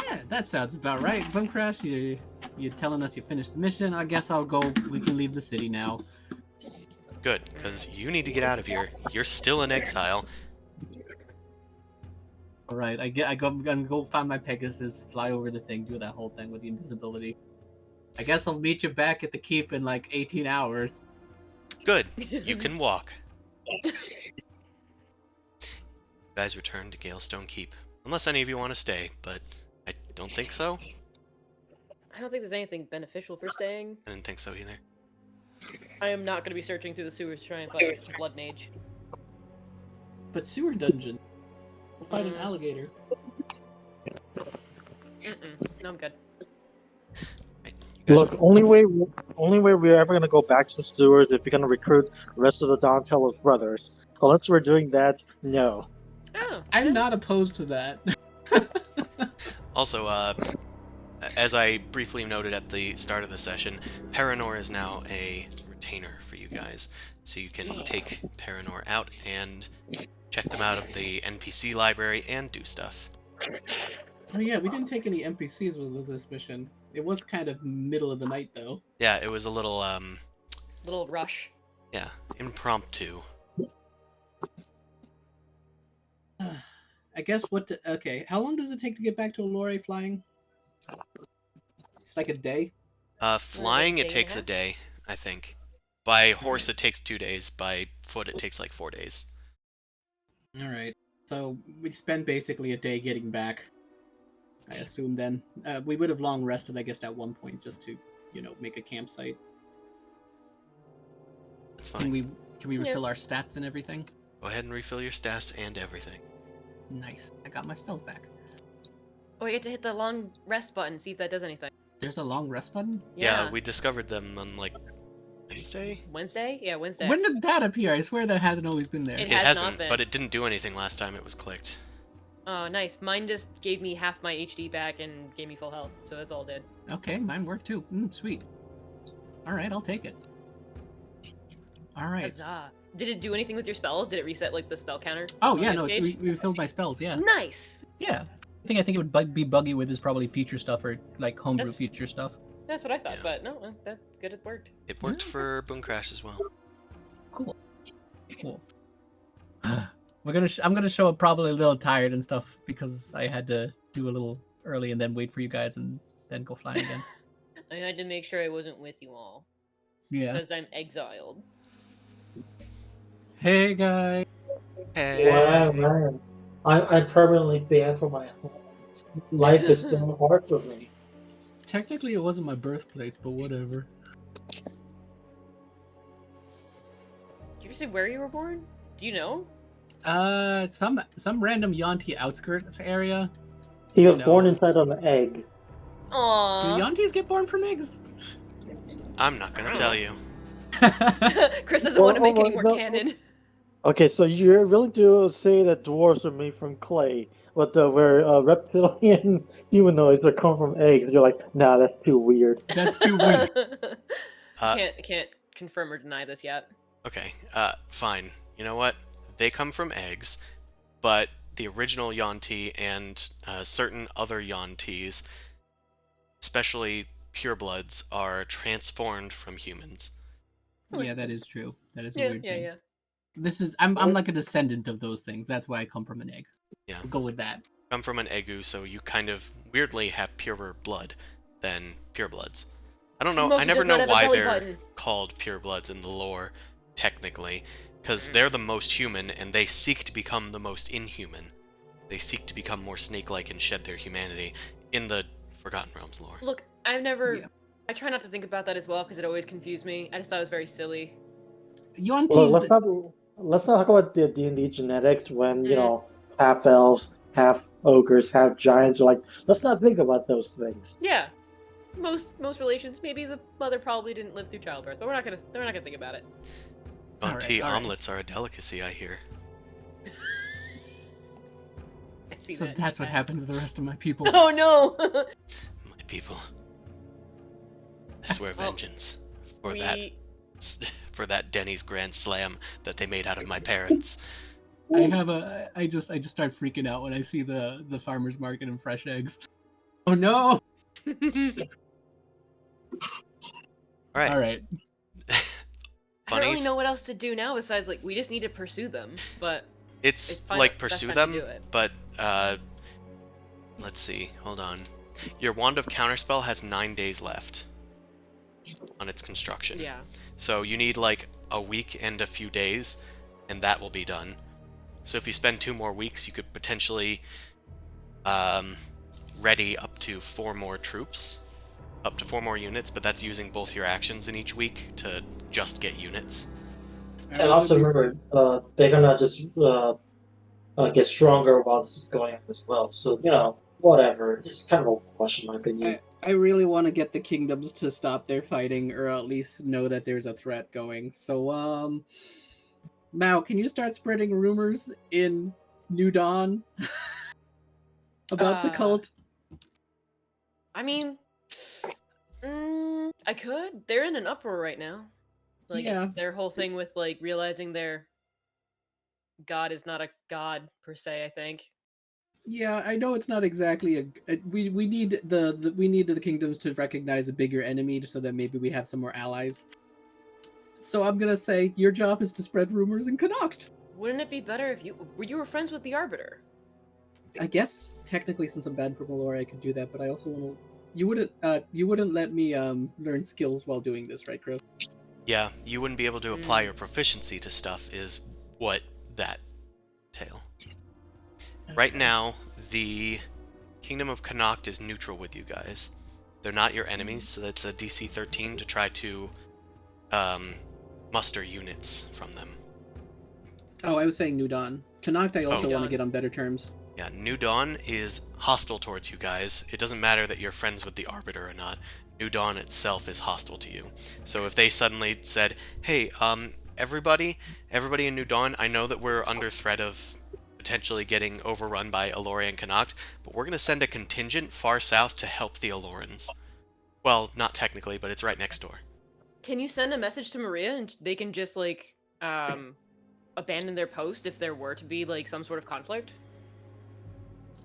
Yeah, that sounds about right. Boom Crash, you're telling us you finished the mission. I guess I'll go. We can leave the city now. Good, because you need to get out of here. You're still in exile. All right, I'm gonna go find my Pegasus, fly over the thing, do that whole thing with the invisibility. I guess I'll meet you back at the keep in like 18 hours. Good, you can walk. guys return to Galestone Keep. Unless any of you want to stay, but I don't think so. I don't think there's anything beneficial for staying. I didn't think so either. I am not going to be searching through the sewers to try and find a blood mage. But sewer dungeon. We'll fight an Mm. alligator. No, I'm good. You guys Look, only way we're ever gonna go back to the sewers if you're gonna recruit the rest of the Donatello's brothers. Unless we're doing that, no. Oh, I'm not opposed to that. Also, as I briefly noted at the start of the session, Paranor is now a retainer for you guys. So you can take Paranor out and check them out of the NPC library and do stuff. Oh yeah, we didn't take any NPCs with this mission. It was kind of middle of the night though. Yeah, it was a little, little rush. yeah, impromptu. I guess okay, how long does it take to get back to Allure flying? It's like a day. Flying, day it and a takes a half? day, I think. By horse, it takes 2 days. By foot, it takes like 4 days. Alright. So we spent basically a day getting back. I assume then. We would have long rested, I guess, at one point just to, make a campsite. That's Can fine. we Yeah. refill our stats and everything? Go ahead and refill your stats and everything. Nice. I got my spells back. Oh, I get to hit the long rest button, see if that does anything. There's a long rest button? Yeah, we discovered them on, like, Wednesday? Wednesday? Yeah, Wednesday. When did that appear? I swear that hasn't always been there. It It has not hasn't, been. but it didn't do anything last time it was clicked. Oh, nice. Mine just gave me half my HD back and gave me full health, so that's all it did. Okay, mine worked too. Sweet. Alright, I'll take it. Alright. Huzzah. Did it do anything with your spells? Did it reset, like, the spell counter? Oh, on yeah, the no, it's page? refilled my spells, yeah. Nice! Yeah. I think it would be buggy with is probably feature stuff or, like, homebrew That's- feature stuff. That's what I thought, Yeah. but no, that's good, it worked. It worked Yeah. for Boom Crash as well. Cool. I'm gonna show up probably a little tired and stuff because I had to do a little early and then wait for you guys and then go flying again. I had to make sure I wasn't with you all, Yeah. because I'm exiled. Hey guys. Hey! Wow, man. I'm permanently banned from my home. Life is so hard for me. Technically, it wasn't my birthplace, but whatever. Did you ever say where you were born? Do you know? Some random Yonti outskirts area. He was No. born inside of an egg. Do Aww. Yontis get born from eggs? I'm not gonna tell you. Chris doesn't want to make any more no. canon. Okay, so you're willing to say that dwarves are made from clay, but where reptilian humanoids that come from eggs, you're like, nah, that's too weird. That's too weird. Can't confirm or deny this yet. Okay, fine. You know what? They come from eggs, but the original Yuan-Ti and certain other Yuan-Tis, especially purebloods, are transformed from humans. Yeah, that is true. That is a Yeah, weird yeah, thing. yeah. I'm like a descendant of those things. That's why I come from an egg. Yeah. We'll go with that. Come from an Egu, so you kind of weirdly have purer blood than purebloods. I don't know. Mostly I never does not know have a why belly they're button. called purebloods in the lore, technically, because they're the most human, and they seek to become the most inhuman. They seek to become more snake-like and shed their humanity in the Forgotten Realms lore. Look, I've never. Yeah. I try not to think about that as well because it always confused me. I just thought it was very silly. Well, Yontis. let's not talk about the D&D genetics when half elves, half ogres, half giants. Like, let's not think about those things. Yeah, most relations. Maybe the mother probably didn't live through childbirth, but we're not gonna think about it. Yuan-Ti all right. omelets are a delicacy, I hear. I see So that. that's what happened to the rest of my people. Oh no! My people. I swear Well, vengeance for we- that Denny's Grand Slam that they made out of my parents. I just start freaking out when I see the farmer's market and fresh eggs. Oh no! Alright, Alright. I don't really bunnies. know what else to do now besides like we just need to pursue them, but It's fine like that- that's pursue fine to them, do it. but let's see. Hold on. Your Wand of Counterspell has 9 days left on its construction. yeah. So you need like a week and a few days, and that will be done. So if you spend 2 more weeks, you could potentially ready up to 4 more troops, up to 4 more units, but that's using both your actions in each week to just get units. And also remember, they're gonna just get stronger while this is going on as well. So whatever. It's kind of a wash in my opinion. I really want to get the kingdoms to stop their fighting, or at least know that there's a threat going. So, Mao, can you start spreading rumors in New Dawn about the cult? I mean, I could. They're in an uproar right now. Like, Yeah. their whole thing with like realizing their god is not a god per se. I think. Yeah, I know it's not exactly we need the kingdoms to recognize a bigger enemy so that maybe we have some more allies. So I'm gonna say your job is to spread rumors in Connacht. Wouldn't it be better if you were friends with the Arbiter? I guess technically, since I'm bad for Malora, I could do that, but I also want to. You wouldn't let me learn skills while doing this, right, Chris? Yeah, you wouldn't be able to apply your proficiency to stuff is what that entail. Right now, the Kingdom of Connacht is neutral with you guys. They're not your enemies, so that's a DC 13 to try to muster units from them. Oh, I was saying New Dawn. Connacht, I also want to get on better terms. Yeah, New Dawn is hostile towards you guys. It doesn't matter that you're friends with the Arbiter or not. New Dawn itself is hostile to you. So if they suddenly said, hey, everybody in New Dawn, I know that we're under threat of potentially getting overrun by Alori and Connacht, but we're going to send a contingent far south to help the Alorans. Well, not technically, but it's right next door. Can you send a message to Maria and they can just like abandon their post if there were to be like some sort of conflict?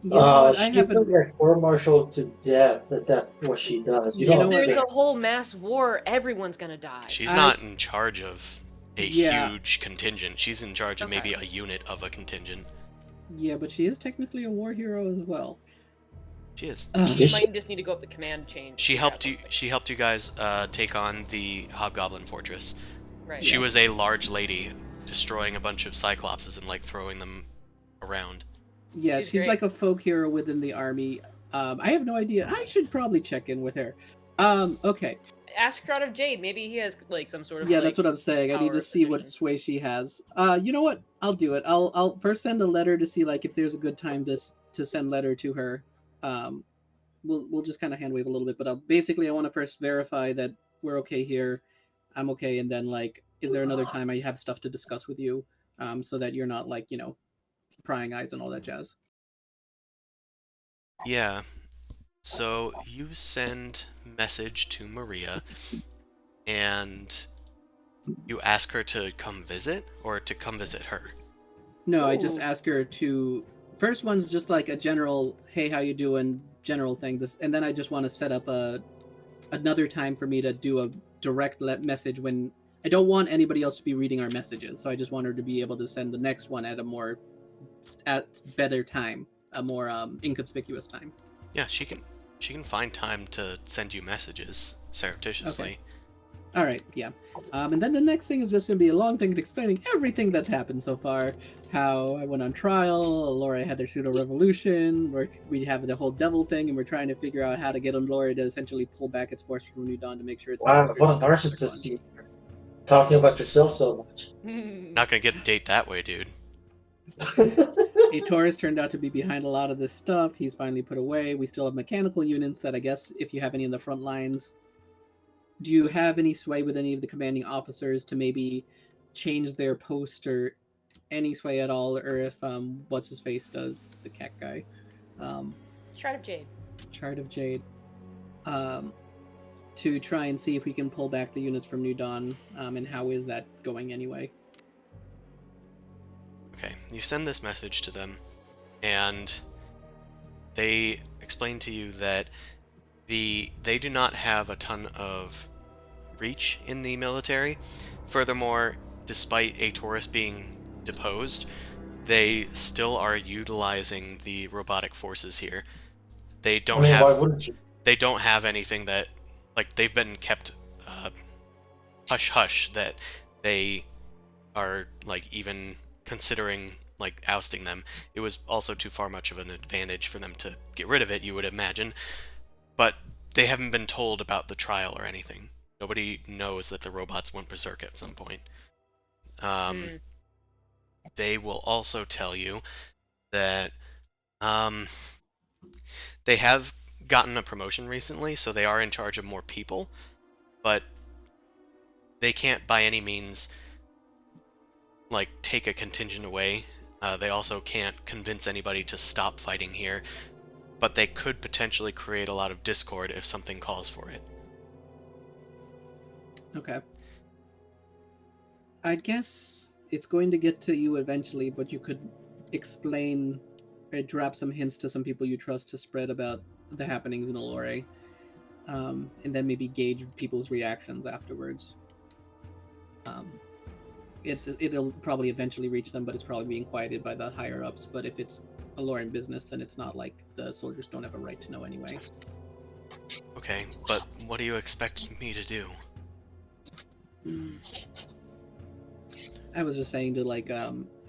She could get court-martialed to death if that's what she does. If there's a whole mass war, everyone's gonna die. She's not in charge of a huge contingent. She's in charge of maybe a unit of a contingent. Yeah, but she is technically a war hero as well. She is. She might just need to go up the command chain. She helped you. She helped you guys take on the Hobgoblin Fortress. Right. She was a large lady, destroying a bunch of Cyclopses and like throwing them around. Yeah, she's like a folk hero within the army. I have no idea. I should probably check in with her. Okay. Ask Crowd of Jade. Maybe he has like some sort of. Yeah, that's what I'm saying. I need to see what sway she has. You know what? I'll do it. I'll first send a letter to see like if there's a good time to send letter to her. We'll just kind of hand wave a little bit, but I want to first verify that we're okay here. I'm okay, and then like, is there another time I have stuff to discuss with you, so that you're not like prying eyes and all that jazz. Yeah. So you send message to Maria, and you ask her to come visit, or to come visit her? No, I just ask her to. First one's just like a general, hey, how you doing, general thing. And then I just want to set up another time for me to do a direct message when I don't want anybody else to be reading our messages. So I just want her to be able to send the next one at better time, a more inconspicuous time. Yeah, she can find time to send you messages surreptitiously. Okay. All right, yeah. And then the next thing is just going to be a long thing explaining everything that's happened so far. How I went on trial, Laura had their pseudo-revolution, we have the whole devil thing, and we're trying to figure out how to get on Laura to essentially pull back its force from New Dawn to make sure it's... Wow, what a narcissist you are. Talking about yourself so much. Not gonna get a date that way, dude. A Taurus turned out to be behind a lot of this stuff. He's finally put away. We still have mechanical units that I guess if you have any in the front lines... Do you have any sway with any of the commanding officers to maybe change their post or any sway at all, or if what's his face does, the cat guy? Shard of Jade. Shard of Jade. To try and see if we can pull back the units from New Dawn, and how is that going anyway? Okay, you send this message to them, and they explain to you that they do not have a ton of reach in the military. Furthermore, despite a Taurus being deposed, they still are utilizing the robotic forces here. They don't why wouldn't you? They don't have anything that, like, they've been kept hush hush that they are like even considering like ousting them. It was also too far much of an advantage for them to get rid of it, you would imagine. But they haven't been told about the trial or anything. Nobody knows that the robots went berserk at some point. Hmm. They will also tell you that um, they have gotten a promotion recently, so they are in charge of more people, but they can't by any means like take a contingent away. They also can't convince anybody to stop fighting here, but they could potentially create a lot of discord if something calls for it. Okay. I guess it's going to get to you eventually, but you could explain or drop some hints to some people you trust to spread about the happenings in Allure, and then maybe gauge people's reactions afterwards. It'll probably eventually reach them, but it's probably being quieted by the higher ups. But if it's Allurean business, then it's not like the soldiers don't have a right to know anyway. Okay, but what do you expect me to do? I was just saying to like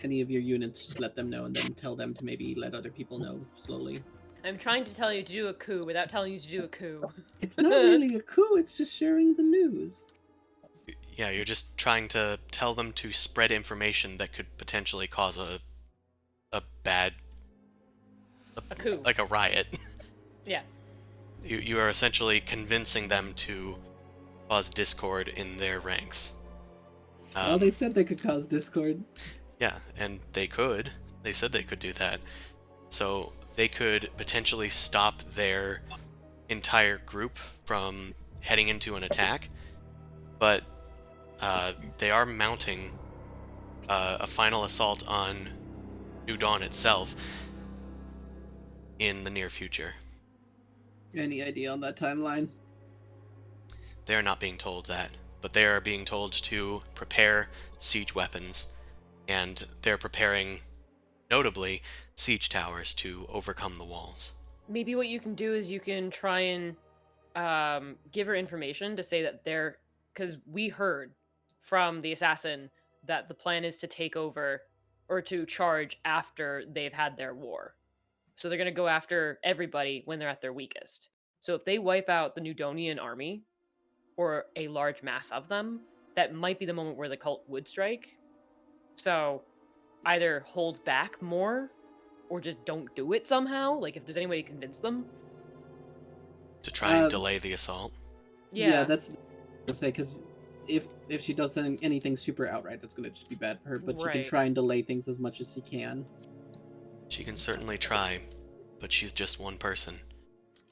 any of your units, just let them know, and then tell them to maybe let other people know slowly. I'm trying to tell you to do a coup without telling you to do a coup. It's not really a coup; it's just sharing the news. Yeah, you're just trying to tell them to spread information that could potentially cause a bad, A coup. like a riot. Yeah. You are essentially convincing them to cause discord in their ranks. Well, they said they could cause discord. Yeah, and they could. They said they could do that. So they could potentially stop their entire group from heading into an attack, but they are mounting a final assault on New Dawn itself in the near future. Any idea on that timeline? They are not being told that, but they are being told to prepare siege weapons, and they're preparing, notably, siege towers to overcome the walls. Maybe what you can do is you can try and give her information to say that they're, because we heard from the assassin that the plan is to take over or to charge after they've had their war. So they're going to go after everybody when they're at their weakest. So if they wipe out the Newdonian army or a large mass of them, that might be the moment where the cult would strike. So either hold back more or just don't do it somehow. Like if there's any way to convince them. To try and delay the assault. Yeah, that's what I say, because if she does anything super outright, that's going to just be bad for her. But she can Right. try and delay things as much as she can. She can certainly try, but she's just one person.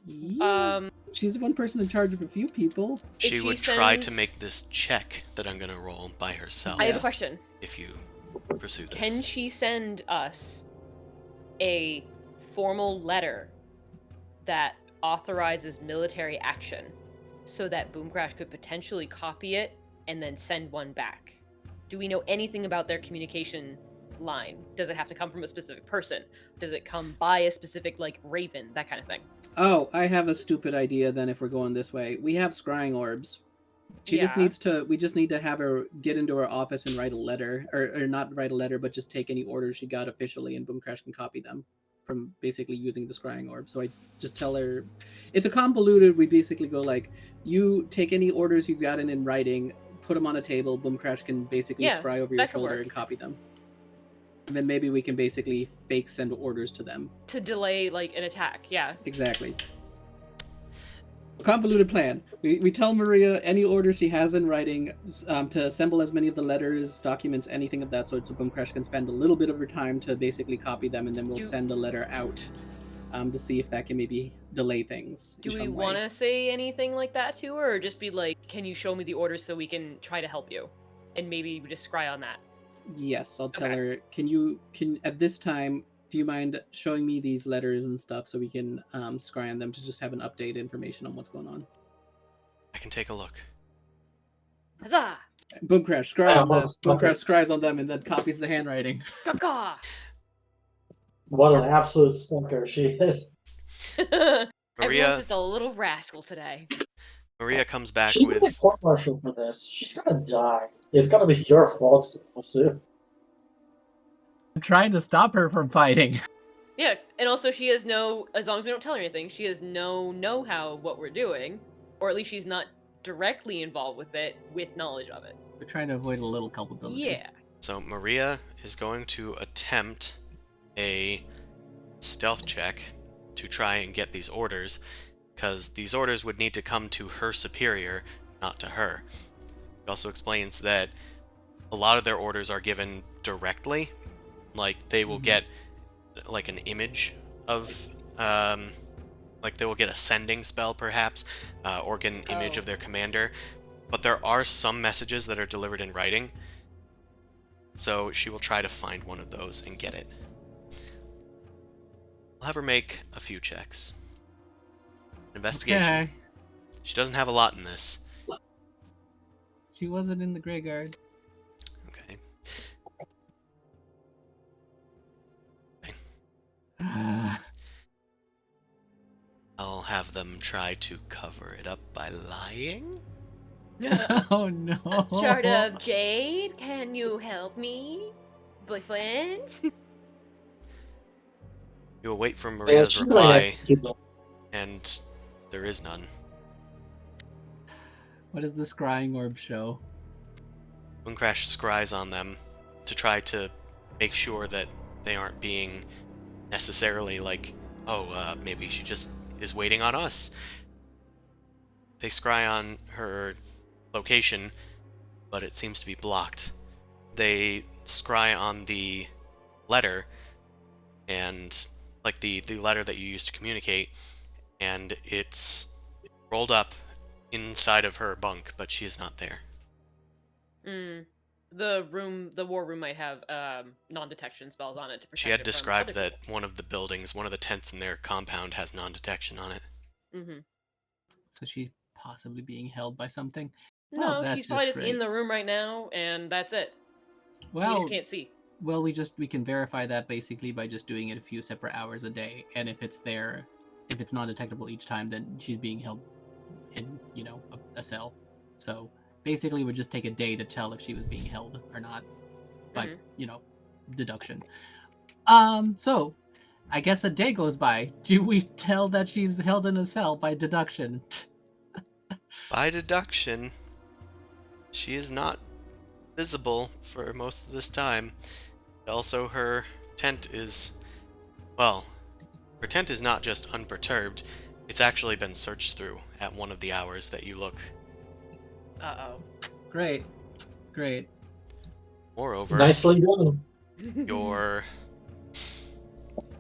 Yeah. She's one person in charge of a few people. She she would try to sends- make this check that I'm gonna roll by herself I have a Yeah. question. if you pursue this. Can she send us a formal letter that authorizes military action so that Boomcrash could potentially copy it and then send one back? Do we know anything about their communication line? Does it have to come from a specific person? Does it come by a specific, like, raven? That kind of thing. Oh, I have a stupid idea then if we're going this way. We have scrying orbs. She just Yeah. needs to, we just need to have her get into her office and write a letter, or not write a letter, but just take any orders she got officially, and Boomcrash can copy them from basically using the scrying orb. So I just tell her, it's a convoluted, we basically go like, you take any orders you got in writing, put them on a table, Boomcrash can basically Yeah, scry over your that could shoulder work. and copy them. And then maybe we can basically fake send orders to them. To delay, like, an attack, yeah. Exactly. A convoluted plan. We tell Maria any orders she has in writing to assemble as many of the letters, documents, anything of that sort, so Boomcrash can spend a little bit of her time to basically copy them, and then we'll send a letter out to see if that can maybe delay things. Do we want to say anything like that to her, or just be like, can you show me the orders so we can try to help you? And maybe we just scry on that. Yes, I'll tell Okay. her, can at this time, do you mind showing me these letters and stuff so we can scry on them to just have an update information on what's going on? I can take a look. Huzzah! Boomcrash, scry on them. almost stuck Boomcrash it. scries on them and then copies the handwriting. Caca! What an absolute stinker she is. Everyone's Maria just a little rascal today. Maria comes back She's gonna with court-martial for this. She's gonna die. It's gonna be your fault, Sue. I'm trying to stop her from fighting. Yeah, and also she has no, as long as we don't tell her anything, she has no know-how of what we're doing, or at least she's not directly involved with it with knowledge of it. We're trying to avoid a little culpability. Yeah. So Maria is going to attempt a stealth check to try and get these orders, because these orders would need to come to her superior, not to her. It also explains that a lot of their orders are given directly, like they will get like an image of like they will get a sending spell perhaps, or get an image of their commander, but there are some messages that are delivered in writing, so she will try to find one of those and get it. I'll have her make a few checks. Investigation. Okay. She doesn't have a lot in this. She wasn't in the graveyard. Okay. I'll have them try to cover it up by lying. Oh no. Shard of Jade, can you help me? Boyfriend? You'll wait for Yeah, Maria's she might reply, execute them. and there is none. What does the scrying orb show? Mooncrash scries on them to try to make sure that they aren't being necessarily like, oh, maybe she just is waiting on us. They scry on her location, but it seems to be blocked. They scry on the letter, and like the letter that you use to communicate, and it's rolled up inside of her bunk, but she is not there. The war room might have non-detection spells on it to protect She had it described from other that one of the buildings, one of the tents in their compound has non-detection on it. people. So she's possibly being held by something. No, Well, that's she's probably just just in great. the room right now, and that's it. We Well, just can't see. well, we can verify that basically by just doing it a few separate hours a day, and if it's there, if it's non-detectable each time, then she's being held in, a cell. So basically, it would just take a day to tell if she was being held or not, by deduction. So I guess a day goes by. Do we tell that she's held in a cell by deduction? By deduction, she is not visible for most of this time. Also, her tent is, well, her tent is not just unperturbed, it's actually been searched through at one of the hours that you look. Uh-oh. Great. Moreover, Nicely done. your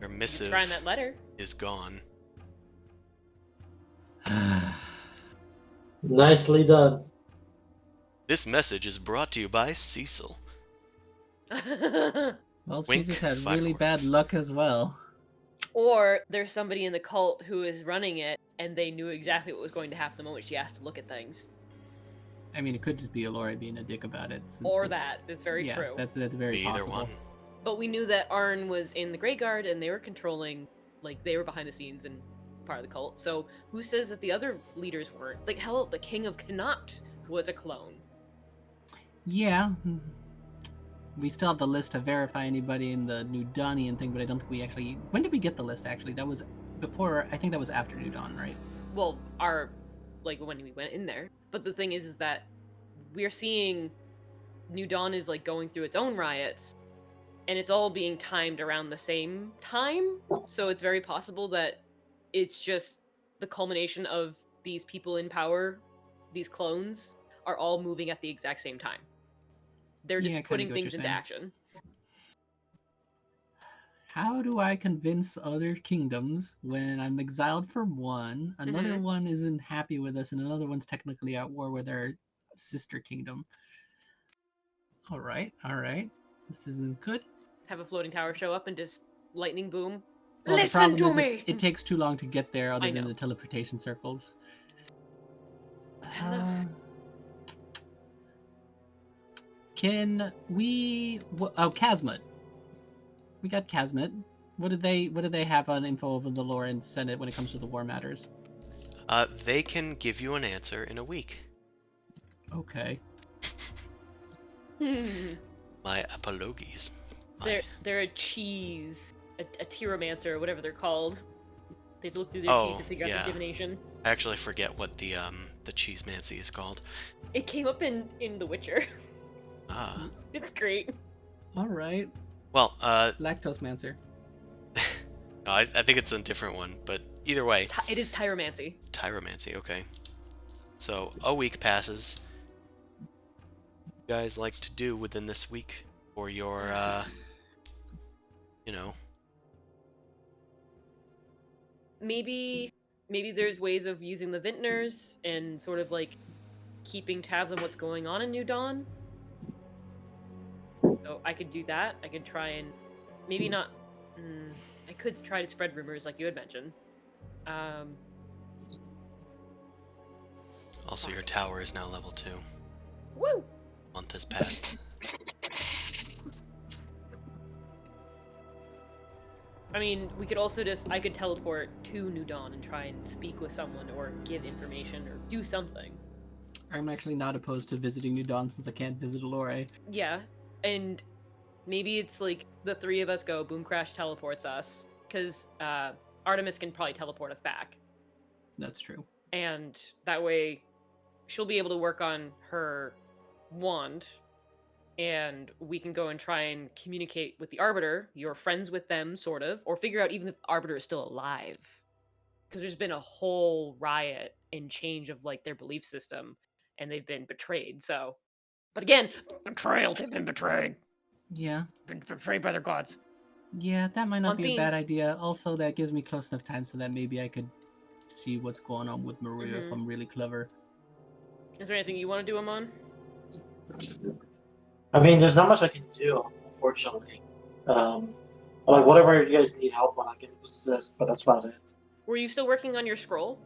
missive Trying that letter. is gone. Nicely done. This message is brought to you by Cecil. Well, she Wink, just had 5 really bad coins. luck as well. Or there's somebody in the cult who is running it, and they knew exactly what was going to happen the moment she asked to look at things. I mean, it could just be Alora being a dick about it. since Or it's- that. It's very yeah, true. that's very Be either possible. one. But we knew that Arn was in the Grey Guard, and they were controlling, like, they were behind the scenes and part of the cult. So who says that the other leaders weren't? Like, hell, the King of Connacht was a clone. Yeah. We still have the list to verify anybody in the New Dawnian thing, but I don't think we actually... When did we get the list, actually? That was before... I think that was after New Dawn, right? Well, when we went in there. But the thing is that we're seeing New Dawn is, like, going through its own riots, and it's all being timed around the same time. So it's very possible that it's just the culmination of these people in power, these clones, are all moving at the exact same time. They're just Yeah, I kinda putting get what things you're into saying. action. How do I convince other kingdoms when I'm exiled from one, another Mhm. one isn't happy with us, and another one's technically at war with our sister kingdom? Alright. This isn't good. Have a floating tower show up and just lightning boom. Well, the Listen problem to is me! it takes too long to get there other I than know. the teleportation circles. And Can we... Casmut. We got Casmut. What did they have on info over the lore and Senate when it comes to the war matters? They can give you an answer in a week. Okay. My apologies. They're a cheese, a tyromancer, or whatever they're called. They have to look through their cheese Oh, to figure out yeah. their divination. I actually forget what the cheese mancy is called. It came up in The Witcher. Ah. It's great. All right. Well, Lactose mancer. no, I think it's a different one, but either way. It is tyromancy. Tyromancy, okay. So, a week passes. You guys like to do within this week for your, you know... Maybe there's ways of using the vintners and sort of like keeping tabs on what's going on in New Dawn. So I could do that. I could try and maybe not. I could try to spread rumors like you had mentioned. Also, your tower is now level 2. Woo! Month has passed. I mean, we could also I could teleport to New Dawn and try and speak with someone or give information or do something. I'm actually not opposed to visiting New Dawn since I can't visit Allure. Yeah, and maybe it's like the three of us go, Boom Crash teleports us, because Artemis can probably teleport us back. That's true. And that way, she'll be able to work on her wand, and we can go and try and communicate with the Arbiter. You're friends with them, sort of, or figure out even if the Arbiter is still alive. Because there's been a whole riot and change of like their belief system, and they've been betrayed. So, but again, betrayal. They've been betrayed. Yeah. Been betrayed by their gods. Yeah, that might not On be theme. a bad idea. Also, that gives me close enough time so that maybe I could see what's going on with Maria if I'm really clever. Is there anything you want to do, Amon? I mean, there's not much I can do, unfortunately. Like whatever you guys need help on, I can assist, but that's about it. Were you still working on your scroll?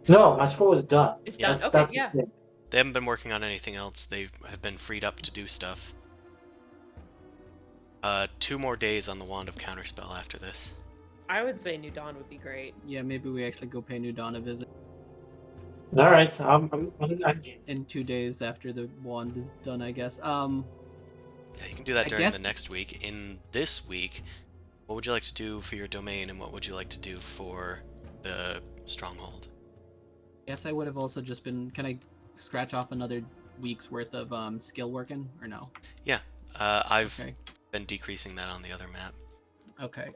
No, my scroll is done. It's done. That's, Okay, that's the yeah. thing. They haven't been working on anything else. They have been freed up to do stuff. 2 more days on the Wand of Counterspell after this. I would say New Dawn would be great. Yeah, maybe we actually go pay New Dawn a visit All right, I'm game. in 2 days after the wand is done, I guess. Yeah, you can do that I during guess- the next week. In this week, what would you like to do for your domain, and what would you like to do for the stronghold? Guess I would have also just been. Can I scratch off another week's worth of skill working or no? Yeah, I've Okay. been decreasing that on the other map. Okay.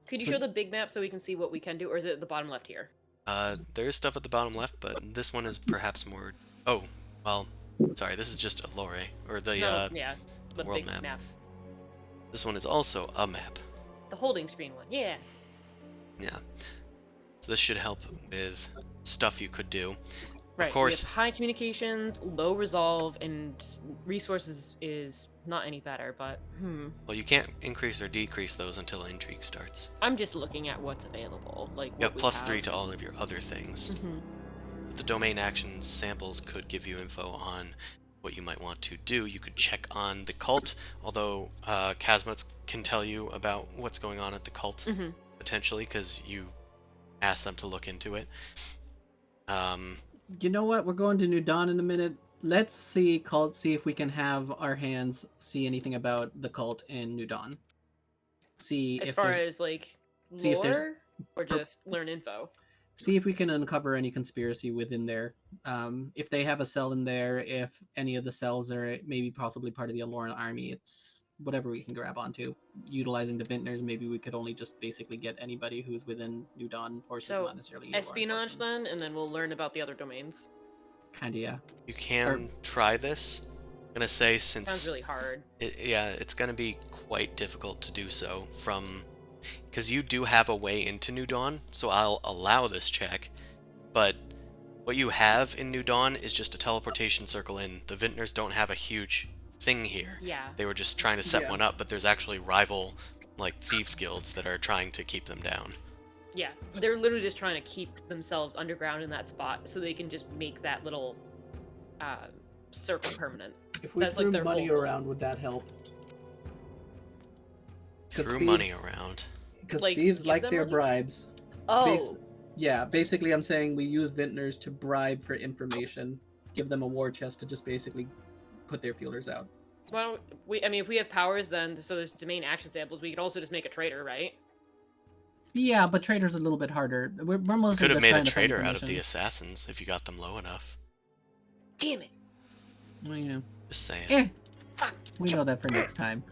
Could you So- show the big map so we can see what we can do, or is it at the bottom left here? There is stuff at the bottom left, but this one is perhaps more... Oh, well, sorry, this is just Allure, or the, No, yeah, the world big map. map. This one is also a map. The holding screen one, yeah. Yeah. So this should help with stuff you could do. Right. Of course, We have high communications, low resolve, and resources is not any better. But well, you can't increase or decrease those until Intrigue starts. I'm just looking at what's available. Like You have +3 to all of your other things. Mm-hmm. The domain actions samples could give you info on what you might want to do. You could check on the cult, although Casmotes can tell you about what's going on at the cult, Mm-hmm. potentially, because you asked them to look into it. You know what? We're going to New Dawn in a minute. Let's see cult. See if we can have our hands see anything about the cult in New Dawn. See As if far there's. as like see if there's- lore, or just learn info. See if we can uncover any conspiracy within there. If they have a cell in there, if any of the cells are maybe possibly part of the Aloran army, it's whatever we can grab onto. Utilizing the vintners, maybe we could only just basically get anybody who's within New Dawn forces, So, not necessarily Aloran Espionage forces. then, and then we'll learn about the other domains. Kinda, yeah. You can try this. I'm gonna say Sounds since really hard. yeah, it's gonna be quite difficult to do so from because you do have a way into New Dawn, so I'll allow this check. But what you have in New Dawn is just a teleportation circle in. The Vintners don't have a huge thing here. Yeah. They were just trying to set Yeah. one up, but there's actually rival like thieves guilds that are trying to keep them down. Yeah, they're literally just trying to keep themselves underground in that spot so they can just make that little circle permanent. If we That's like threw their money whole goal. around, would that help? 'Cause Threw thieves- money around. Because Like, thieves give like them their money? bribes. Oh, Yeah, basically I'm saying we use vintners to bribe for information. Give them a war chest to just basically put their feelers out. Well, I mean, if we have powers, then so there's domain action samples. We could also just make a trader, right? Yeah, but trader's a little bit harder. We're You mostly could have just made a trying to find trader out of information. the assassins if you got them low enough. Damn it! Oh, yeah. Just saying. Eh, Fuck. we know that for next time.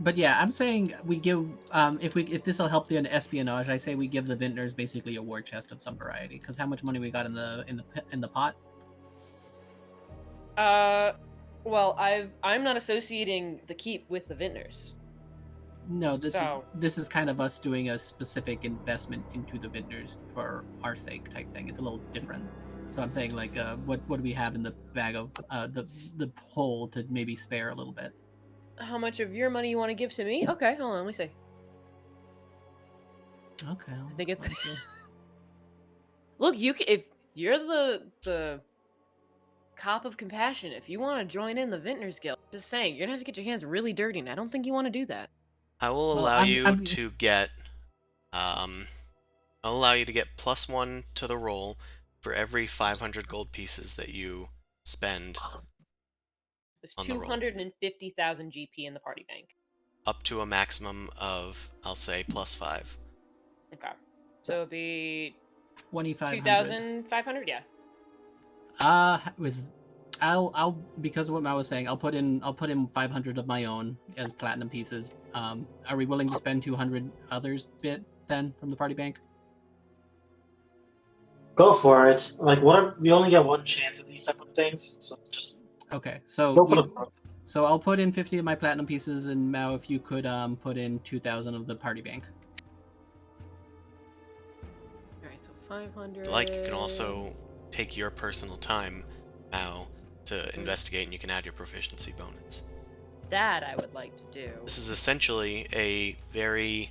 But yeah, I'm saying we give if this will help the espionage, I say we give the vintners basically a war chest of some variety. Because how much money we got in the pot? Well, I'm not associating the keep with the vintners. No, So- this is kind of us doing a specific investment into the vintners for our sake type thing. It's a little different. So I'm saying like, what do we have in the bag of the hole to maybe spare a little bit? How much of your money you want to give to me? Okay, hold on, let me see. Okay, I think it's. Look, if you're the cop of compassion, if you want to join in the Vintners Guild, just saying, you're gonna have to get your hands really dirty, and I don't think you want to do that. I will Well, allow you I'm- to get, I'll allow you to get +1 to the roll for every 500 gold pieces that you spend, There's On the roll. 250,000 GP in the party bank. up to a maximum of, I'll say, +5. Okay, so it'd be 2,500. 2,500. Yeah. I'll because of what Mao was saying, I'll put in 500 of my own as platinum pieces. Are we willing to spend 200 others bit then from the party bank? Go for it. Like, we only get one chance at these type of things, so just Okay, so go for the broke. so I'll put in 50 of my platinum pieces, and Mao, if you could put in 2,000 of the party bank. All right, so 500. Like, you can also take your personal time now to investigate, and you can add your proficiency bonus. That I would like to do. This is essentially a very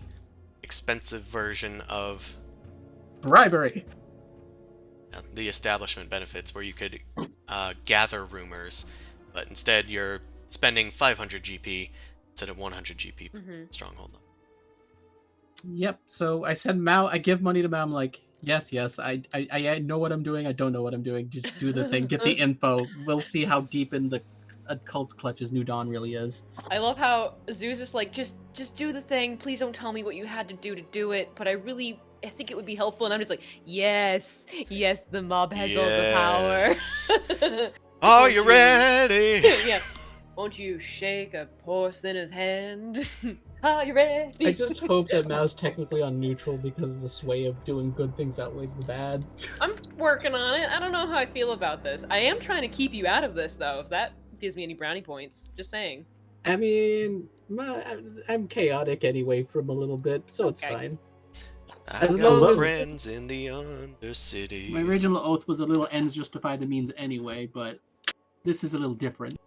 expensive version of Bribery. the establishment benefits, where you could gather rumors, but instead you're spending 500 GP instead of 100 GP Mhm. stronghold. Yep. So I said Mao. I give money to Mao. I'm like, yes. I know what I'm doing. I don't know what I'm doing. Just do the thing. Get the info. We'll see how deep in the cult's clutches New Dawn really is. I love how Zeus is like, just do the thing. Please don't tell me what you had to do it. But I think it would be helpful. And I'm just like, yes, the mob has all the power. Are Won't you you- ready? Yeah. Won't you shake a poor sinner's hand? Are you ready? I just hope that Mao's technically on neutral because the sway of doing good things outweighs the bad. I'm working on it. I don't know how I feel about this. I am trying to keep you out of this, though, if that gives me any brownie points. Just saying. I mean, I'm chaotic anyway from a little bit, so it's Okay. fine. I've As long got as- friends in the Undercity. My original oath was a little ends justify the means anyway, but this is a little different.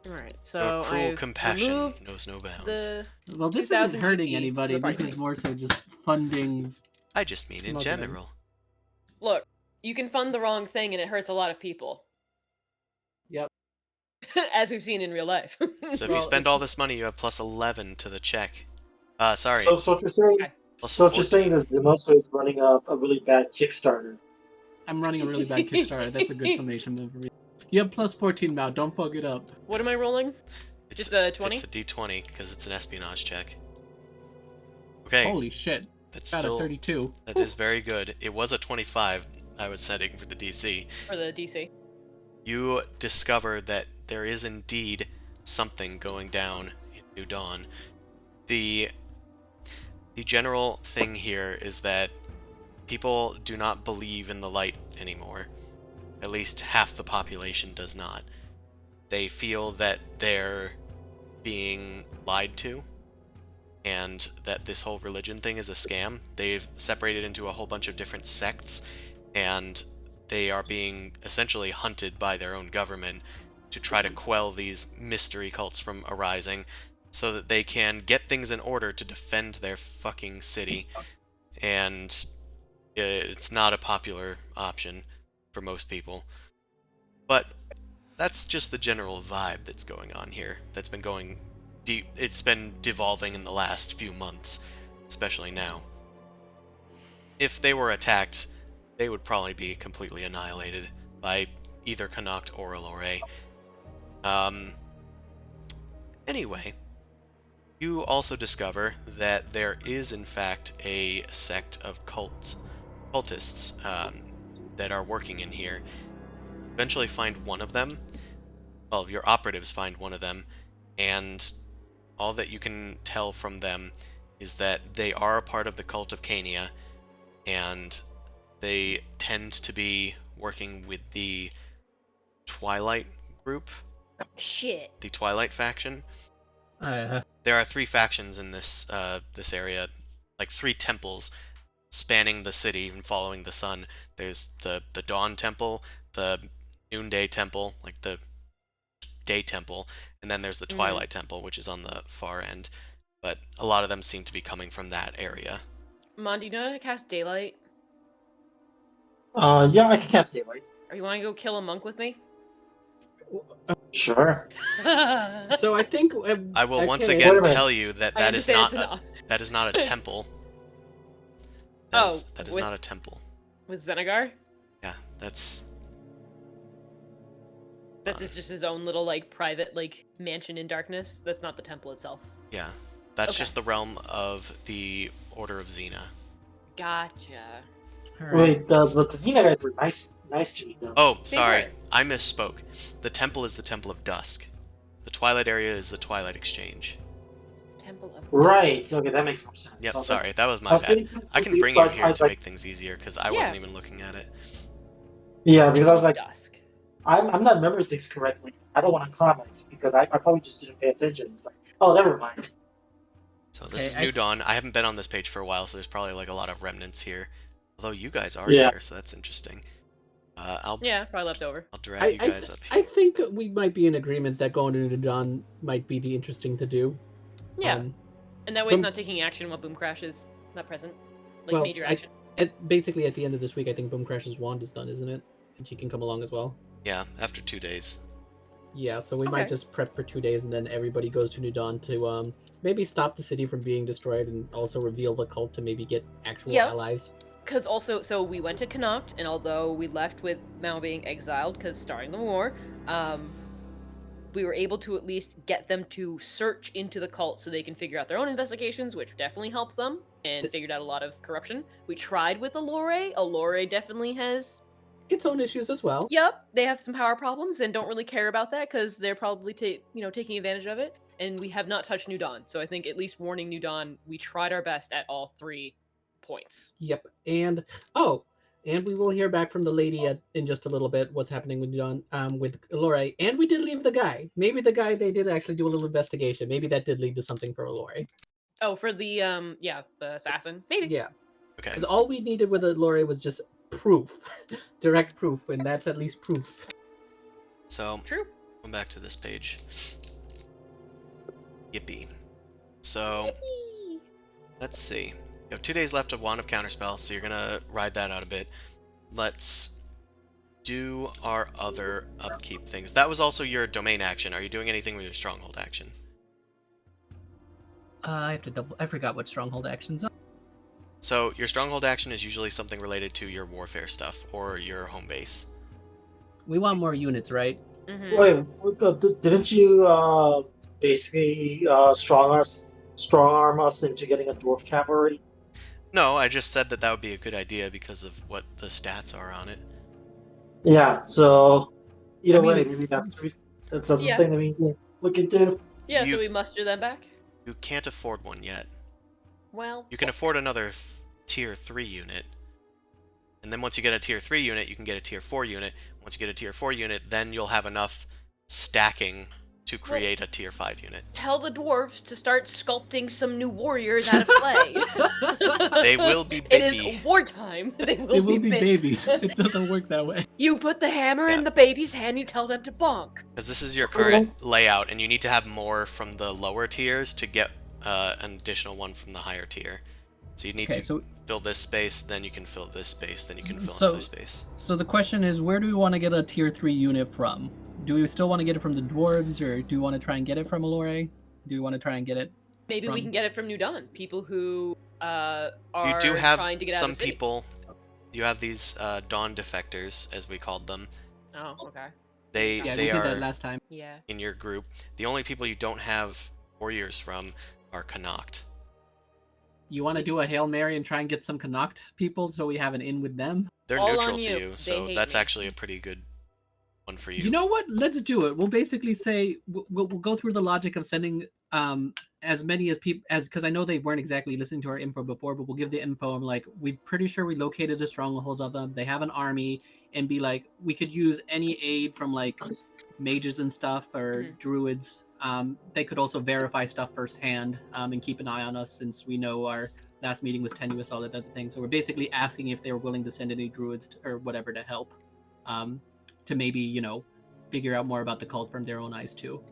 Alright, so Your cruel I've compassion removed knows no bounds. the... Well, this 2,000 isn't hurting GP anybody. for the This party. is more so just funding. I just mean in Smuggling. general. Look, you can fund the wrong thing and it hurts a lot of people. Yep. As we've seen in real life. So if Well, you spend it's- all this money, you have +11 to the check. Sorry, So what you're saying? Okay. So what you're saying +14. is Demoso is running a really bad Kickstarter. I'm running a really bad Kickstarter. That's a good summation of it. You have +14 now. Don't fuck it up. What am I rolling? It's, Just a 20? It's a D20 because it's an espionage check. Okay, Holy shit! that's Got a still 32. that is very good. It was a 25 I was setting for the DC. For the DC. You discover that there is indeed something going down in New Dawn. The general thing here is that people do not believe in the light anymore. At least half the population does not. They feel that they're being lied to, and that this whole religion thing is a scam. They've separated into a whole bunch of different sects, and they are being essentially hunted by their own government to try to quell these mystery cults from arising, so that they can get things in order to defend their fucking city. And it's not a popular option for most people. But that's just the general vibe that's going on here. That's been going deep. It's been devolving in the last few months, especially now. If they were attacked, they would probably be completely annihilated by either Connacht or Allure. Anyway, you also discover that there is in fact a sect of cultists that are working in here. Eventually find one of them. Well, your operatives find one of them, and all that you can tell from them is that they are a part of the cult of Cania, and they tend to be working with the Twilight group, Shit. the Twilight faction. Uh, There are 3 factions in this area, like 3 temples spanning the city and following the sun. There's the Dawn Temple, the Noonday Temple, like the Day Temple, and then there's the Twilight Temple, which is on the far end. But a lot of them seem to be coming from that area. Mon, do you know how to cast daylight? Yeah, I can cast daylight. Or you want to go kill a monk with me? Sure. so I think I will once okay. Wait a again minute. tell you that I that is understand not it's that is not a temple. That is with- not a temple. With Zenagar? Yeah, that's That's just his own little, like, private, like, mansion in darkness. That's not the temple itself. yeah. That's Okay. just the realm of the Order of Xena. Gotcha. All right. Wait, the Xena guys were nice to me though. Oh, sorry. were. I misspoke. The temple is the Temple of Dusk. The Twilight area is the Twilight Exchange. Temple of... Right. Okay, that makes more sense. Yep, I was sorry. That was I my was bad. getting I can confused, bring you but here I was to like, make things easier, because I Yeah. wasn't even looking at it. yeah, because I was like, Dusk. I'm not remembering things correctly. I don't want to comment because I probably just didn't pay attention. It's like, oh, never mind. So this is Okay, New Dawn. I haven't been on this page for a while, so there's probably like a lot of remnants here. Although you guys are Yeah. here, so that's interesting. I'll Yeah, probably left over. drag you guys up I here. think we might be in agreement that going to Dawn might be the interesting to do. Yeah. Um, And that way it's Boom- not taking action while Boom Crash is not present. Like, Well, major action. basically, at the end of this week, I think Boom Crash's wand is done, isn't it? And she can come along as well. Yeah, after 2 days. Yeah, so we Okay. might just prep for 2 days, and then everybody goes to New Dawn to maybe stop the city from being destroyed, and also reveal the cult to maybe get actual Yep. allies. Because also, so we went to Connacht, and although we left with Mao being exiled because starting the war, we were able to at least get them to search into the cult so they can figure out their own investigations, which definitely helped them and figured out a lot of corruption. We tried with Allure. Allure definitely has. Its own issues as well. Yep, they have some power problems and don't really care about that because they're probably taking advantage of it. And we have not touched New Dawn, so I think at least warning New Dawn, we tried our best at all 3 points. Yep, and we will hear back from the lady in just a little bit what's happening with John, with Allure. And we did leave the guy. Maybe the guy, they did actually do a little investigation. Maybe that did lead to something for Allure. Oh, for the the assassin, maybe. Yeah, Okay. because all we needed with Allure was just proof, direct proof, and that's at least proof. So, True. come back to this page. Yippee. So, let's see. You have 2 days left of Wand of Counterspell, so you're gonna ride that out a bit. Let's do our other upkeep things. That was also your domain action. Are you doing anything with your stronghold action? I have to double. I forgot what stronghold actions are. So, your stronghold action is usually something related to your warfare stuff or your home base. We want more units, right? Mm-hmm. Wait, didn't you basically strong arm us into getting a dwarf cavalry? No, I just said that that would be a good idea because of what the stats are on it. Yeah. So either I mean- way, maybe that's Yeah. something that we can look into. Yeah, You- so we muster them back. You can't afford one yet. Well, You can afford another tier 3 unit. And then once you get a tier 3 unit, you can get a tier 4 unit. Once you get a tier 4 unit, then you'll have enough stacking to create a tier 5 unit. tell the dwarves to start sculpting some new warriors out of clay. They will be It baby. is wartime. They will, They will be ba- babies. It doesn't work that way. You put the hammer Yeah. in the baby's hand, you tell them to bonk. Because this is your current layout, and you need to have more from the lower tiers to get an additional one from the higher tier. So you need Okay, to so fill this space, then you can fill this space, then you can fill So- another space. so the question is, where do we want to get a tier 3 unit from? Do we still want to get it from the dwarves, or do we want to try and get it from Allure? Do we want to try and get it? Maybe we From- can get it from New Dawn. People who are You do have trying to get out some of the city. people. You have these Dawn defectors, as we called them. Oh, okay. They Yeah, they we did that are last time. Yeah. in your group. The only people you don't have warriors from are Connacht. You want to do a Hail Mary and try and get some Connacht people so we have an in with them? They're All neutral on to you. you, They so hate that's me. actually a pretty good one for You you. know what? Let's do it. We'll basically say we'll go through the logic of sending as many as people as because I know they weren't exactly listening to our info before, but we'll give the info. I'm like, we're pretty sure we located a stronghold of them. They have an army, and be like, we could use any aid from like mages and stuff or Mhm. druids. They could also verify stuff firsthand and keep an eye on us since we know our last meeting was tenuous, all that other thing. So we're basically asking if they were willing to send any druids or whatever to help. To maybe, figure out more about the cult from their own eyes too.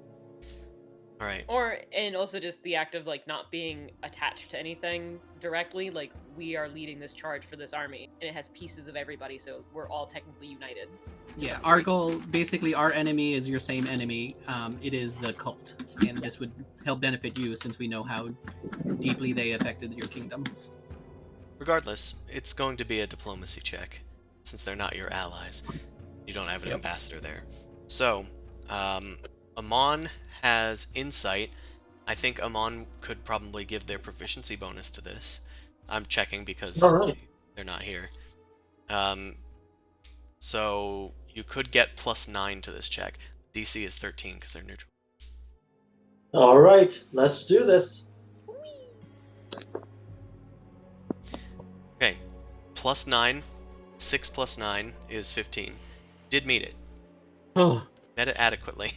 All right. And also just the act of like not being attached to anything directly. Like we are leading this charge for this army, and it has pieces of everybody, so we're all technically united. Yeah, our goal, basically, our enemy is your same enemy. It is the cult, and this would help benefit you since we know how deeply they affected your kingdom. Regardless, it's going to be a diplomacy check, since they're not your allies. You don't have an Yep. ambassador there. So, Amon has insight. I I think Amon could probably give their proficiency bonus to this. I'm checking because All right. they're not here. So you could get +9 to this check. DC is 13 because they're neutral. All right, let's do this. Okay, +9, 6 + 9 is 15. Did meet it. Oh, Met it adequately.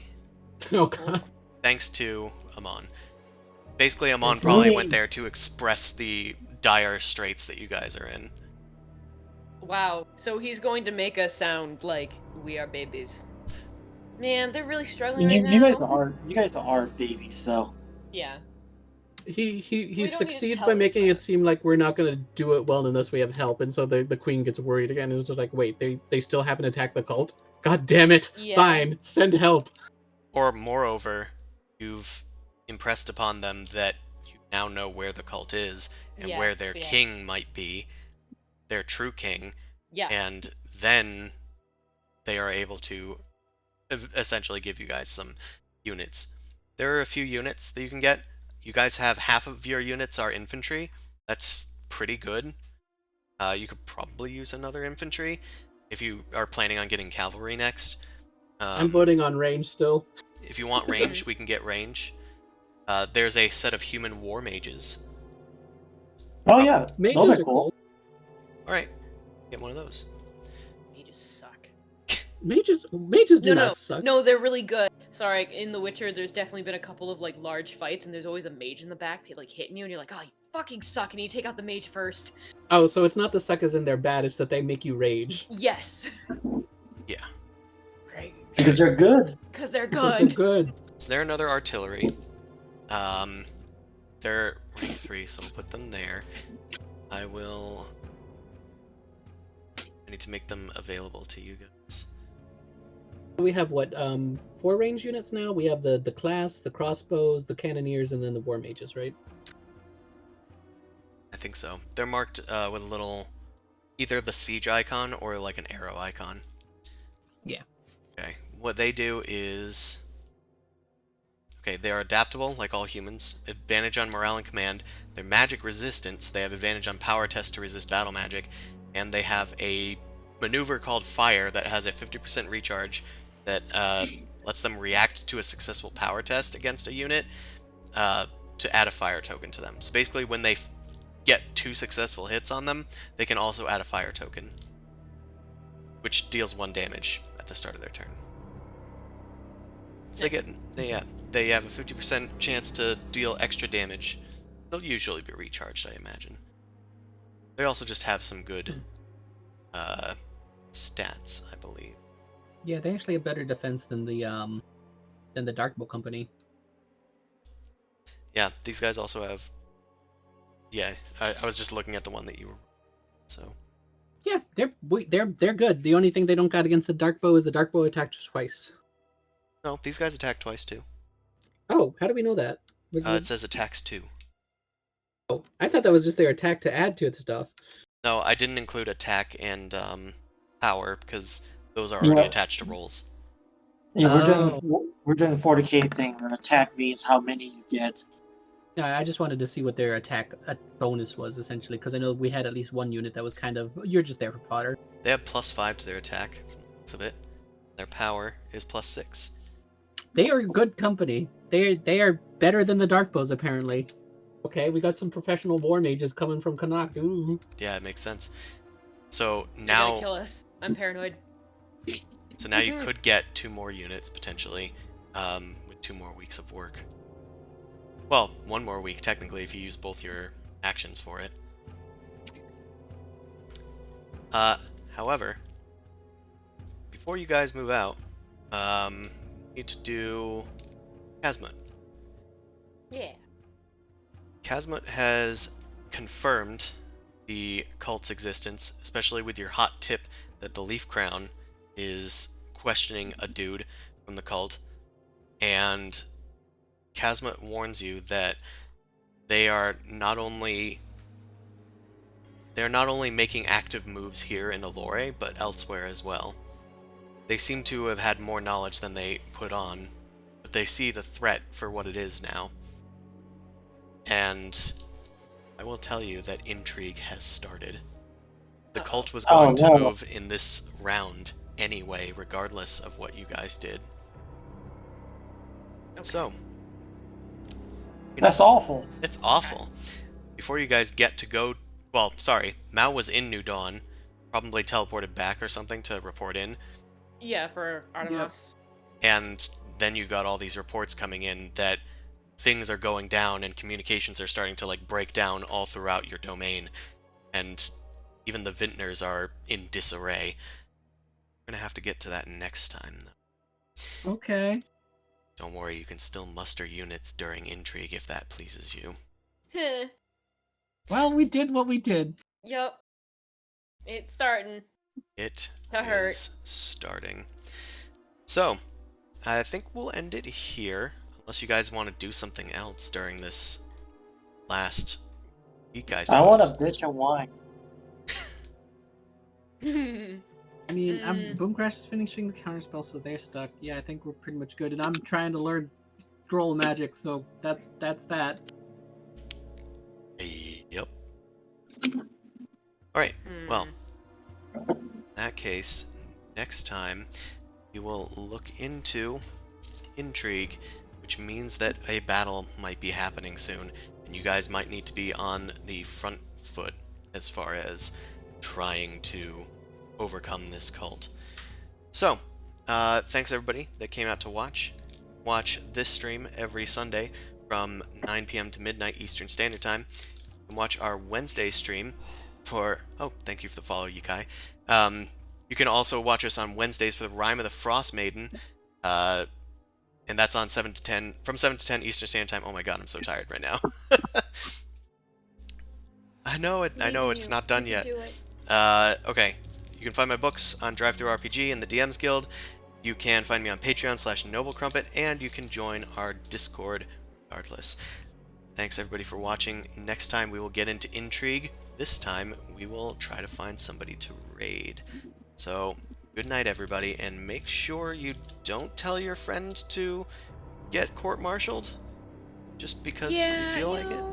oh god. Thanks to Amon. Basically, Amon probably went there to express the dire straits that you guys are in. Wow. So he's going to make us sound like we are babies. Man, they're really struggling right now. You guys are babies though. Yeah. He We don't need to succeeds tell by us making that. it seem like we're not going to do it well unless we have help, and so the queen gets worried again, and it's just like, wait, they still haven't attacked the cult? God damn it! Yeah. Fine, send help. Or, moreover, you've impressed upon them that you now know where the cult is and where Yes, their yes. king might be, their true king, Yes. and then they are able to essentially give you guys some units. There are a few units that you can get. You guys have half of your units are infantry. That's pretty good. You could probably use another infantry if you are planning on getting cavalry next. I'm voting on range still. If you want range, we can get range. There's a set of human war mages. Oh yeah, Mages those are are cool. All right, get one of those. Mages suck. Mages do not suck. No, they're really good. Sorry, in The Witcher, there's definitely been a couple of like large fights, and there's always a mage in the back, like hitting you, and you're like, oh, you fucking suck, and you take out the mage first. Oh, so it's not the suckers in they're bad, it's that they make you rage. Yes. Yeah. Rage. Because they're good. Because they're They're good. good. So they're another artillery. They're rank 3, so we'll put them there. I need to make them available to you guys. We have what, 4 range units now? We have the class, the crossbows, the cannoneers, and then the war mages, right? I think so. They're marked with a little, either the siege icon or like an arrow icon. Yeah. Okay. What they do is, okay, they are adaptable like all humans. Advantage on morale and command. They're magic resistant, so they have advantage on power tests to resist battle magic, and they have a maneuver called Fire that has a 50% recharge that lets them react to a successful power test against a unit to add a fire token to them. So basically, when they get 2 successful hits on them, they can also add a fire token, which deals 1 damage at the start of their turn. So they have a 50% chance to deal extra damage. They'll usually be recharged, I imagine. They also just have some good stats, I believe. Yeah, they actually have better defense than the Darkbow company. Yeah, these guys also have. Yeah, I was just looking at the one that you were. So. Yeah, they're good. The only thing they don't got against the Darkbow is the Darkbow attacked twice. No, these guys attack twice too. Oh, how do we know that? It says attacks 2. Oh, I thought that was just their attack to add to its stuff. No, I didn't include attack and power because Those are already Yeah. attached to rolls. Yeah, Oh. we're doing 40k thing. An attack means how many you get. Yeah, I just wanted to see what their attack bonus was, essentially, because I know we had at least one unit that was kind of, you're just there for fodder. They have +5 to their attack, from the looks of it. Their power is +6. They are good company. They are better than the Dark Bows, apparently. Okay, we got some professional war mages coming from Connacht. Ooh. Yeah, it makes sense. So They're gonna now, kill us. I'm paranoid. you could get 2 more units potentially, with 2 more weeks of work. Well, 1 more week technically if you use both your actions for it. However, before you guys move out, you need to do Casmut. Yeah. Casmut has confirmed the cult's existence, especially with your hot tip that the Leaf Crown is questioning a dude from the cult, and Casmut warns you that they're not only making active moves here in Allure, but elsewhere as well. They seem to have had more knowledge than they put on, but they see the threat for what it is now. And I will tell you that intrigue has started. The cult was going to move in this round anyway, regardless of what you guys did. Okay. So, That's awful. it's awful. Before you guys get to go, well, sorry, Mao was in New Dawn, probably teleported back or something to report in, Yeah, for Artemis. and then you got all these reports coming in that things are going down and communications are starting to like break down all throughout your domain, and even the Vintners are in disarray. We're gonna have to get to that next time, though. Okay. Don't worry, you can still muster units during intrigue if that pleases you. Heh. Well, we did what we did. Yup. It's starting. It To hurt. is starting. So, I think we'll end it here, unless you guys want to do something else during this last week, I suppose. I want a bitch and wine. I mean, Boom Crash is finishing the counterspell, so they're stuck. Yeah, I think we're pretty much good, and I'm trying to learn scroll magic, so that's that. Yep. Alright, well, in that case, next time we will look into intrigue, which means that a battle might be happening soon, and you guys might need to be on the front foot as far as trying to overcome this cult. So, thanks everybody that came out to watch. Watch this stream every Sunday from 9 p.m. to midnight Eastern Standard Time. And watch our Wednesday stream for... Oh, thank you for the follow, Yikai. You can also watch us on Wednesdays for the Rime of the Frost Maiden. And that's on 7 to 10... From 7 to 10 Eastern Standard Time. Oh my god, I'm so tired right now. I know it's not done yet. Okay. You can find my books on DriveThruRPG and the DMs Guild. You can find me on Patreon/NobleCrumpet, and you can join our Discord regardless. Thanks everybody for watching. Next time we will get into intrigue. This time we will try to find somebody to raid. So, good night everybody, and make sure you don't tell your friend to get court-martialed just because you feel like it.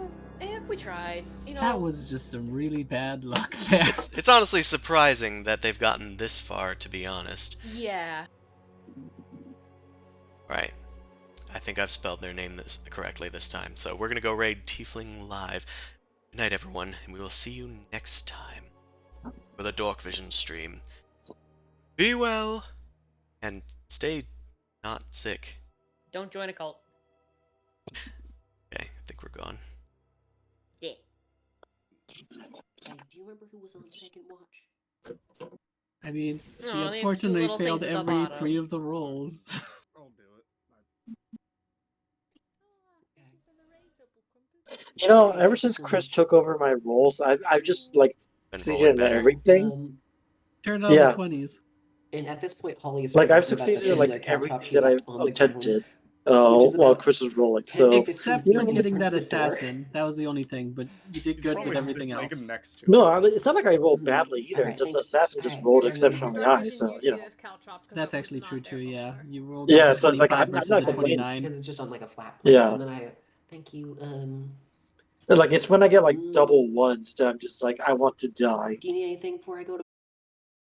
We tried. That was just some really bad luck there. It's honestly surprising that they've gotten this far, to be honest. Yeah. Right. I think I've spelled their name correctly this time. So we're going to go raid Tiefling live. Good night, everyone, and we will see you next time for the Dorkvision stream. Be well, and stay not sick. Don't join a cult. Okay, I think we're gone. Yeah. Hey, do you remember who was on second watch? I mean, she Aw, they have two unfortunately little failed things at the every bottom. 3 of the rolls. I'll do it. You know, ever since Chris took over my roles, I've just like Been succeeded rolling in better. everything. Turned on Yeah. the 20s. And at this point, Holly is Like I've forgotten about the succeeded in singular like cat trap everything she that left I've on the ground. attempted. Oh, is well, about Chris is rolling, 10 so to Except 15 for feet in getting front that of the door. assassin. That was the only thing, but you did He's good probably with everything sitting, like, else. next to no, it. it's not like I rolled badly either. Alright, Just thank- assassin just alright, rolled and then- exceptionally high, Dorkvision, so you you see know. this caltrops because That's it was actually true not there too. Yeah, before. you rolled Yeah, like a so it's like 25 I'm versus not a complaining. 29. Because it's just on like a flat plate. Yeah. And then I thank you. Like it's when I get like double ones that I'm just like I want to die. Do you need anything before I go to